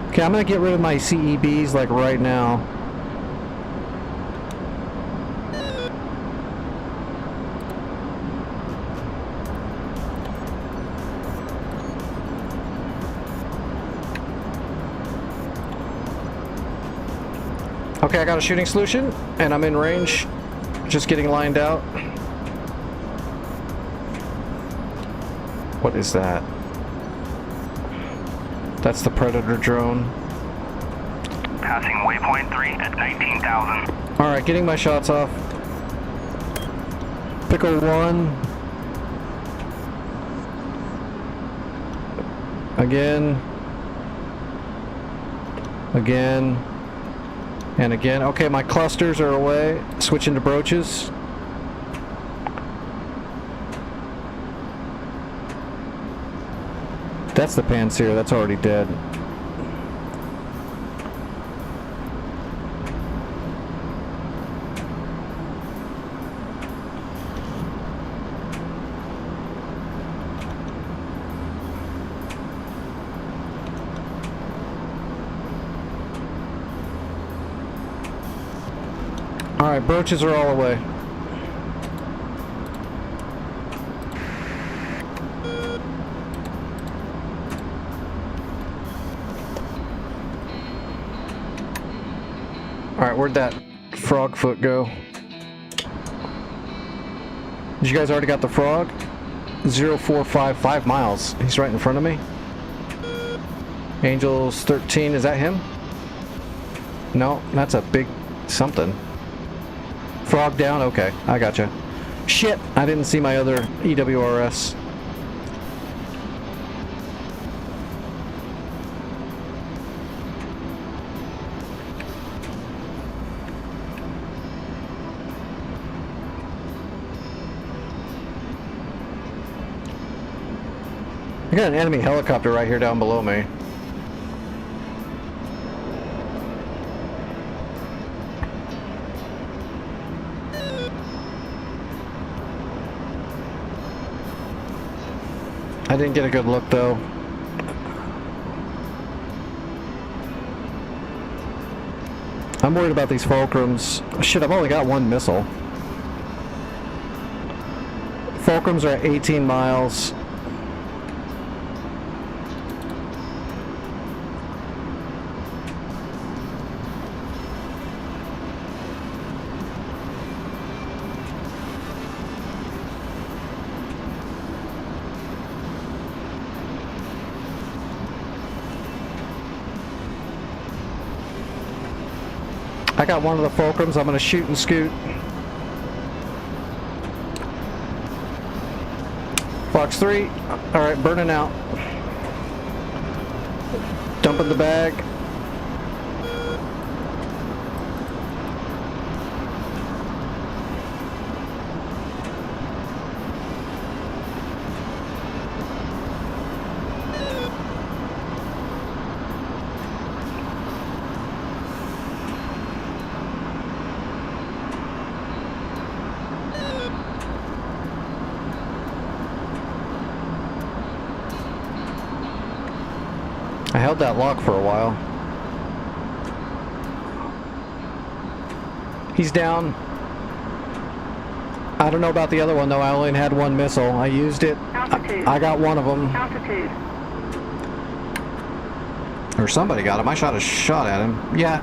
Okay, I'm gonna get rid of my CEBs like right now. Okay, I got a shooting solution and I'm in range. Just getting lined out. What is that? That's the Predator drone. Passing waypoint 3 at 19,000. Alright, getting my shots off. Pickle 1. Again. Again. And again. Okay, my clusters are away. Switching to broaches. That's the Panseer, that's already dead. Alright, broaches are all away. Alright, where'd that frog foot go? Did you guys already got the frog? 0455 miles. He's right in front of me. Angels 13, is that him? No, that's a big something. Frog down? Okay, I gotcha. Shit, I didn't see my other EWRS. I got an enemy helicopter right here down below me. I didn't get a good look though. I'm worried about these fulcrums. Shit, I've only got one missile. Fulcrums are at 18 miles. I got one of the fulcrums. I'm gonna shoot and scoot. Fox 3. Alright, burning out. Dumping the bag. I held that lock for a while. He's down. I don't know about the other one though. I only had one missile. I used it. I got one of them. Altitude. Or somebody got him. I shot a shot at him. Yeah.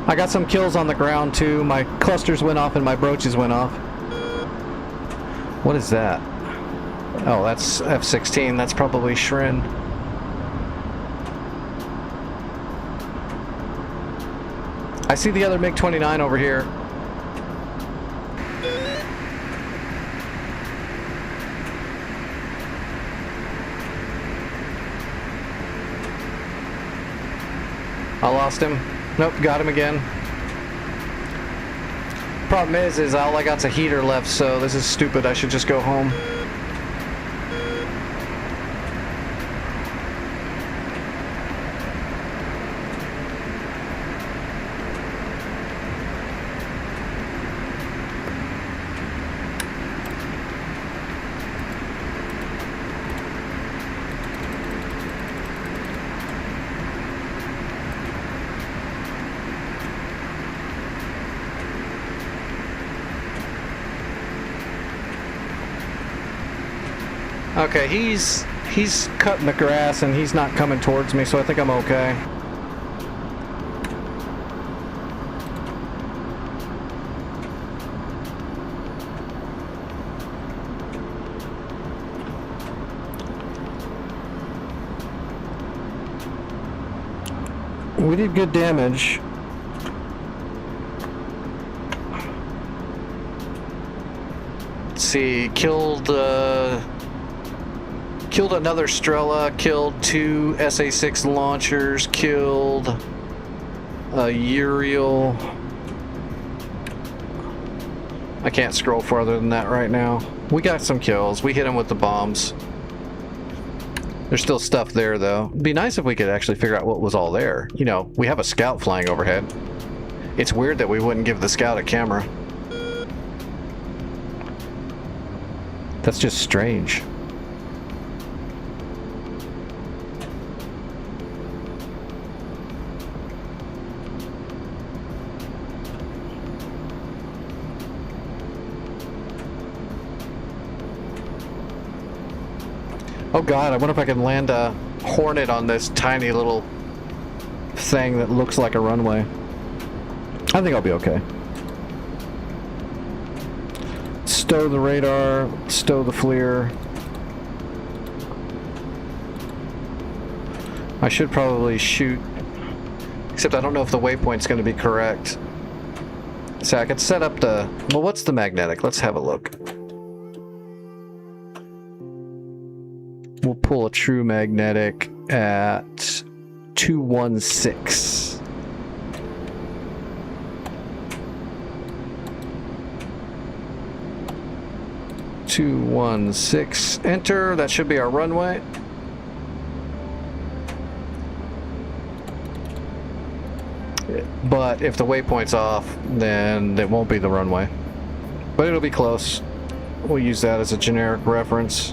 I got some kills on the ground too. My clusters went off and my broaches went off. What is that? Oh, that's F-16. That's probably Shrin. I see the other MiG-29 over here. I lost him. Nope, got him again. Problem is all I got's a heater left, so this is stupid. I should just go home. Okay, he's cutting the grass and he's not coming towards me, so I think I'm okay. We did good damage. Let's see, killed another Strela, killed 2 SA-6 launchers, killed a Uriel. I can't scroll farther than that right now. We got some kills. We hit them with the bombs. There's still stuff there, though. It'd be nice if we could actually figure out what was all there. You know, we have a scout flying overhead. It's weird that we wouldn't give the scout a camera. That's just strange. Oh god, I wonder if I can land a Hornet on this tiny little thing that looks like a runway. I think I'll be okay. Stow the radar, stow the FLIR. I should probably shoot, except I don't know if the waypoint's going to be correct. So I could set up the, well, what's the magnetic? Let's have a look. We'll pull a true magnetic at 216. Enter. That should be our runway. But if the waypoint's off, then it won't be the runway. But it'll be close. We'll use that as a generic reference.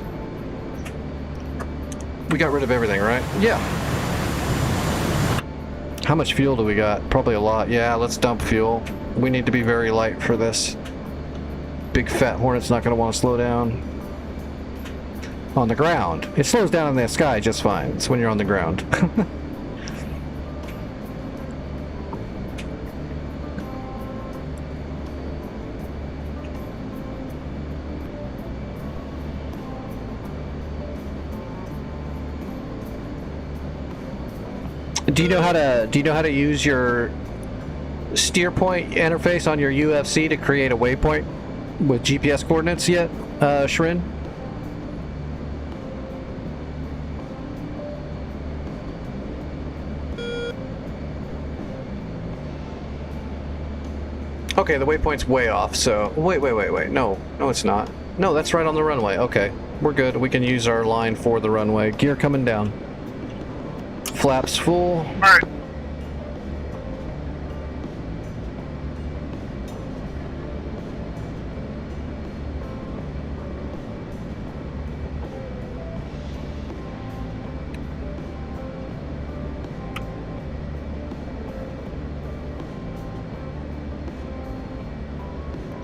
We got rid of everything, right? Yeah. How much fuel do we got? Probably a lot. Yeah, let's dump fuel. We need to be very light for this. Big fat Hornet's not going to want to slow down. On the ground. It slows down in the sky just fine. It's when you're on the ground. Do you know how to use your steer point interface on your UFC to create a waypoint with GPS coordinates yet, Shrin? Okay, the waypoint's way off, so... Wait. No, it's not. No, that's right on the runway. Okay, we're good. We can use our line for the runway. Gear coming down. Flaps full. Alright.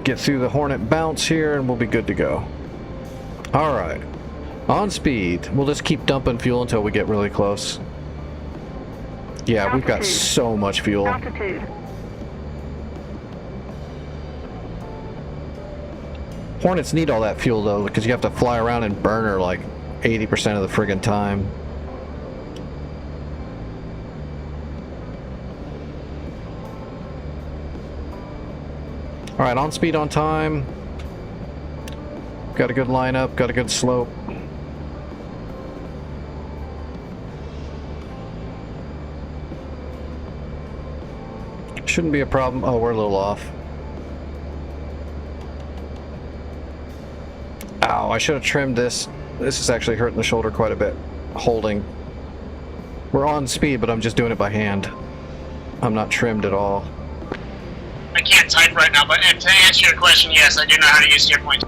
Get through the Hornet bounce here and we'll be good to go. Alright. On speed. We'll just keep dumping fuel until we get really close. Yeah, we've got so much fuel. Altitude. Hornets need all that fuel though, because you have to fly around and burn her like 80% of the friggin' time. Alright, on speed, on time. Got a good lineup, got a good slope. Shouldn't be a problem. Oh, we're a little off. Ow, I should have trimmed this. This is actually hurting the shoulder quite a bit. Holding. We're on speed, but I'm just doing it by hand. I'm not trimmed at all. I can't type right now, but to answer your question, yes, I do know how to use steer points.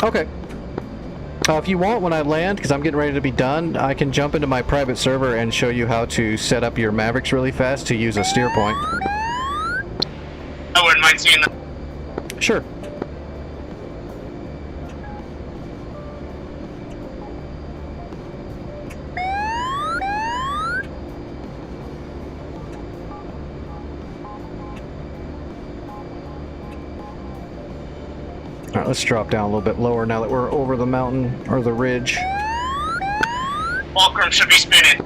Okay. If you want, when I land, because I'm getting ready to be done, I can jump into my private server and show you how to set up your Mavericks really fast to use a steer point. I wouldn't mind seeing that. Sure. Alright, let's drop down a little bit lower now that we're over the mountain, or the ridge. Fulcrum should be spinning.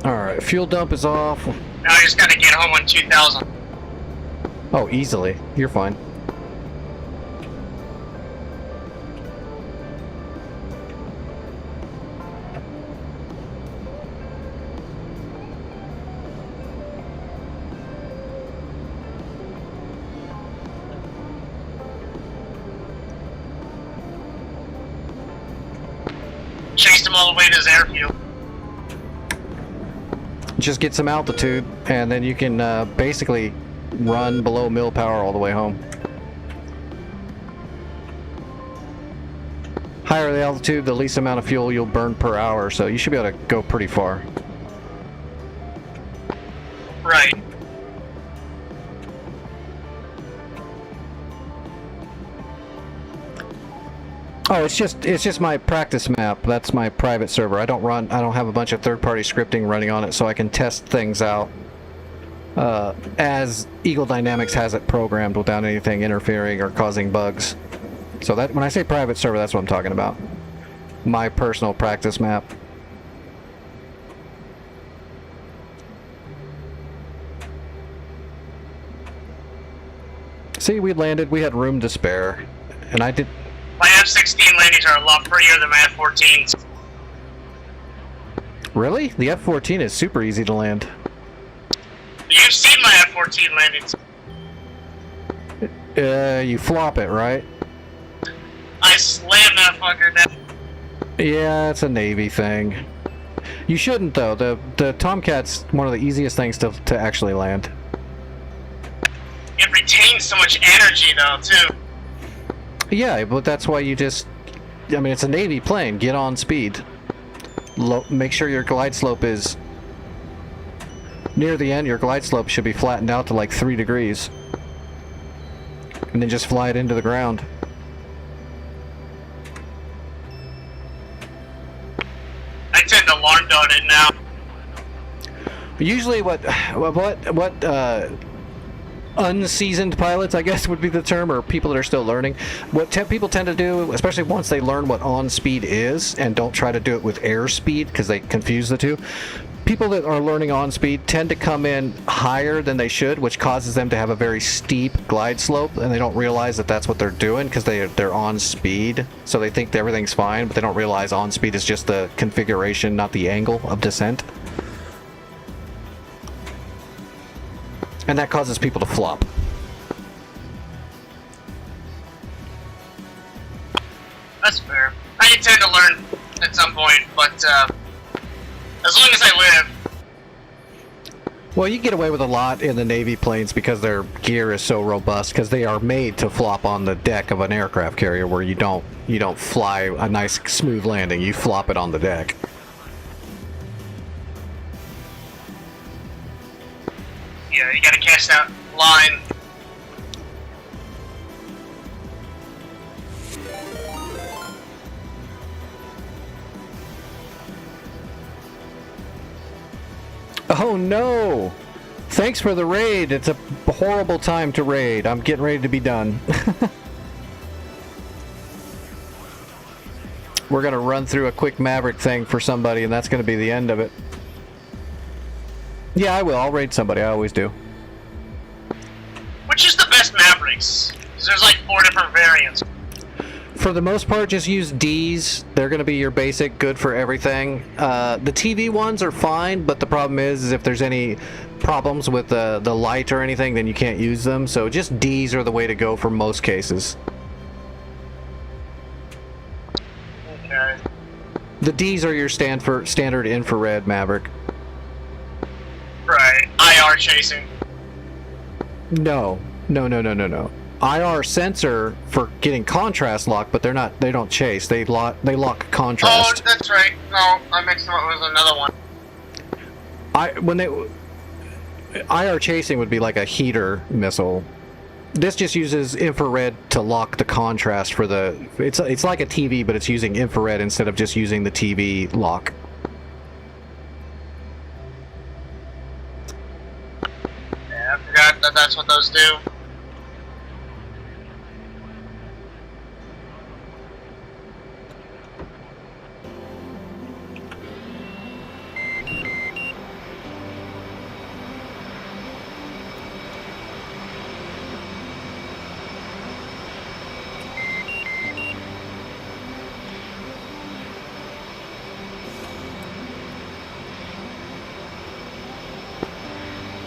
Alright, fuel dump is off. Now I just gotta get home on 2000. Oh, easily. You're fine. Chased him all the way to his airfield. Just get some altitude, and then you can basically run below mill power all the way home. Higher the altitude, the least amount of fuel you'll burn per hour, so you should be able to go pretty far. Right. Oh, it's just my practice map. That's my private server. I don't have a bunch of third-party scripting running on it, so I can test things out as Eagle Dynamics has it programmed without anything interfering or causing bugs. So that when I say private server, that's what I'm talking about. My personal practice map. See, we landed. We had room to spare, and I did. My F-16 landings are a lot prettier than my F-14s. Really? The F-14 is super easy to land. You've seen my F-14 landings. You flop it, right? I slammed that fucker down. Yeah, it's a Navy thing. You shouldn't, though. The Tomcat's one of the easiest things to actually land. It retains so much energy, though, too. Yeah, but that's why you just... I mean, it's a Navy plane. Get on speed. Make sure your glide slope is... Near the end, your glide slope should be flattened out to like 3 degrees. And then just fly it into the ground. I tend to alarm dart it now. Usually what unseasoned pilots, I guess would be the term, or people that are still learning, what people tend to do, especially once they learn what on speed is and don't try to do it with air speed because they confuse the two, people that are learning on speed tend to come in higher than they should, which causes them to have a very steep glide slope, and they don't realize that that's what they're doing because they're on speed, so they think that everything's fine, but they don't realize on speed is just the configuration, not the angle of descent. And that causes people to flop. That's fair. I intend to learn at some point, but as long as I live. Well, you get away with a lot in the Navy planes because their gear is so robust, because they are made to flop on the deck of an aircraft carrier, where you don't fly a nice smooth landing, you flop it on the deck. Yeah, you gotta catch that line. Oh no! Thanks for the raid. It's a horrible time to raid. I'm getting ready to be done. We're gonna run through a quick Maverick thing for somebody, and that's gonna be the end of it. Yeah, I will. I'll raid somebody. I always do. Which is the best Mavericks? 'Cause there's like 4 different variants. For the most part, just use Ds. They're going to be your basic, good for everything. The TV ones are fine, but the problem is if there's any problems with the light or anything, then you can't use them. So just Ds are the way to go for most cases. Okay. The Ds are your standard infrared Maverick. Right. IR chasing. No. IR sensor for getting contrast lock, but they don't chase. They lock contrast. Oh, that's right. No, I mixed them up with another one. IR chasing would be like a heater missile. This just uses infrared to lock the contrast for the. It's like a TV, but it's using infrared instead of just using the TV lock. Yeah, I forgot that that's what those do.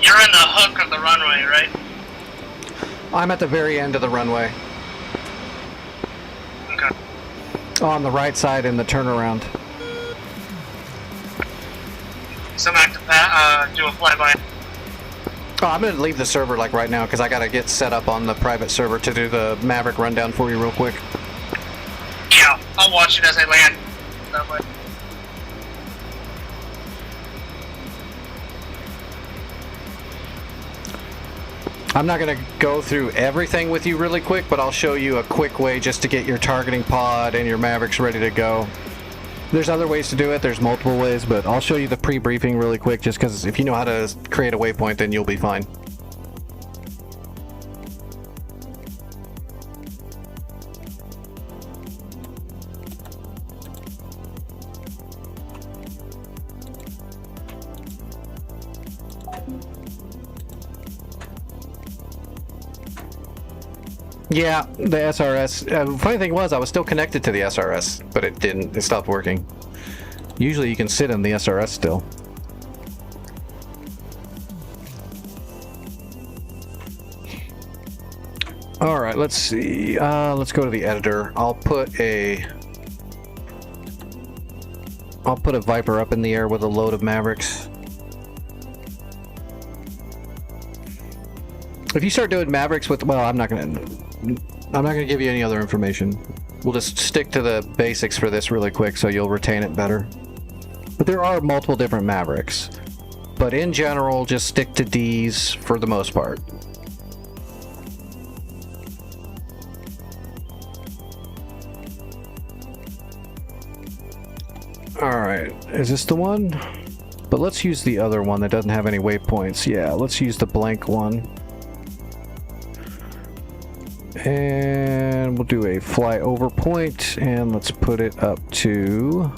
You're in the hook of the runway, right? I'm at the very end of the runway. Okay. On the right side in the turnaround. So I'm gonna have to do a flyby. Oh, I'm gonna leave the server like right now because I gotta get set up on the private server to do the Maverick rundown for you real quick. Yeah, I'll watch it as I land. That way. I'm not going to go through everything with you really quick, but I'll show you a quick way just to get your targeting pod and your Mavericks ready to go. There's other ways to do it, there's multiple ways, but I'll show you the pre-briefing really quick just because if you know how to create a waypoint, then you'll be fine. Yeah, the SRS. Funny thing was, I was still connected to the SRS, but it didn't. It stopped working. Usually you can sit in the SRS still. Alright, let's see. Let's go to the editor. I'll put a Viper up in the air with a load of Mavericks. If you start doing Mavericks with, well, I'm not gonna give you any other information. We'll just stick to the basics for this really quick so you'll retain it better. But there are multiple different Mavericks. But in general, just stick to Ds for the most part. Alright, is this the one? But let's use the other one that doesn't have any waypoints. Yeah, let's use the blank one. And we'll do a fly over point, and let's put it up to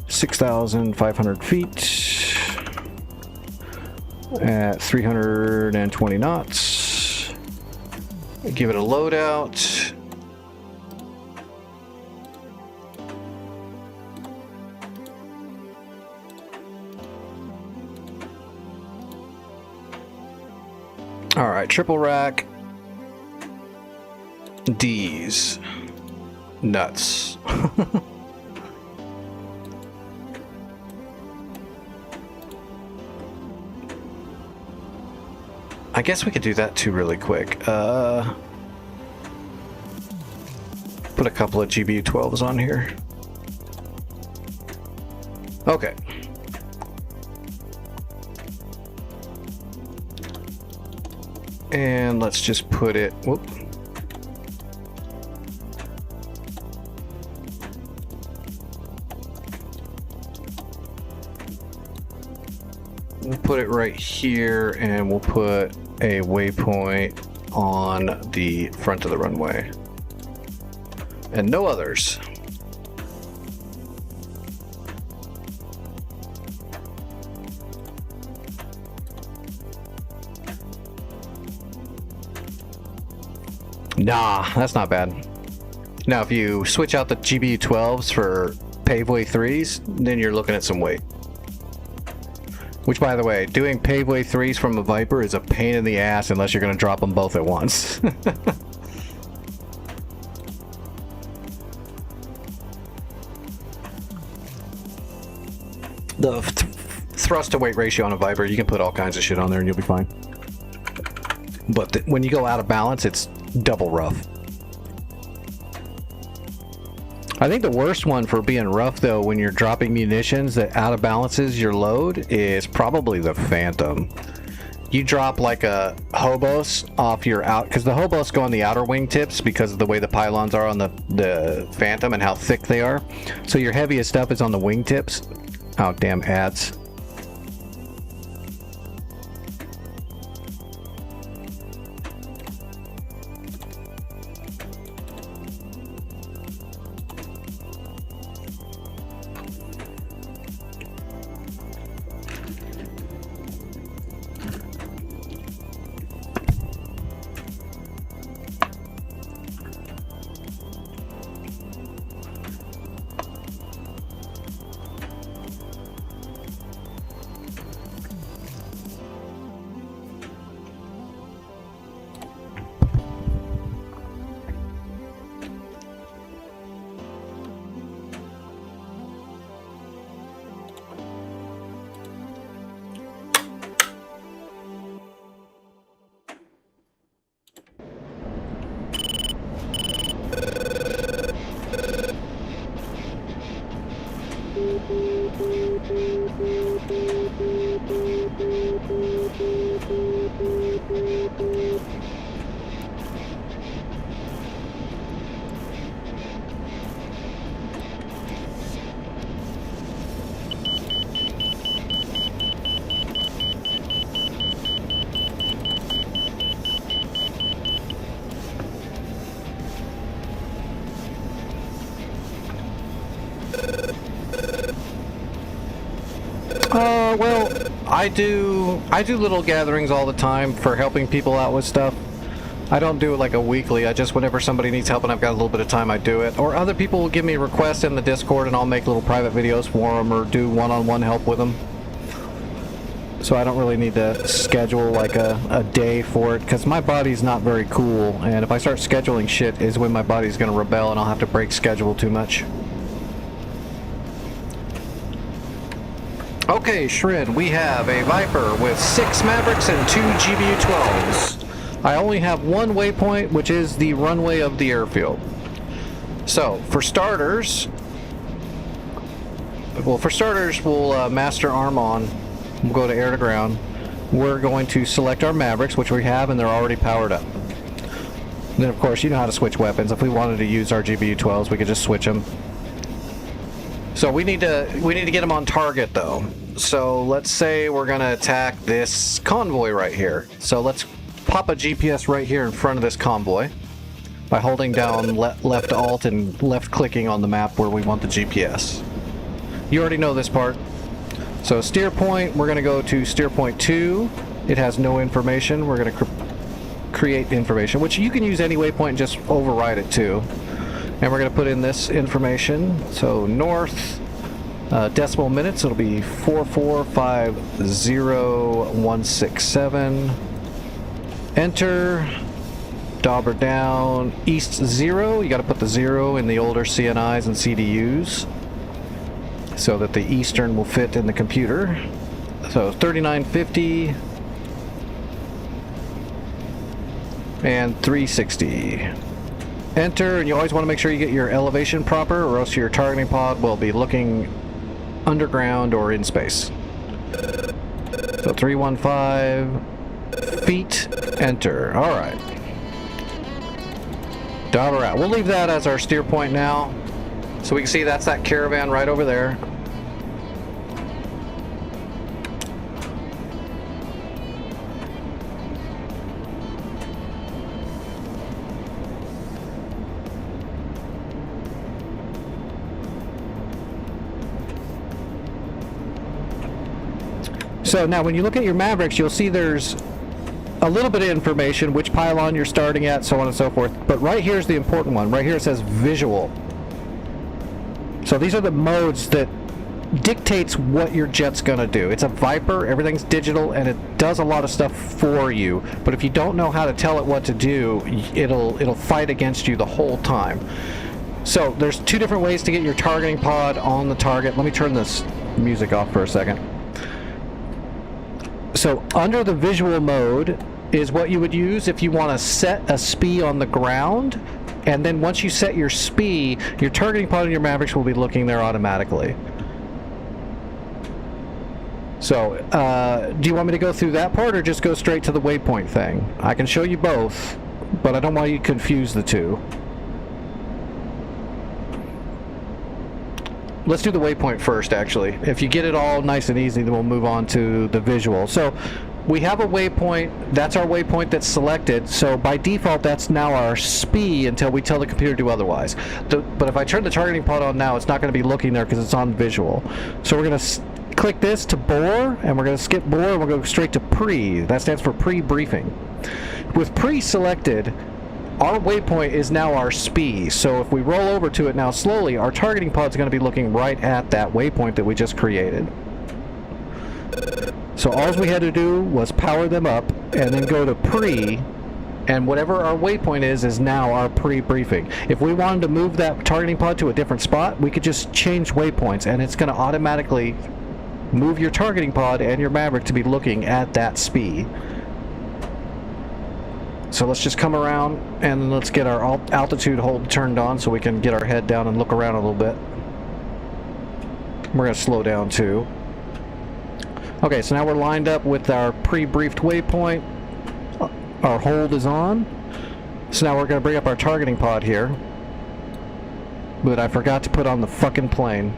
6,500 feet at 320 knots. Give it a loadout. All right, triple rack. D's. Nuts. I guess we could do that too really quick. Put a couple of GBU-12s on here. Okay. And let's just put it... Whoop. We'll put it right here, and we'll put a waypoint on the front of the runway. And no others. Nah, that's not bad. Now, if you switch out the GBU-12s for paveway 3s, then you're looking at some weight. Which, by the way, doing paveway 3s from a Viper is a pain in the ass unless you're going to drop them both at once. The thrust to weight ratio on a Viper, you can put all kinds of shit on there and you'll be fine. But when you go out of balance, it's double rough. I think the worst one for being rough, though, when you're dropping munitions that out of balances your load, is probably the Phantom. You drop like a hobos off your out, because the hobos go on the outer wing tips because of the way the pylons are on the Phantom and how thick they are. So your heaviest stuff is on the wing tips. Oh, damn ads. Well, I do little gatherings all the time for helping people out with stuff. I don't do it like a weekly. I just, whenever somebody needs help and I've got a little bit of time, I do it. Or other people will give me requests in the Discord and I'll make little private videos for them or do one-on-one help with them. So I don't really need to schedule like a day for it, because my body's not very cool, and if I start scheduling shit is when my body's going to rebel and I'll have to break schedule too much. Okay, Shred, we have a Viper with 6 Mavericks and 2 GBU-12s. I only have one waypoint, which is the runway of the airfield. So, for starters, we'll master arm on. We'll go to air to ground. We're going to select our Mavericks, which we have, and they're already powered up. Then, of course, you know how to switch weapons. If we wanted to use our GBU-12s, we could just switch them. So we need to get them on target, though. So let's say we're gonna attack this convoy right here. So let's pop a GPS right here in front of this convoy by holding down left alt and left clicking on the map where we want the GPS. You already know this part. So steer point, we're gonna go to steer point 2. It has no information. We're gonna create information, which you can use any waypoint and just override it too. And we're gonna put in this information. So north, decimal minutes, it'll be 4450167. Enter. Dauber down. East 0. You got to put the 0 in the older CNIs and CDUs so that the eastern will fit in the computer. So 3950 and 360. Enter, and you always want to make sure you get your elevation proper, or else your targeting pod will be looking underground or in space. So 315 feet, enter. Alright. Dauber out. We'll leave that as our steer point now. So we can see that's that caravan right over there. So now when you look at your Mavericks, you'll see there's a little bit of information, which pylon you're starting at, so on and so forth. But right here's the important one. Right here it says visual. So these are the modes that dictates what your jet's gonna do. It's a Viper, everything's digital, and it does a lot of stuff for you. But if you don't know how to tell it what to do, it'll fight against you the whole time. So there's two different ways to get your targeting pod on the target. Let me turn this music off for a second. So under the visual mode is what you would use if you want to set a SPI on the ground, and then once you set your SPI, your targeting pod and your Mavericks will be looking there automatically. So do you want me to go through that part or just go straight to the waypoint thing? I can show you both, but I don't want you to confuse the two. Let's do the waypoint first, actually. If you get it all nice and easy, then we'll move on to the visual. So we have a waypoint. That's our waypoint that's selected. So by default, that's now our SPI until we tell the computer to do otherwise. But if I turn the targeting pod on now, it's not going to be looking there because it's on visual. So we're going to click this to bore, and we're going to skip bore, and we'll go straight to pre. That stands for pre-briefing. With pre-selected, our waypoint is now our SPI, so if we roll over to it now slowly, our targeting pod's going to be looking right at that waypoint that we just created. So all we had to do was power them up and then go to pre, and whatever our waypoint is now our pre-briefing. If we wanted to move that targeting pod to a different spot, we could just change waypoints, and it's going to automatically move your targeting pod and your Maverick to be looking at that SPI. So let's just come around and let's get our altitude hold turned on so we can get our head down and look around a little bit. We're going to slow down too. Okay, so now we're lined up with our pre-briefed waypoint. Our hold is on. So now we're going to bring up our targeting pod here. But I forgot to put on the fucking plane.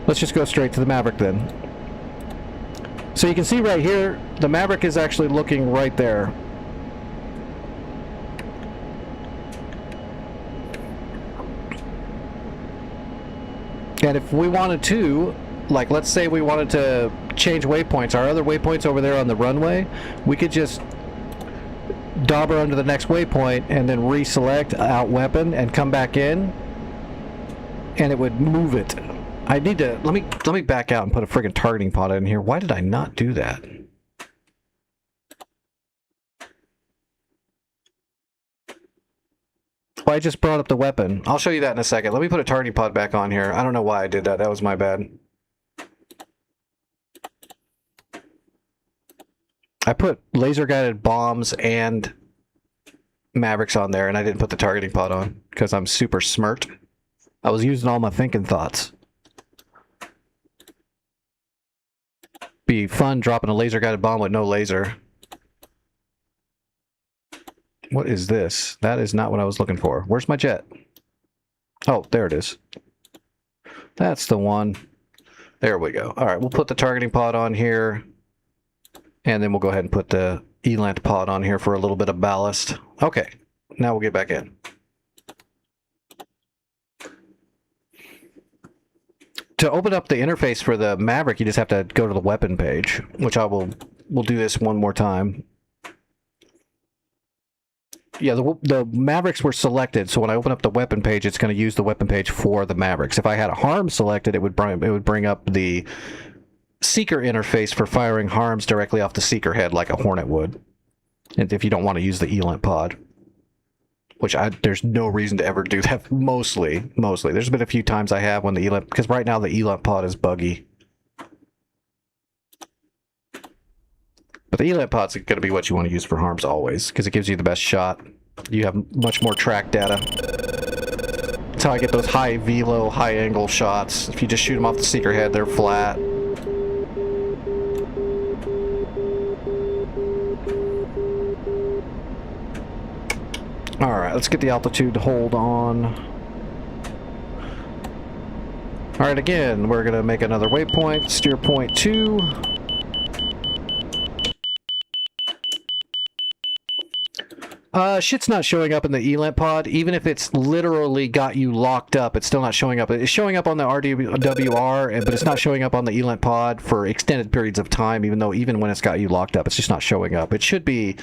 Let's just go straight to the Maverick then. So you can see right here, the Maverick is actually looking right there. And if we wanted to, like let's say we wanted to change waypoints, our other waypoints over there on the runway, we could just dauber under the next waypoint and then reselect out weapon and come back in, and it would move it. I need to, let me back out and put a friggin' targeting pod in here. Why did I not do that? Well, I just brought up the weapon. I'll show you that in a second. Let me put a targeting pod back on here. I don't know why I did that. That was my bad. I put laser-guided bombs and Mavericks on there, and I didn't put the targeting pod on because I'm super smart. I was using all my thinking thoughts. Be fun dropping a laser-guided bomb with no laser. What is this? That is not what I was looking for. Where's my jet? Oh, there it is. That's the one. There we go. All right, we'll put the targeting pod on here, and then we'll go ahead and put the ELANT pod on here for a little bit of ballast. Okay, now we'll get back in. To open up the interface for the Maverick, you just have to go to the weapon page, which we'll do this one more time. Yeah, the Mavericks were selected, so when I open up the weapon page, it's going to use the weapon page for the Mavericks. If I had a harm selected, it would bring up the Seeker interface for firing harms directly off the Seeker head like a Hornet would. And if you don't want to use the ELANT pod. Which there's no reason to ever do that, mostly. There's been a few times I have when the ELANT, because right now the ELANT pod is buggy. But the ELANT pod's going to be what you want to use for harms always, because it gives you the best shot. You have much more track data. That's how I get those high velo, high angle shots. If you just shoot them off the Seeker head, they're flat. Alright, let's get the altitude to hold on. Alright, again, we're going to make another waypoint, steer point 2. Shit's not showing up in the ELANT pod. Even if it's literally got you locked up, it's still not showing up. It's showing up on the RWR, but it's not showing up on the ELANT pod for extended periods of time, even when it's got you locked up, it's just not showing up. It should be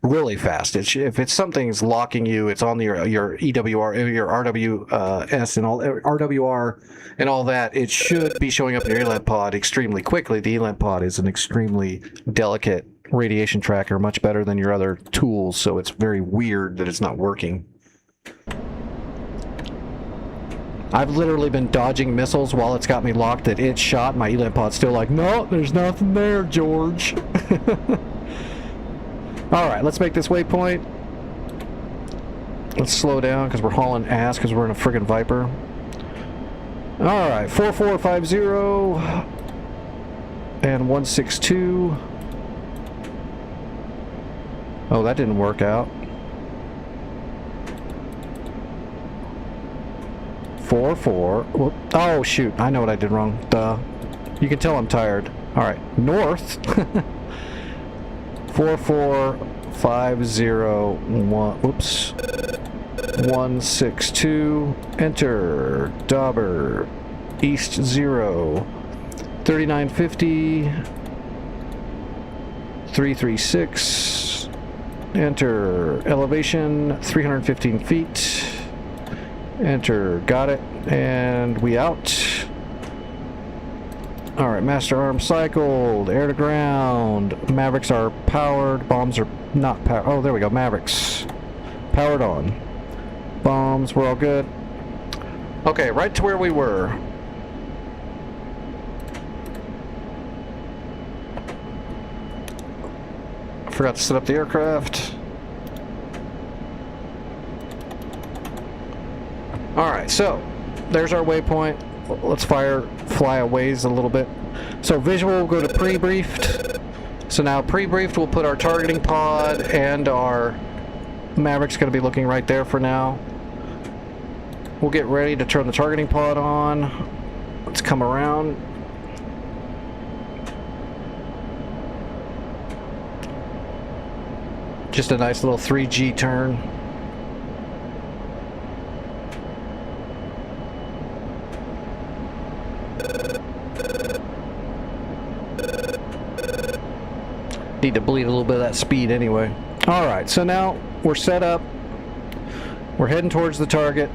really fast. If it's something's locking you, it's on your EWR, your RWS and all RWR and all that. It should be showing up in your ELANT pod extremely quickly. The ELANT pod is an extremely delicate radiation tracker, much better than your other tools, so it's very weird that it's not working. I've literally been dodging missiles while it's got me locked at its shot. My ELANT pod's still like, no, there's nothing there, George. Alright, let's make this waypoint. Let's slow down because we're hauling ass because we're in a friggin' Viper. Alright, 4450 and 162. Oh, that didn't work out. 44. Whoop. Oh, shoot. I know what I did wrong. Duh. You can tell I'm tired. Alright, north. 44501. Whoops. 162. Enter. Dauber. East 0. 3950. 336. Enter. Elevation 315 feet. Enter. Got it. And we out. Alright, master arm cycled. Air to ground. Mavericks are powered. Bombs are not powered. Oh, there we go. Mavericks. Powered on. Bombs, we're all good. Okay, right to where we were. Forgot to set up the aircraft. Alright, so there's our waypoint. Let's fly a ways a little bit. So visual will go to pre-briefed. So now pre-briefed, we'll put our targeting pod and our Maverick's going to be looking right there for now. We'll get ready to turn the targeting pod on. Let's come around. Just a nice little 3G turn. Need to bleed a little bit of that speed anyway. Alright, so now we're set up. We're heading towards the target.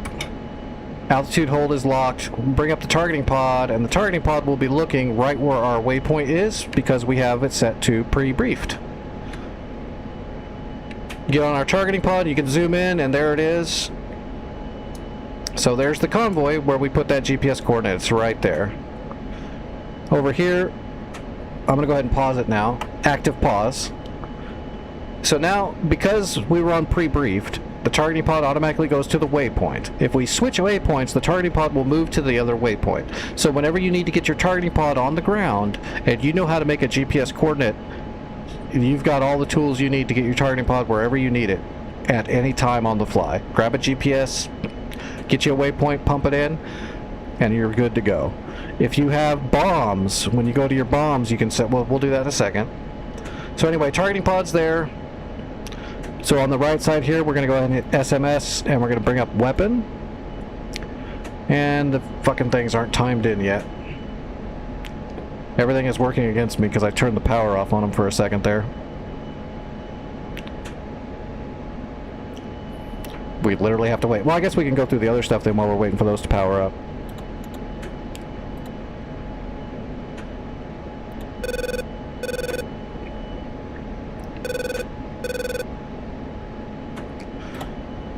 Altitude hold is locked. Bring up the targeting pod, and the targeting pod will be looking right where our waypoint is because we have it set to pre-briefed. Get on our targeting pod, you can zoom in, and there it is. So there's the convoy where we put that GPS coordinates right there. Over here, I'm going to go ahead and pause it now. Active pause. So now, because we were on pre-briefed, the targeting pod automatically goes to the waypoint. If we switch waypoints, the targeting pod will move to the other waypoint. So whenever you need to get your targeting pod on the ground, and you know how to make a GPS coordinate, you've got all the tools you need to get your targeting pod wherever you need it at any time on the fly. Grab a GPS, get you a waypoint, pump it in. and you're good to go. If you have bombs, when you go to your bombs, you can set, well, we'll do that in a second. So anyway, targeting pod's there. So on the right side here, we're going to go ahead and hit SMS, and we're going to bring up weapon. And the fucking things aren't timed in yet. Everything is working against me because I turned the power off on them for a second there. We literally have to wait. Well, I guess we can go through the other stuff then while we're waiting for those to power up.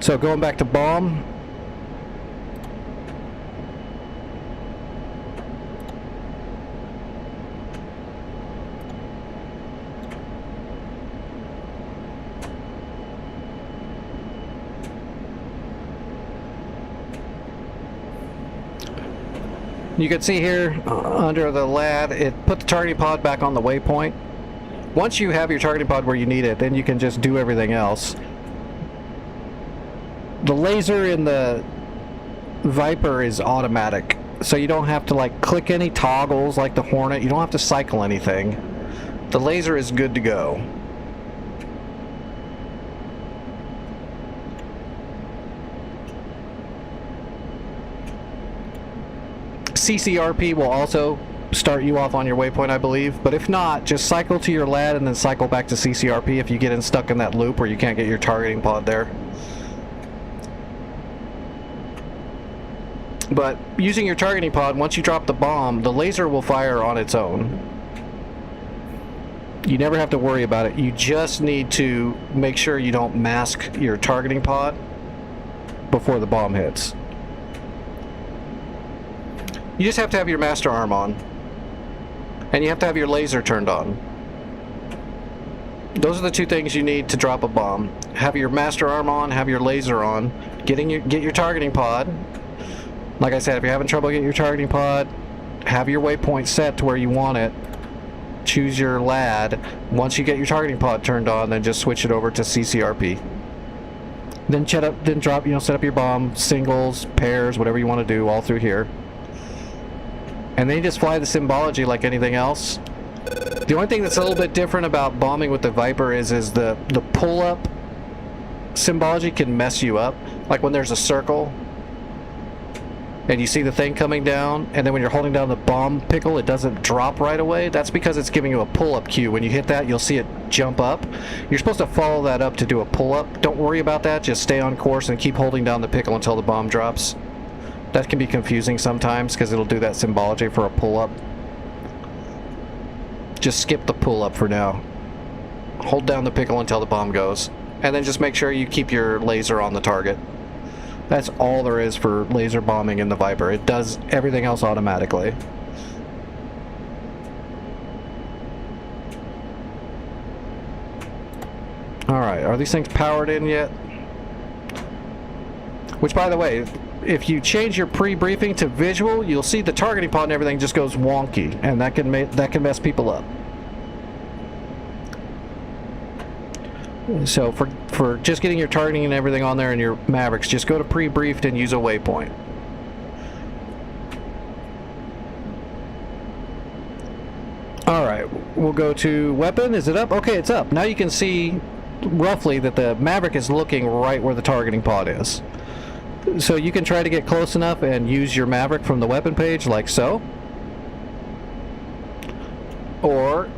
So going back to bomb. You can see here under the LAD, it put the targeting pod back on the waypoint. Once you have your targeting pod where you need it, then you can just do everything else. The laser in the Viper is automatic, so you don't have to like click any toggles like the Hornet. You don't have to cycle anything. The laser is good to go. CCRP will also start you off on your waypoint, I believe, but if not, just cycle to your LAD and then cycle back to CCRP if you get stuck in that loop where you can't get your targeting pod there. But using your targeting pod, once you drop the bomb, the laser will fire on its own. You never have to worry about it. You just need to make sure you don't mask your targeting pod before the bomb hits. You just have to have your master arm on. And you have to have your laser turned on. Those are the two things you need to drop a bomb. Have your master arm on, have your laser on, get your targeting pod. Like I said, if you're having trouble getting your targeting pod, have your waypoint set to where you want it. Choose your LAD. Once you get your targeting pod turned on, then just switch it over to CCRP. Then set up your bomb, singles, pairs, whatever you want to do, all through here. And then you just fly the symbology like anything else. The only thing that's a little bit different about bombing with the Viper is the pull-up symbology can mess you up. Like when there's a circle and you see the thing coming down, and then when you're holding down the bomb pickle, it doesn't drop right away. That's because it's giving you a pull-up cue. When you hit that, you'll see it jump up. You're supposed to follow that up to do a pull-up. Don't worry about that. Just stay on course and keep holding down the pickle until the bomb drops. That can be confusing sometimes because it'll do that symbology for a pull-up. Just skip the pull-up for now. Hold down the pickle until the bomb goes. And then just make sure you keep your laser on the target. That's all there is for laser bombing in the Viper. It does everything else automatically. Alright, are these things powered in yet? Which, by the way, if you change your pre-briefing to visual, you'll see the targeting pod and everything just goes wonky, and that can mess people up. So for just getting your targeting and everything on there in your Mavericks, just go to pre-briefed and use a waypoint. Alright, we'll go to weapon. Is it up? Okay, it's up. Now you can see roughly that the Maverick is looking right where the targeting pod is. So you can try to get close enough and use your Maverick from the weapon page like so. Or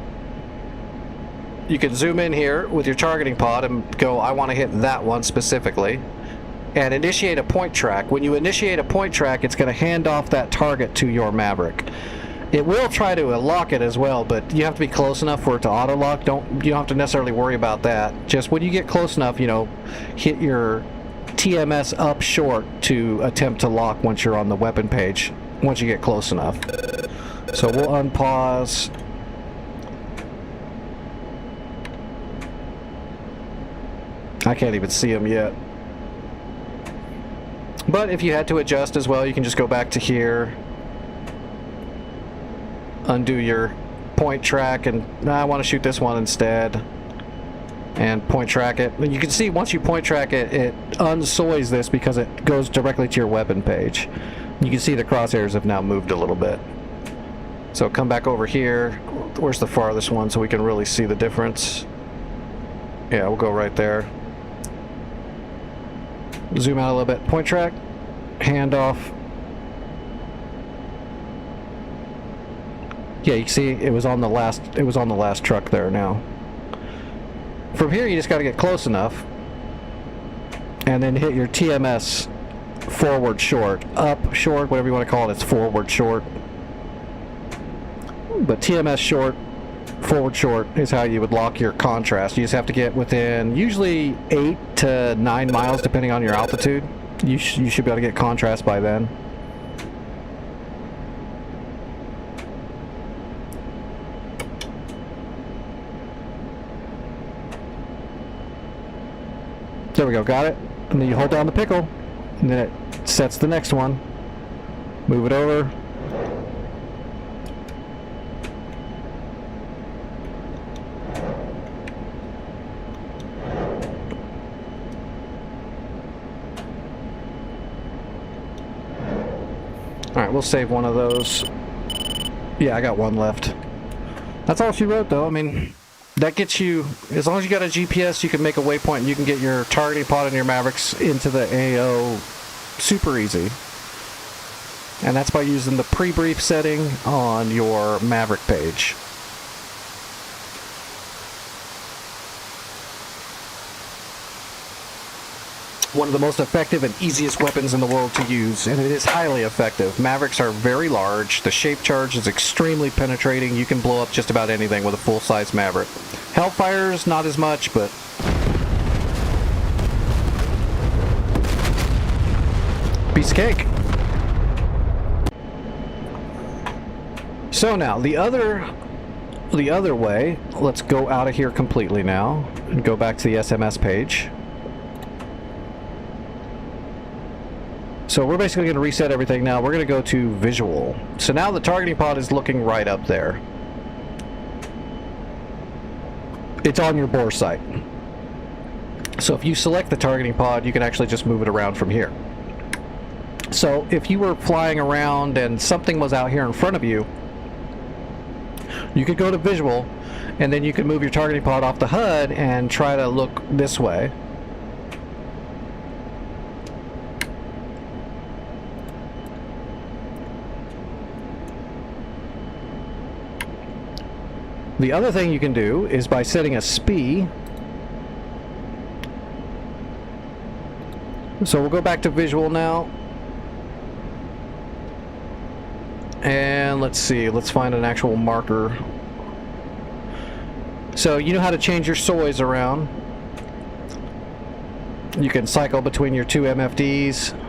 you can zoom in here with your targeting pod and go, I want to hit that one specifically, and initiate a point track. When you initiate a point track, it's going to hand off that target to your Maverick. It will try to lock it as well, but you have to be close enough for it to auto lock. You don't have to necessarily worry about that. Just when you get close enough, hit your TMS up short to attempt to lock once you're on the weapon page, once you get close enough. So we'll unpause. I can't even see them yet. But if you had to adjust as well, you can just go back to here, undo your point track, and I want to shoot this one instead, and point track it. And you can see once you point track it, it unsoys this because it goes directly to your weapon page. You can see the crosshairs have now moved a little bit. So come back over here. Where's the farthest one so we can really see the difference? Yeah, we'll go right there. Zoom out a little bit. Point track, hand off. Yeah, you can see it was on the last truck there now. From here you just got to get close enough and then hit your TMS forward short, up short, whatever you want to call it. It's forward short. But TMS short, forward short is how you would lock your contrast. You just have to get within usually 8 to 9 miles depending on your altitude. You should be able to get contrast by then. There we go, got it. And then you hold down the pickle, and then it sets the next one. Move it over. Alright, we'll save one of those. Yeah, I got one left. That's all she wrote, though. I mean, that gets you, as long as you got a GPS, you can make a waypoint and you can get your targeting pod and your Mavericks into the AO super easy. And that's by using the pre-brief setting on your Maverick page. One of the most effective and easiest weapons in the world to use, and it is highly effective. Mavericks are very large, the shape charge is extremely penetrating, you can blow up just about anything with a full-size Maverick. Hellfire's not as much, but piece of cake. So now, the other way, let's go out of here completely now, and go back to the SMS page. So we're basically going to reset everything now. We're going to go to visual. So now the targeting pod is looking right up there. It's on your bore sight. So if you select the targeting pod, you can actually just move it around from here. So if you were flying around and something was out here in front of you, you could go to visual, and then you could move your targeting pod off the HUD and try to look this way. The other thing you can do is by setting a SPI. So we'll go back to visual now. And let's see, let's find an actual marker. So you know how to change your soys around. You can cycle between your two MFDs.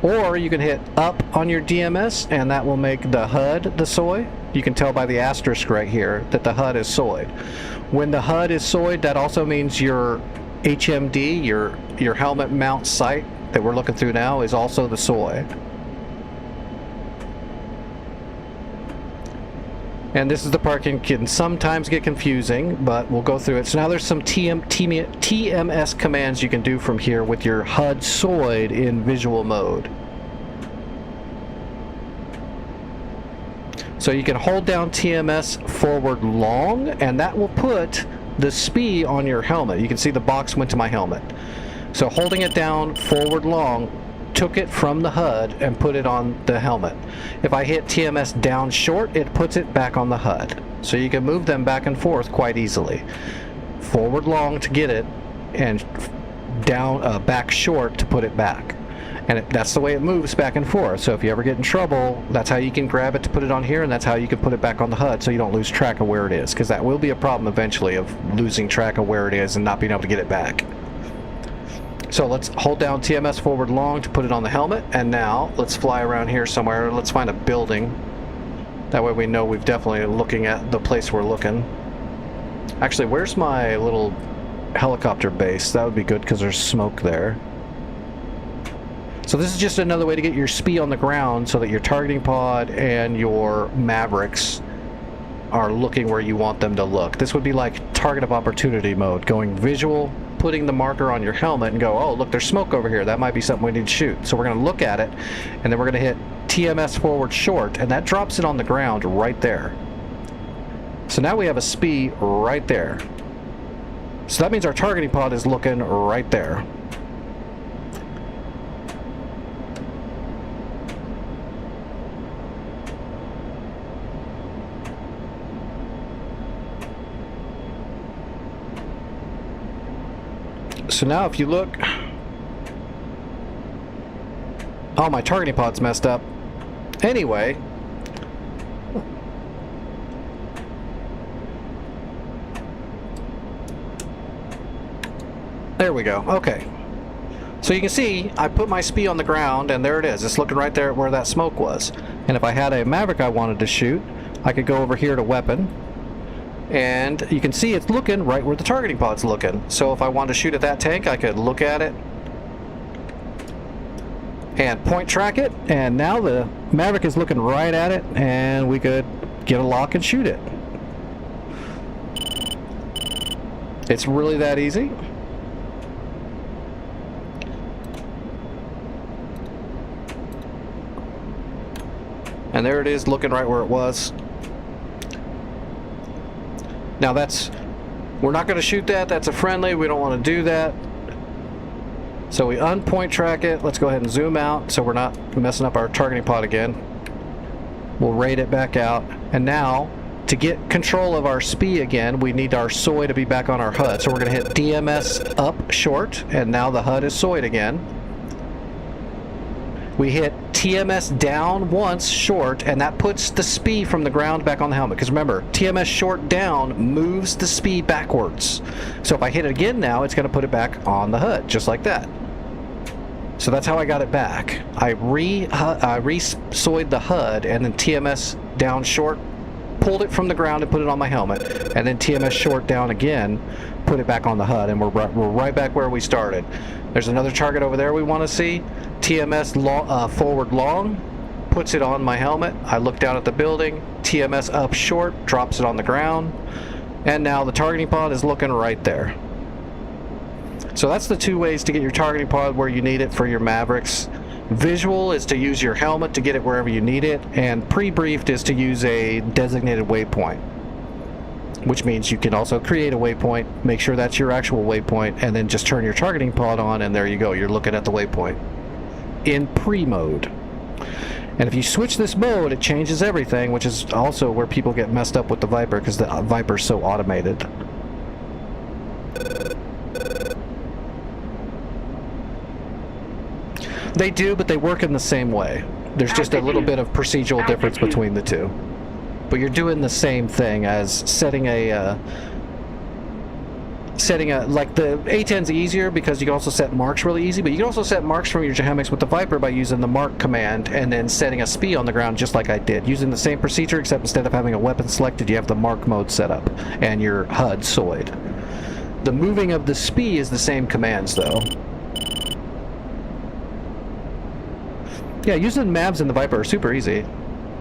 Or you can hit up on your DMS and that will make the HUD the soy. You can tell by the asterisk right here that the HUD is soyed. When the HUD is soyed, that also means your HMD, your helmet mount sight that we're looking through now, is also the soy. And this is the part that can sometimes get confusing, but we'll go through it. So now there's some TMS commands you can do from here with your HUD soyed in visual mode. So you can hold down TMS forward long, and that will put the SPI on your helmet. You can see the box went to my helmet. So holding it down forward long took it from the HUD and put it on the helmet. If I hit TMS down short, it puts it back on the HUD. So you can move them back and forth quite easily. Forward long to get it, and down back short to put it back. And that's the way it moves back and forth. So if you ever get in trouble, that's how you can grab it to put it on here, and that's how you can put it back on the HUD so you don't lose track of where it is, because that will be a problem eventually, of losing track of where it is and not being able to get it back. So let's hold down TMS forward long to put it on the helmet, and now let's fly around here somewhere. Let's find a building. That way we know we've definitely looking at the place we're looking. Actually, where's my little helicopter base? That would be good because there's smoke there. So this is just another way to get your SPI on the ground so that your targeting pod and your Mavericks are looking where you want them to look. This would be like target of opportunity mode, going visual, putting the marker on your helmet and go, oh, look, there's smoke over here. That might be something we need to shoot. So we're going to look at it, and then we're going to hit TMS forward short, and that drops it on the ground right there. So now we have a SPI right there. So that means our targeting pod is looking right there. So now if you look, oh, my targeting pod's messed up. Anyway, there we go. Okay. So you can see I put my SPI on the ground, and there it is. It's looking right there where that smoke was. And if I had a Maverick I wanted to shoot, I could go over here to weapon, and you can see it's looking right where the targeting pod's looking. So if I wanted to shoot at that tank, I could look at it and point track it, and now the Maverick is looking right at it, and we could get a lock and shoot it. It's really that easy. And there it is, looking right where it was. Now we're not going to shoot that. That's a friendly. We don't want to do that. So we unpoint track it. Let's go ahead and zoom out so we're not messing up our targeting pod again. We'll rate it back out. And now, to get control of our SPI again, we need our SOI to be back on our HUD. So we're going to hit DMS up short, and now the HUD is SOI'd again. We hit TMS down once short, and that puts the SPI from the ground back on the helmet. Because remember, TMS short down moves the SPI backwards. So if I hit it again now, it's going to put it back on the HUD, just like that. So that's how I got it back. I re-SOI'd the HUD, and then TMS down short, pulled it from the ground and put it on my helmet, and then TMS short down again, put it back on the HUD, and we're right back where we started. There's another target over there we want to see. TMS forward long, puts it on my helmet. I look down at the building. TMS up short, drops it on the ground. And now the targeting pod is looking right there. So that's the two ways to get your targeting pod where you need it for your Mavericks. Visual is to use your helmet to get it wherever you need it, and pre-briefed is to use a designated waypoint, which means you can also create a waypoint, make sure that's your actual waypoint, and then just turn your targeting pod on, and there you go, you're looking at the waypoint in pre-mode. And if you switch this mode, it changes everything, which is also where people get messed up with the Viper, because the Viper's so automated. They do, but they work in the same way. There's just a little bit of procedural difference between the two. But you're doing the same thing as setting a like the A10's easier because you can also set marks really easy, but you can also set marks from your Jahemics with the Viper by using the mark command and then setting a SPI on the ground just like I did. Using the same procedure, except instead of having a weapon selected, you have the mark mode set up and your HUD SOI'd. The moving of the SPI is the same commands though. Yeah, using Mavs in the Viper are super easy.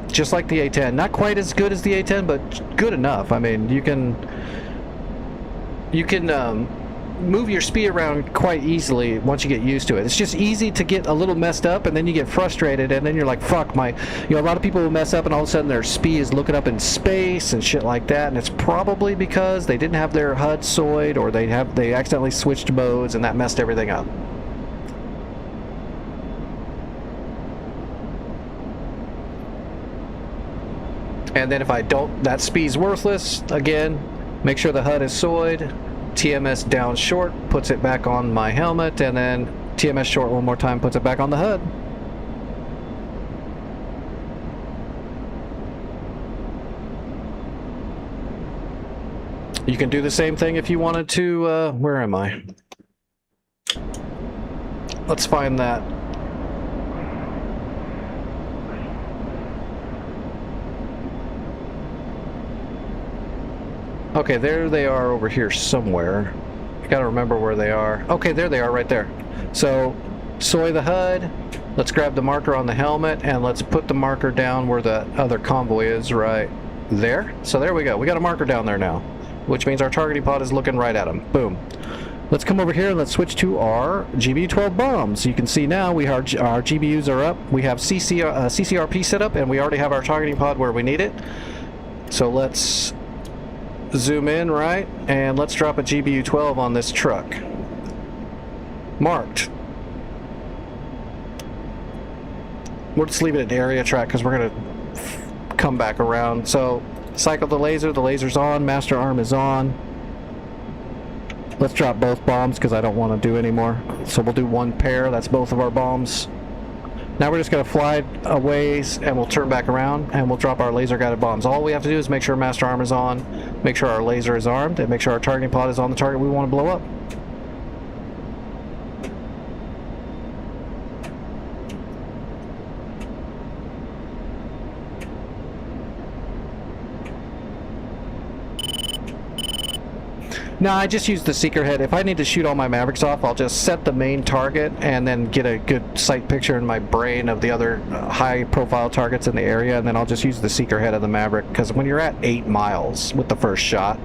Just like the A10. Not quite as good as the A10, but good enough. I mean, you can move your SPI around quite easily once you get used to it. It's just easy to get a little messed up, and then you get frustrated, and then you're like, fuck, a lot of people will mess up, and all of a sudden their SPI is looking up in space and shit like that, and it's probably because they didn't have their HUD SOI'd, or they accidentally switched modes, and that messed everything up. And then if I don't, that SPI's worthless. Again, make sure the HUD is SOI'd. TMS down short, puts it back on my helmet, and then TMS short one more time, puts it back on the HUD. You can do the same thing if you wanted to, where am I? Let's find that. Okay, there they are over here somewhere. I gotta remember where they are. Okay, there they are right there. So, SOI the HUD, let's grab the marker on the helmet, and let's put the marker down where the other convoy is, right there. So there we go, we got a marker down there now, which means our targeting pod is looking right at them. Boom. Let's come over here and let's switch to our GBU-12 bombs. You can see now our GBUs are up. We have CCRP set up, and we already have our targeting pod where we need it. So let's zoom in, right? And let's drop a GBU-12 on this truck. Marked. We'll just leave it at area track because we're going to come back around. So cycle the laser's on, master arm is on. Let's drop both bombs because I don't want to do any more. So we'll do one pair, that's both of our bombs. Now we're just going to fly a ways and we'll turn back around and we'll drop our laser guided bombs. All we have to do is make sure master arm is on, make sure our laser is armed, and make sure our targeting pod is on the target we want to blow up. No, I just use the seeker head. If I need to shoot all my Mavericks off, I'll just set the main target and then get a good sight picture in my brain of the other high-profile targets in the area, and then I'll just use the seeker head of the Maverick, because when you're at 8 miles with the first shot,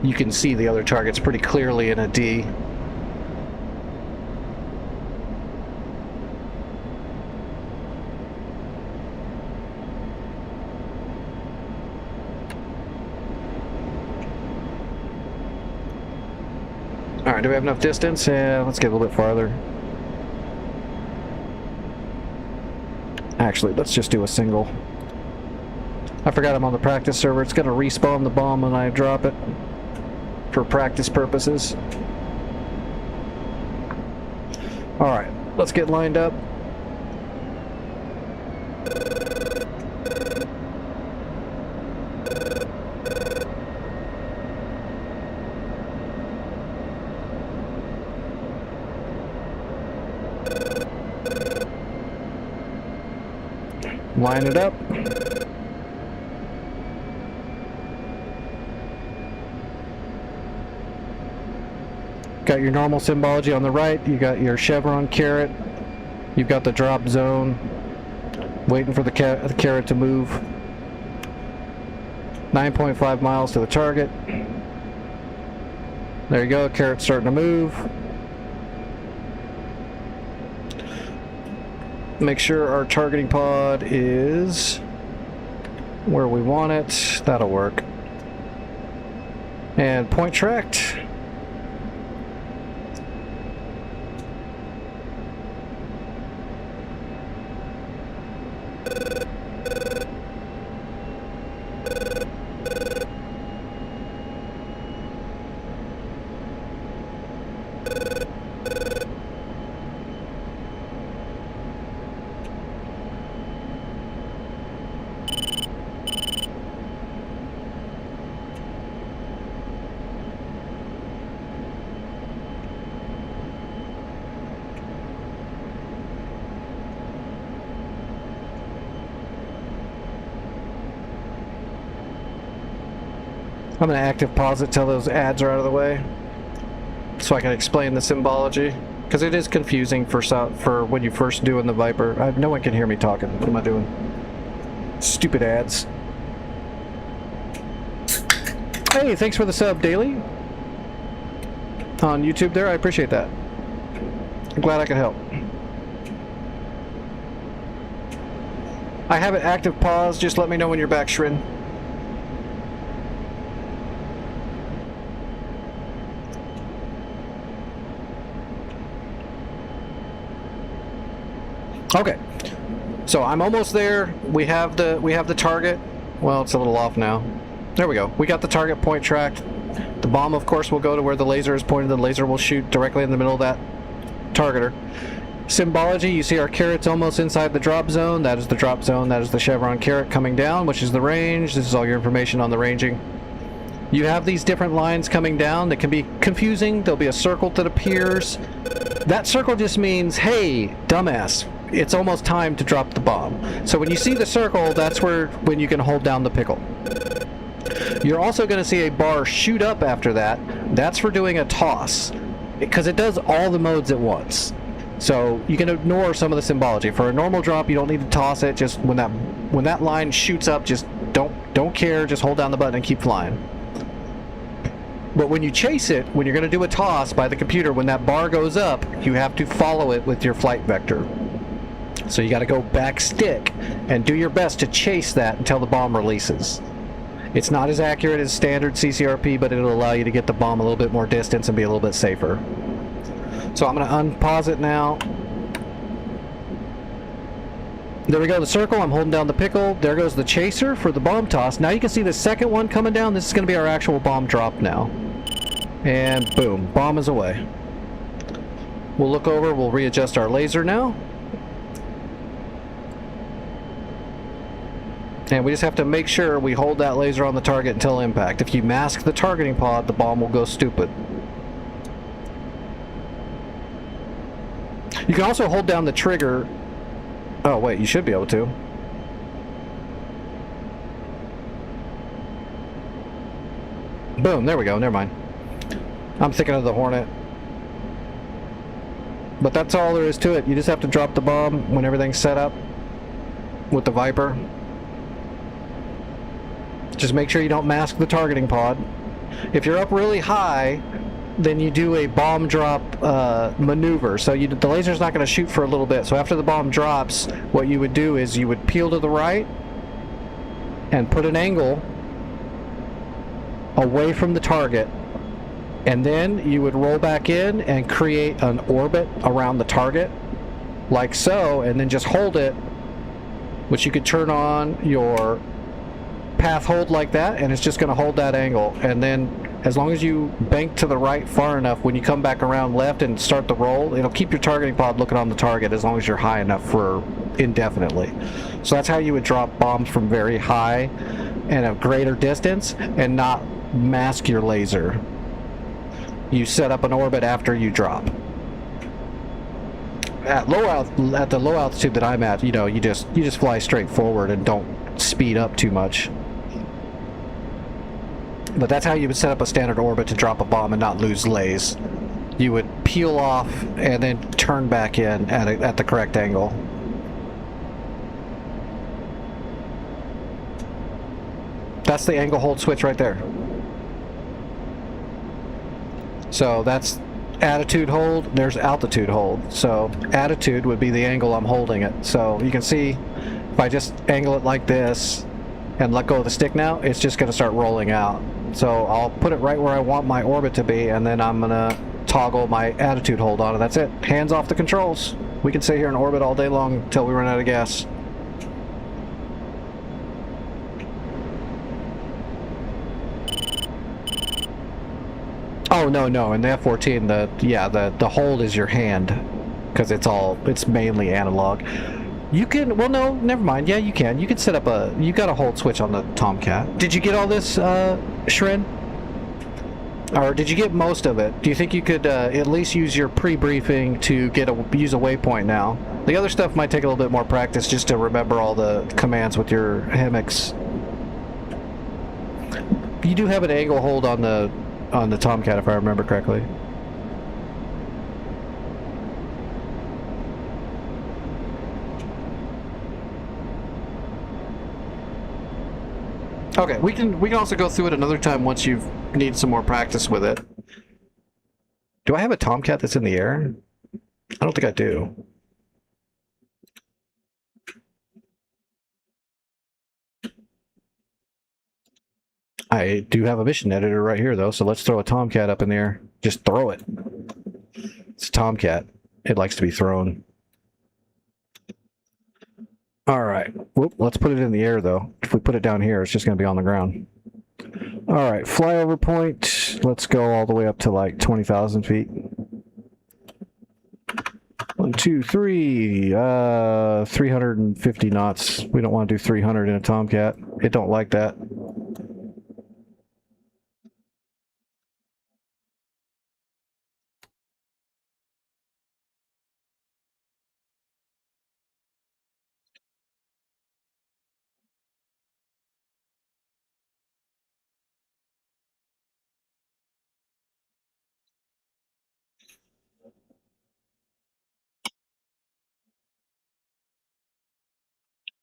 you can see the other targets pretty clearly in a D. Alright, do we have enough distance? Yeah, let's get a little bit farther. Actually, let's just do a single. I forgot I'm on the practice server. It's going to respawn the bomb when I drop it for practice purposes. Alright, let's get lined up. Line it up. Got your normal symbology on the right, you got your chevron carrot, you've got the drop zone, waiting for the carrot to move. 9.5 miles to the target. There you go, carrot's starting to move. Make sure our targeting pod is where we want it. That'll work. And point tracked. I'm going to active pause it till those ads are out of the way, so I can explain the symbology, because it is confusing for when you first doing the Viper. No one can hear me talking. What am I doing? Stupid ads. Hey, thanks for the sub, Daily, on YouTube there. I appreciate that. I'm glad I could help. I have it active pause. Just let me know when you're back, Shrin. Okay, so I'm almost there. We have the target. Well, it's a little off now. There we go. We got the target point tracked. The bomb, of course, will go to where the laser is pointed. The laser will shoot directly in the middle of that targeter. Symbology, you see our carrot's almost inside the drop zone. That is the drop zone. That is the chevron carrot coming down, which is the range. This is all your information on the ranging. You have these different lines coming down that can be confusing. There'll be a circle that appears. That circle just means, hey, dumbass, it's almost time to drop the bomb. So when you see the circle, that's when you can hold down the pickle. You're also going to see a bar shoot up after that. That's for doing a toss, because it does all the modes at once. So you can ignore some of the symbology. For a normal drop, you don't need to toss it. Just when that line shoots up, just don't care. Just hold down the button and keep flying. But when you chase it, when you're going to do a toss by the computer, when that bar goes up, you have to follow it with your flight vector. So you got to go back stick and do your best to chase that until the bomb releases. It's not as accurate as standard CCRP, but it'll allow you to get the bomb a little bit more distance and be a little bit safer. So I'm going to unpause it now. There we go, the circle. I'm holding down the pickle. There goes the chaser for the bomb toss. Now you can see the second one coming down. This is going to be our actual bomb drop now. And boom, bomb is away. We'll look over, we'll readjust our laser now. And we just have to make sure we hold that laser on the target until impact. If you mask the targeting pod, the bomb will go stupid. You can also hold down the trigger. Oh wait, you should be able to. Boom, there we go, never mind. I'm thinking of the Hornet. But that's all there is to it. You just have to drop the bomb when everything's set up with the Viper. Just make sure you don't mask the targeting pod. If you're up really high, then you do a bomb drop maneuver. So the laser's not going to shoot for a little bit. So after the bomb drops, what you would do is you would peel to the right and put an angle away from the target. And then you would roll back in and create an orbit around the target, like so, and then just hold it, which you could turn on your path hold like that, and it's just going to hold that angle. And then as long as you bank to the right far enough, when you come back around left and start the roll, it'll keep your targeting pod looking on the target as long as you're high enough for indefinitely. So that's how you would drop bombs from very high and a greater distance and not mask your laser. You set up an orbit after you drop. At the low altitude that I'm at, you know, you just fly straight forward and don't speed up too much. But that's how you would set up a standard orbit to drop a bomb and not lose lays. You would peel off and then turn back in at the correct angle. That's the angle hold switch right there. So that's attitude hold, there's altitude hold. So attitude would be the angle I'm holding it. So you can see if I just angle it like this and let go of the stick now, it's just going to start rolling out. So I'll put it right where I want my orbit to be, and then I'm going to toggle my attitude hold on, and that's it. Hands off the controls. We can sit here in orbit all day long until we run out of gas. Oh, no, in the F-14, the hold is your hand, because it's mainly analog. You can, well, no, never mind. Yeah, you can. You can set up you got a hold switch on the Tomcat. Did you get all this, Shrin? Or did you get most of it? Do you think you could at least use your pre-briefing to use a waypoint now? The other stuff might take a little bit more practice just to remember all the commands with your hammocks. You do have an angle hold on the Tomcat, if I remember correctly. Okay, we can also go through it another time once you need some more practice with it. Do I have a Tomcat that's in the air? I don't think I do. I do have a mission editor right here, though, so let's throw a Tomcat up in the air. Just throw it. It's a Tomcat. It likes to be thrown. All right. Whoop, let's put it in the air, though. If we put it down here, it's just going to be on the ground. All right, flyover point. Let's go all the way up to like 20,000 feet. 1, 2, 3. 350 knots. We don't want to do 300 in a Tomcat. It don't like that.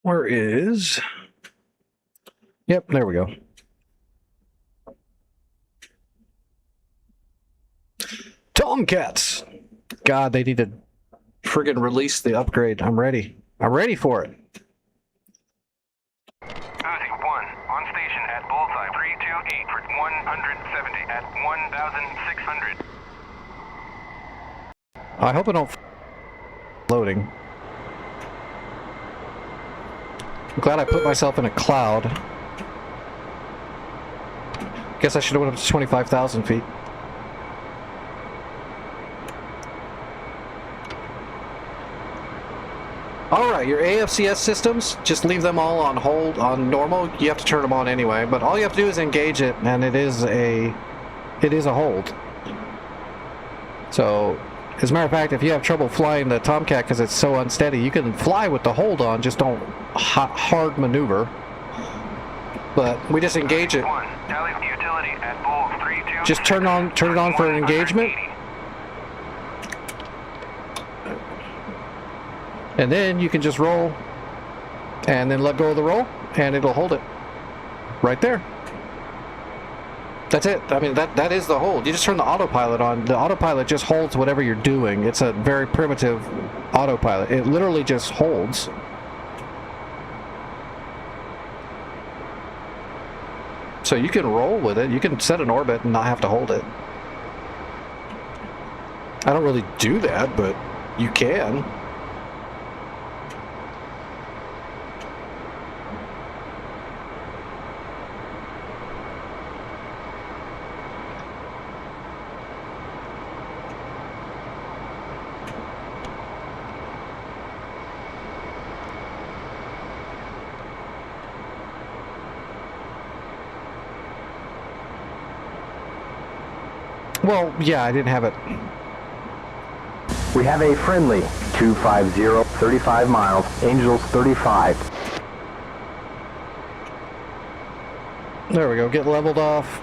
Where is... Yep, there we go. Tomcats! God, they need to friggin' release the upgrade. I'm ready. I'm ready for it. Uzi 1, on station at bullseye 328 for 170 at 1,600. I hope I don't loading. I'm glad I put myself in a cloud. Guess I should have went up to 25,000 feet. Alright, your AFCS systems, just leave them all on hold, on normal. You have to turn them on anyway, but all you have to do is engage it, and it is a hold. So, as a matter of fact, if you have trouble flying the Tomcat because it's so unsteady, you can fly with the hold on, just don't hard maneuver. But we just engage it. Just turn it on for an engagement. And then you can just roll and then let go of the roll and it'll hold it right there. That's it. I mean, that is the hold. You just turn the autopilot on. The autopilot just holds whatever you're doing. It's a very primitive autopilot. It literally just holds. So you can roll with it. You can set an orbit and not have to hold it. I don't really do that, but you can. Well, yeah, I didn't have it. We have a friendly 250, 35 miles, Angels 35. There we go, get leveled off.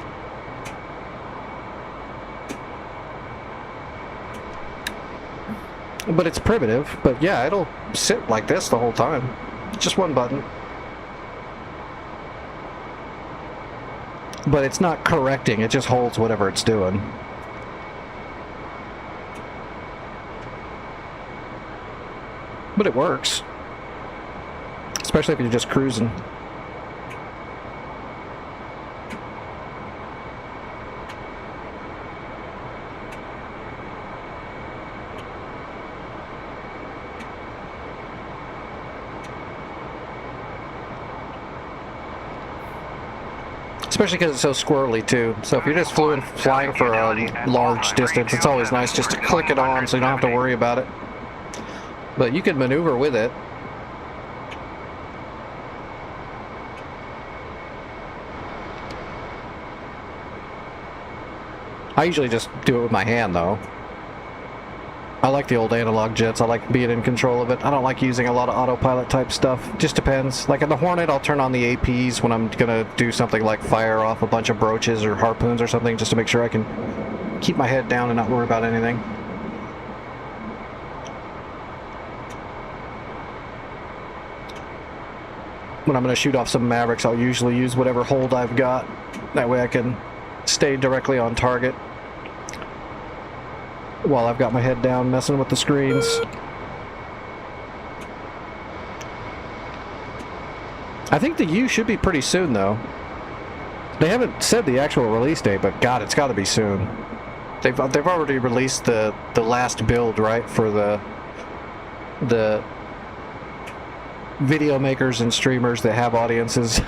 But it's primitive, but yeah, it'll sit like this the whole time. Just one button. But it's not correcting, it just holds whatever it's doing. But it works. Especially if you're just cruising. Especially because it's so squirrely too. So if you're just flying for a large distance, it's always nice just to click it on so you don't have to worry about it. But you can maneuver with it. I usually just do it with my hand though. I like the old analog jets. I like being in control of it. I don't like using a lot of autopilot type stuff. Just depends. Like in the Hornet, I'll turn on the APs when I'm gonna do something like fire off a bunch of broaches or harpoons or something, just to make sure I can keep my head down and not worry about anything. When I'm going to shoot off some Mavericks, I'll usually use whatever hold I've got. That way I can stay directly on target while I've got my head down messing with the screens. I think the U should be pretty soon though. They haven't said the actual release date, but God, it's got to be soon. They've already released the last build, right, for the video makers and streamers that have audiences.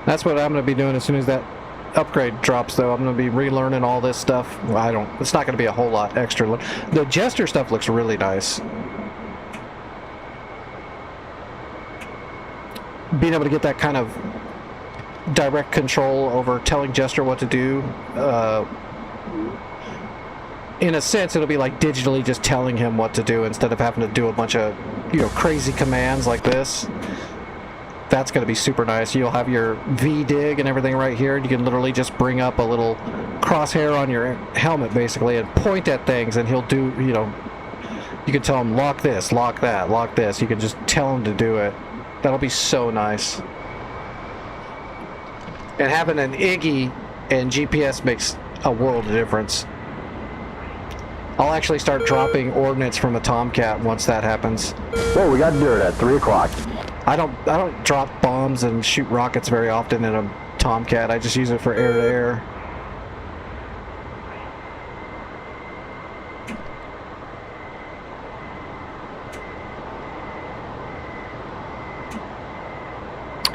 That's what I'm going to be doing as soon as that upgrade drops, though. I'm going to be relearning all this stuff. It's not going to be a whole lot extra. The Jester stuff looks really nice. Being able to get that kind of direct control over telling Jester what to do in a sense, it'll be like digitally just telling him what to do instead of having to do a bunch of, you know, crazy commands like this. That's going to be super nice. You'll have your V-dig and everything right here, and you can literally just bring up a little crosshair on your helmet, basically, and point at things, and he'll do, you know, you can tell him, lock this, lock that, lock this. You can just tell him to do it. That'll be so nice. And having an Iggy and GPS makes a world of difference. I'll actually start dropping ordnance from a Tomcat once that happens. Whoa, we got dirt at 3 o'clock. I don't drop bombs and shoot rockets very often in a Tomcat. I just use it for air-to-air.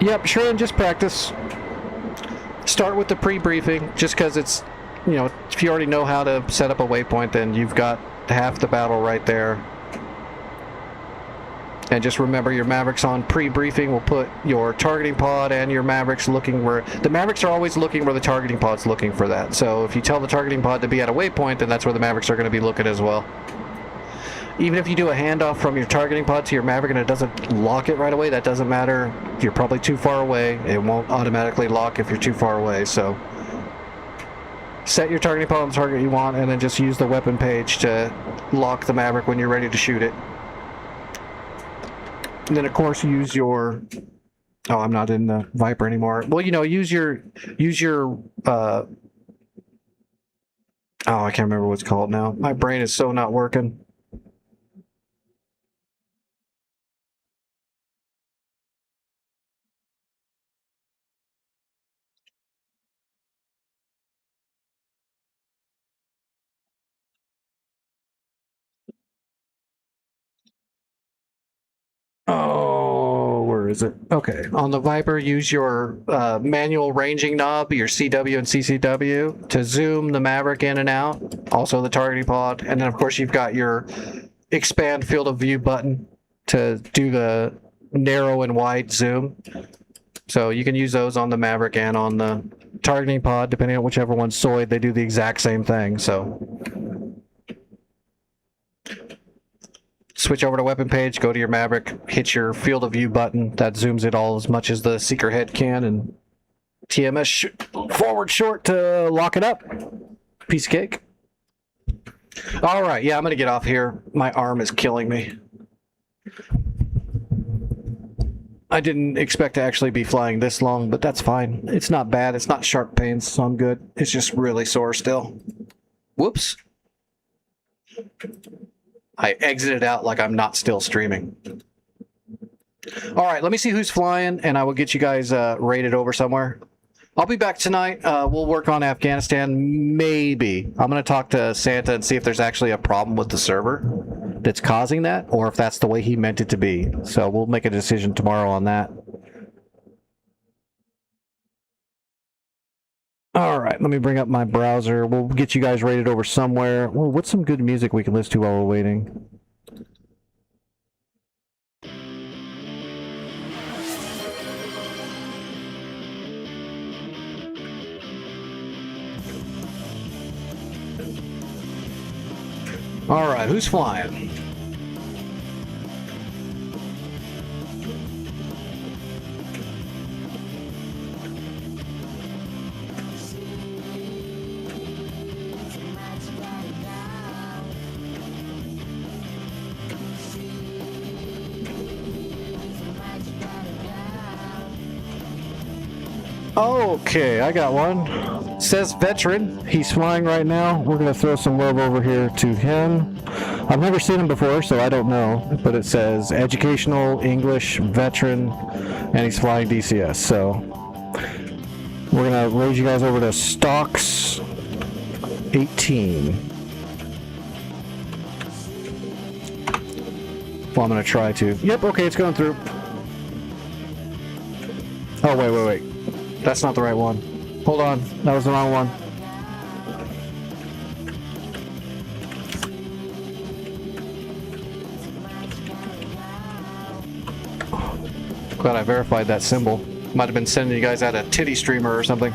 Yep, sure, and just practice. Start with the pre-briefing, just because it's, you know, if you already know how to set up a waypoint, then you've got half the battle right there. And just remember, your Mavericks on pre-briefing will put your targeting pod and your Mavericks looking where... The Mavericks are always looking where the targeting pod's looking for that. So if you tell the targeting pod to be at a waypoint, then that's where the Mavericks are going to be looking as well. Even if you do a handoff from your targeting pod to your Maverick and it doesn't lock it right away, that doesn't matter. You're probably too far away. It won't automatically lock if you're too far away, so... Set your targeting pod on the target you want, and then just use the weapon page to lock the Maverick when you're ready to shoot it. And then, of course, use your... Oh, I'm not in the Viper anymore. Well, you know, use your... Oh, I can't remember what it's called now. My brain is so not working. Oh, where is it? Okay, on the Viper, use your manual ranging knob, your CW and CCW, to zoom the Maverick in and out, also the targeting pod, and then of course you've got your expand field of view button to do the narrow and wide zoom. So you can use those on the Maverick and on the targeting pod, depending on whichever one's soyed, they do the exact same thing, so... Switch over to weapon page, go to your Maverick, hit your field of view button. That zooms it all as much as the seeker head can, and TMS forward short to lock it up. Piece of cake. All right, yeah, I'm going to get off here. My arm is killing me. I didn't expect to actually be flying this long, but that's fine. It's not bad. It's not sharp pains, so I'm good. It's just really sore still. Whoops. I exited out like I'm not still streaming. All right, let me see who's flying, and I will get you guys rated over somewhere. I'll be back tonight. We'll work on Afghanistan, maybe. I'm going to talk to Santa and see if there's actually a problem with the server that's causing that, or if that's the way he meant it to be. So we'll make a decision tomorrow on that. All right, let me bring up my browser. We'll get you guys rated over somewhere. Well, what's some good music we can listen to while we're waiting? All right, who's flying? Okay, I got one. Says veteran. He's flying right now. We're going to throw some love over here to him. I've never seen him before, so I don't know. But it says educational, English, veteran, and he's flying DCS. So we're going to raise you guys over to stocks 18. Well, I'm going to try to. Yep, okay, it's going through. Oh, wait. That's not the right one. Hold on. That was the wrong one. Glad I verified that symbol. Might have been sending you guys out a titty streamer or something.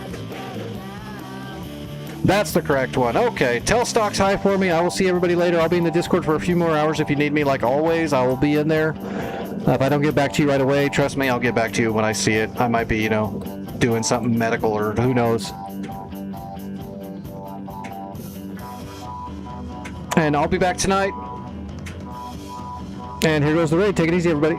That's the correct one. Okay, tell Stocks hi for me. I will see everybody later. I'll be in the Discord for a few more hours if you need me. Like always, I will be in there. If I don't get back to you right away, trust me, I'll get back to you when I see it. I might be, doing something medical or who knows. And I'll be back tonight. And here goes the raid. Take it easy, everybody.